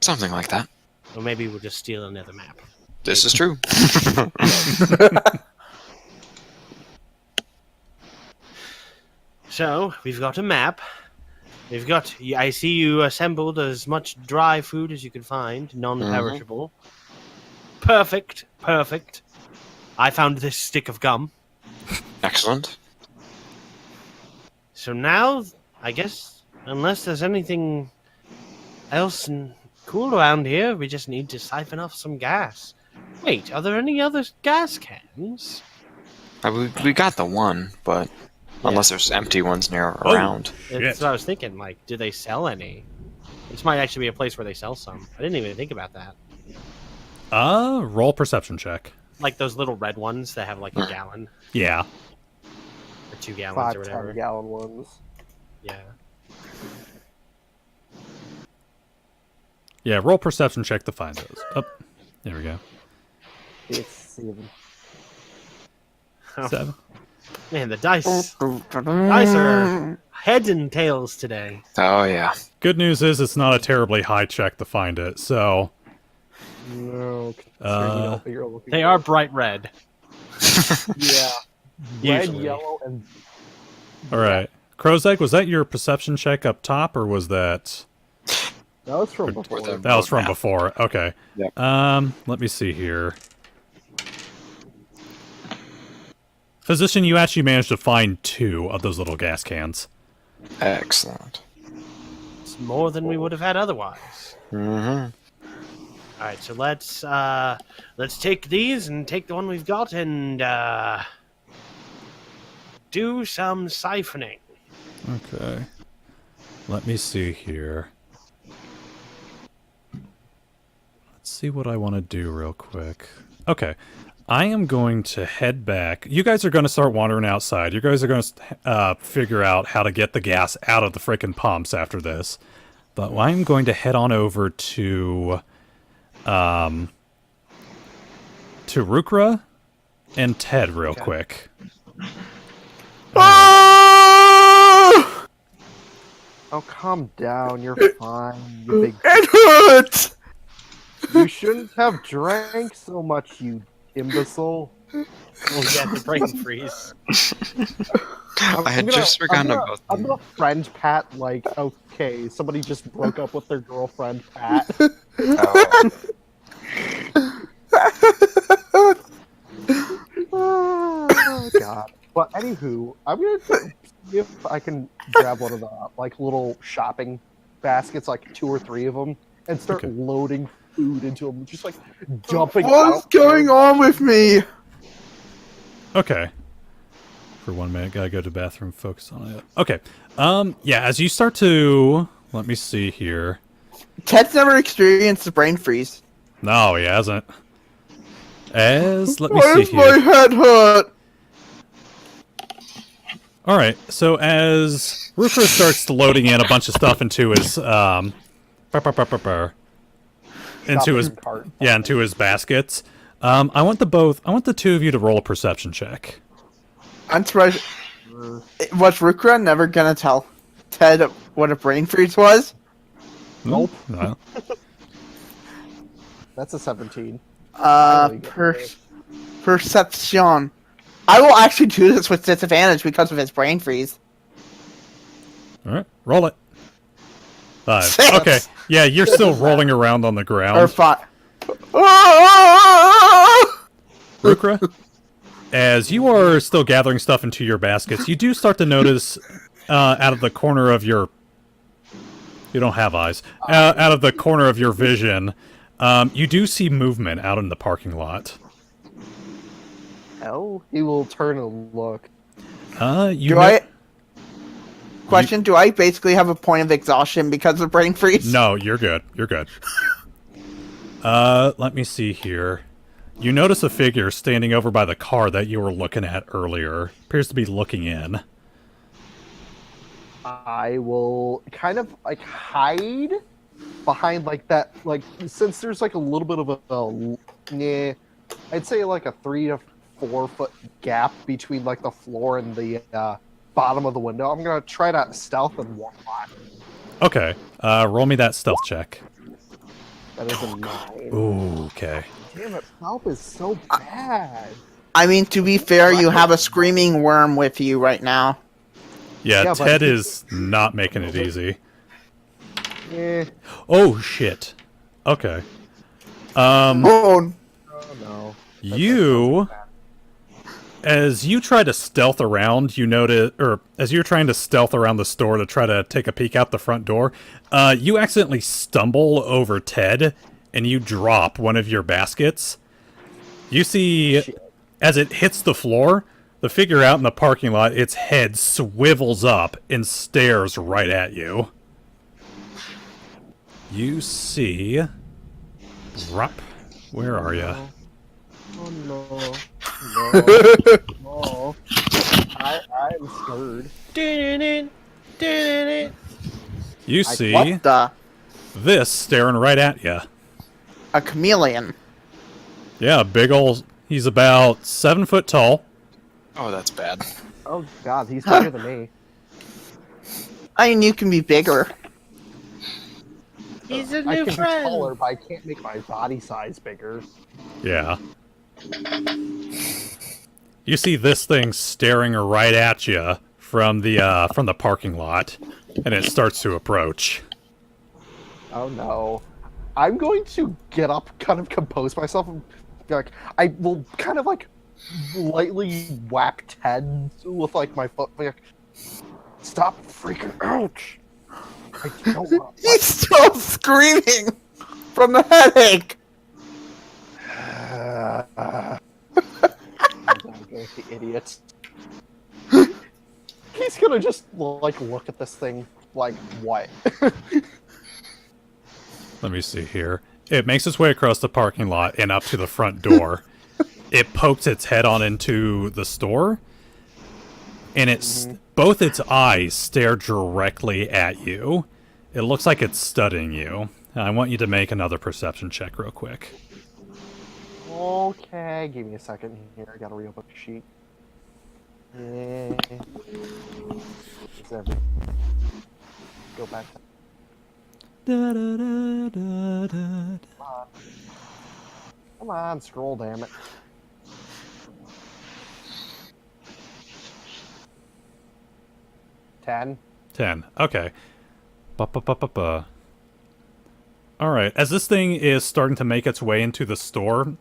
Something like that. Or maybe we'll just steal another map. This is true. So, we've got a map. We've got... I see you assembled as much dry food as you could find. Non-perishable. Perfect. Perfect. I found this stick of gum. Excellent. So now, I guess, unless there's anything else cool around here, we just need to siphon off some gas. Wait, are there any other gas cans? We got the one, but unless there's empty ones near around. That's what I was thinking. Like, do they sell any? This might actually be a place where they sell some. I didn't even think about that. Roll perception check. Like those little red ones that have like a gallon Yeah. or 2 gallons 5 or whatever. 10-gallon ones. Yeah. Yeah, roll perception check to find those. Oh, there we go. It's 7. 7. Man, the dice are heads and tails today. Oh, yeah. Good news is it's not a terribly high check to find it, so... No, considering you know what you're looking They for. are bright red. Yeah. Red, Usually. yellow, and Alright. Krozeg, was that your perception check up top, or was that... that was from before. the- That was from Yeah. before. Okay. Yep. Let me see here. Physician, you actually managed to find 2 of those little gas cans. Excellent. It's more than we would have had otherwise. Mm-hmm. All right, so let's take these and take the one we've got and do some siphoning. Okay. Let me see here. Let's see what I want to do real quick. Okay. I am going to head back. You guys are going to start wandering outside. You guys are going to figure out how to get the gas out of the frickin' pumps after this. But I'm going to head on over to Reukra and Ted real quick. Oh, calm down. You're fine. You big. It hurts! You shouldn't have drank so much, you imbecile. We'll get the brain freeze. I had just forgotten about I'm them. gonna friend Pat like, okay, somebody just broke up with their girlfriend, Pat. Oh, God. But anywho, I'm gonna see if I can grab one of the like little shopping baskets, like 2 or 3 of them, and start Okay. loading food into them, just like dumping. What's out going on with me? Okay. for 1 minute. Gotta go to the bathroom, focus on it. Okay. Yeah, as you start to... Let me see here. Ted's never experienced the brain freeze. No, he hasn't. Let me Why see does here. my head hurt? Alright, so as Reukra starts loading in a bunch of stuff into his, into his baskets, I want the two of you to roll a perception check. I'm surprised. Was Reukra never gonna tell Ted what a brain freeze was? Nope. No. That's a 17. Really good. Perception. I will actually do this with disadvantage because of his brain freeze. Alright, roll it. 5. 6. Okay, yeah, you're still rolling around on the Or ground. 5. Reukra, as you are still gathering stuff into your baskets, you do start to notice out of the corner of your... You don't have eyes. Out of the corner of your vision, you do see movement out in the parking lot. Oh, he will turn and look. Question, do I basically have a point of exhaustion because of brain freeze? No, you're good. You're good. Let me see here. You notice a figure standing over by the car that you were looking at earlier. Appears to be looking in. I will kind of like hide behind like that, like since there's like a little bit of I'd say like a 3 to 4 foot gap between like the floor and the bottom of the window. I'm gonna try to stealth and walk by. Okay, roll me that stealth check. That is a 9. Ooh, okay. Damn it, stealth is so bad. I mean, to be fair, you have a screaming worm with you right now. Yeah, Yeah, but- Ted is not making it easy. Eh. Oh, shit. Okay. Oh, Oh no. You... As you try to stealth around, you notice... Or, as you're trying to stealth around the store to try to take a peek out the front door, you accidentally stumble over Ted, and you drop one of your baskets. You see, as it hits the floor, the figure out in the parking lot, its head swivels up and stares right at you. You see... Rup. Where are you? Oh no. No. No. I'm scared. You see what the? this staring right at you. A chameleon. Yeah, big ol'... He's about 7 foot tall. Oh, that's bad. Oh god, he's bigger than me. I mean, you can be bigger. He's a I new can be friend. taller, but I can't make my body size bigger. Yeah. You see this thing staring right at you from the parking lot, and it starts to approach. Oh no. I'm going to get up, kind of compose myself, and be like, I will kind of like lightly whack Ted with like my foot. Like, stop freaking out! I don't want to. He's still screaming from the headache. The idiot. He's gonna just like look at this thing like what? Let me see here. It makes its way across the parking lot and up to the front door. It pokes its head on into the store, and both its eyes stare directly at you. It looks like it's studying you. I want you to make another perception check real quick. Okay, give me a second here. I gotta reopen the sheet. Go back. Come on, scroll, damn it. Ten. 10. Okay. Ba-ba-ba-ba-ba. Alright, as this thing is starting to make its way into the store,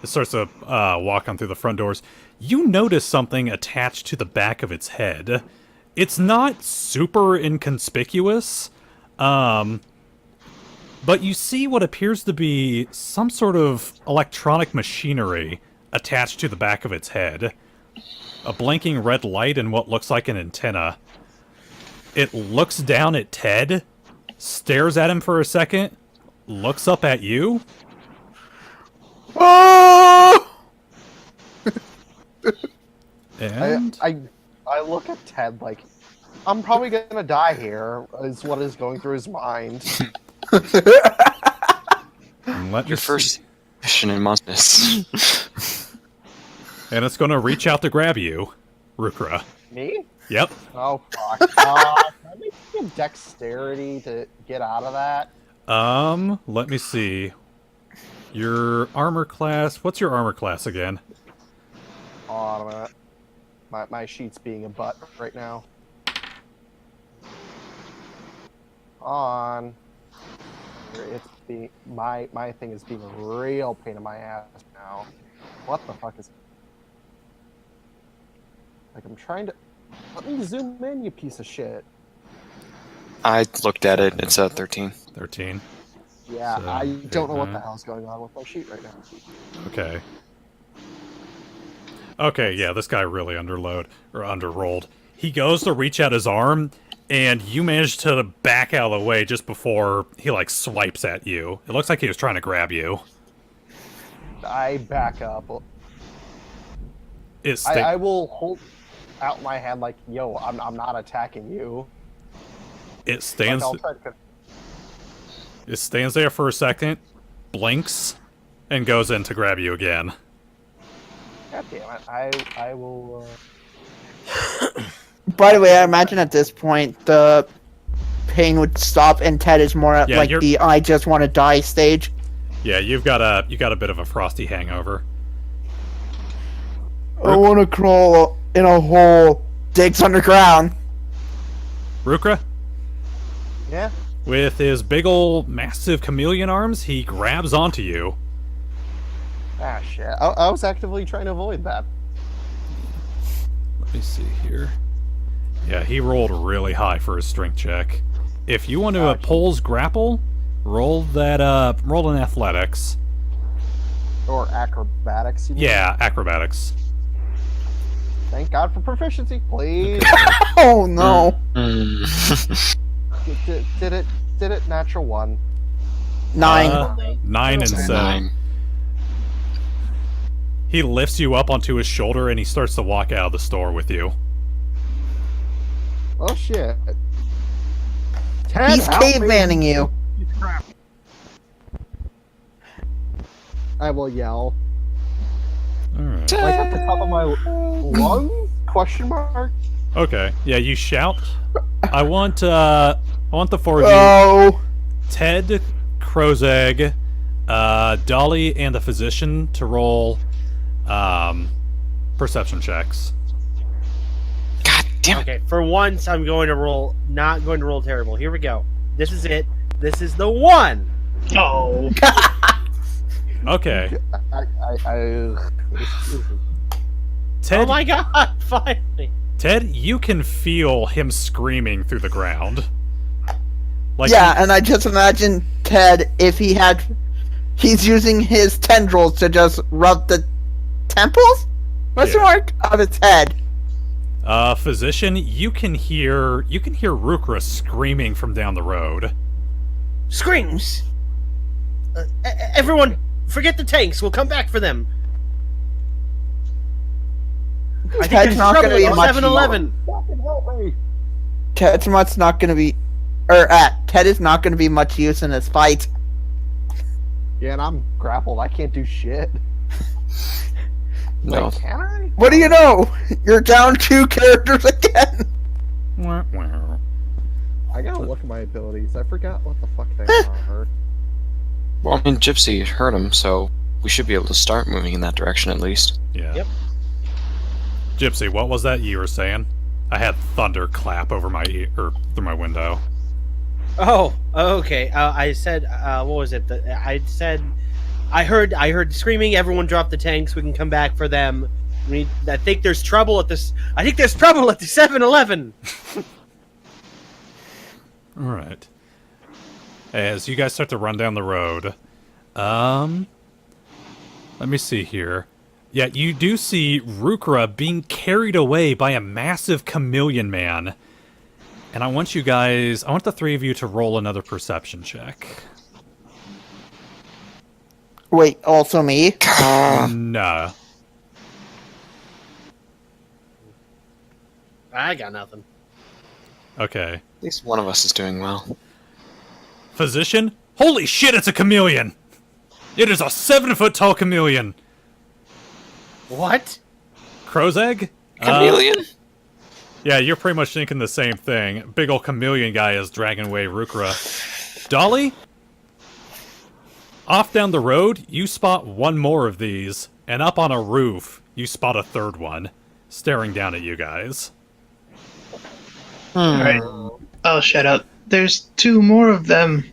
it starts to walk on through the front doors, you notice something attached to the back of its head. It's not super inconspicuous, but you see what appears to be some sort of electronic machinery attached to the back of its head. a blinking red light and what looks like an antenna. It looks down at Ted, stares at him for a second, looks up at you. Oh! And I look at Ted like, I'm probably gonna die here, is what is going through his mind. let Your me first see. mission in Mustached. And it's gonna reach out to grab you, Reukra. Me? Yep. Oh, fuck. Can I make a dexterity to get out of that? Let me see. Your armor class. What's your armor class again? Oh, I'm gonna... My sheet's being a butt right now. On. It's being... My thing is being a real pain in my ass now. What the fuck is... Like, I'm trying to... Let me zoom in, you piece of shit. I looked at it. It's 13. 13. Yeah, So, I don't know what the 9. hell's going on with my sheet right now. Okay. Okay, yeah, this guy really underrolled. He goes to reach out his arm, and you manage to back out of the way just before he, like, swipes at you. It looks like he was trying to grab you. I back up. It I will hold out my hand like, yo, I'm not attacking you. It stands. Like, I'll try to... It stands there for a second, blinks, and goes in to grab you again. God damn it! I will. By the way, I imagine at this point the pain would stop, and Ted is more at Yeah, like you're- the "I just want to die" stage. Yeah, you got a bit of a frosty hangover. I want to crawl in a hole, digs underground. Reukra, Yeah. with his big ol' massive chameleon arms, he grabs onto you. Ah shit! I was actively trying to avoid that. Let me see here. Yeah, he rolled really high for his strength check. If you want to oppose grapple, roll an athletics. Or acrobatics. You mean? Yeah, acrobatics. Thank God for proficiency, please. Oh no! Mm. Did it? Natural 1. 9. 9 and 7. 9. He lifts you up onto his shoulder and he starts to walk out of the store with you. Oh shit! Ted, He's help me. cavemanning you. I will yell. Alright. Like at the top of my lungs? Question mark. Okay. Yeah, you shout. I want the four of you. Oh, Ted, Krozeg, Dolly, and the physician to roll perception checks. God damn it. Okay, for once I'm going to roll, not going to roll terrible. Here we go. This is it. This is the one. Oh. Okay. I Ted, Oh my god! Finally. Ted, you can feel him screaming through the ground. Like yeah, and I just imagine Ted if he's using his tendrils to just rub the temples? What's the Yeah. mark of his head? Physician, you can hear Reukra screaming from down the road. Screams. Everyone, forget the tanks. We'll come back for them. I think Ted's there's not trouble gonna be at much 7-Eleven. fucking help me. Ted is not gonna be much use in this fight. Yeah, and I'm grappled. I can't do shit. No. Wait, can I? What do you know? You're down 2 characters again. Wah, wah. I gotta look at my abilities. I forgot what the fuck they are. Well, I mean, Gypsy hurt him, so we should be able to start moving in that direction at least. Yeah. Yep. Gypsy, what was that you were saying? I had thunder clap over my through my window. Oh, okay. I said, what was it? I said, I heard screaming. Everyone drop the tanks. We can come back for them. I think there's trouble at this. I think there's trouble at the 7-Eleven. All right. As you guys start to run down the road, let me see here. Yeah, you do see Reukra being carried away by a massive chameleon man. And I want the three of you to roll another perception check. Wait, also me? No. I got nothing. Okay. At least one of us is doing well. Physician? Holy shit, it's a chameleon! It is a 7-foot tall chameleon! What? Krozeg? Chameleon? Yeah, you're pretty much thinking the same thing. Big ol' chameleon guy is dragging away Reukra. Dolly? Off down the road, you spot one more of these, and up on a roof, you spot a third one, staring down at you guys. Alright. I'll shut up. There's 2 more of them.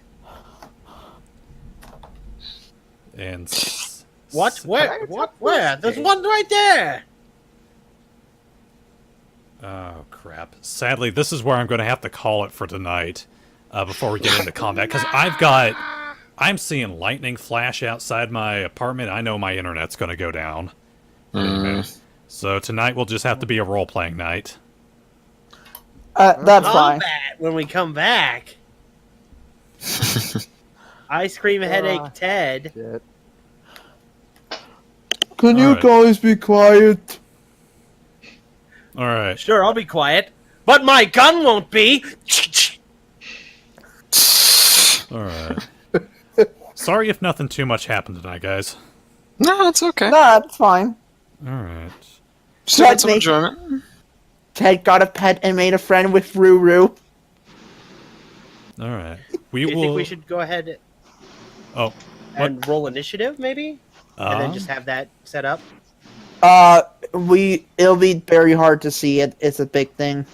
And... What? Where? What? Where? There's one right there! Oh, crap. Sadly, this is where I'm going to have to call it for tonight, before we get into combat, because I'm seeing lightning flash outside my apartment. I know my internet's going to go down. So tonight will just have to be a role-playing night. That's fine. Combat when we come back. Ice cream headache Ted. Shit. Can you Alright. guys be quiet? Alright. Sure, I'll be quiet. But my gun won't be! Alright. Sorry if nothing too much happened tonight, guys. No, it's okay. Nah, it's fine. Alright. Still had some Ted, enjoyment. Ted got a pet and made a friend with Ruru. Alright. Do you think we should go ahead Oh. and roll initiative, maybe? And then just have that set up? It'll be very hard to see it. It's a big thing.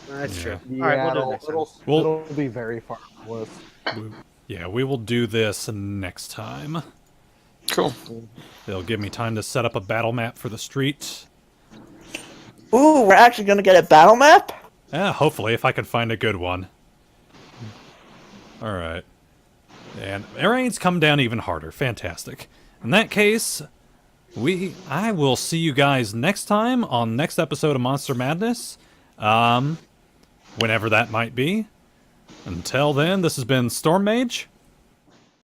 That's Yeah. true. Alright, we'll do it next time. Well- It'll be very far on the list. Yeah, we will do this next time. Cool. It'll give me time to set up a battle map for the street. Ooh, we're actually gonna get a battle map? Hopefully, if I can find a good one. Alright. And rain's come down even harder. Fantastic. In that case, I will see you guys next time on next episode of Monster Madness. Whenever that might be. Until then, this has been StormMage.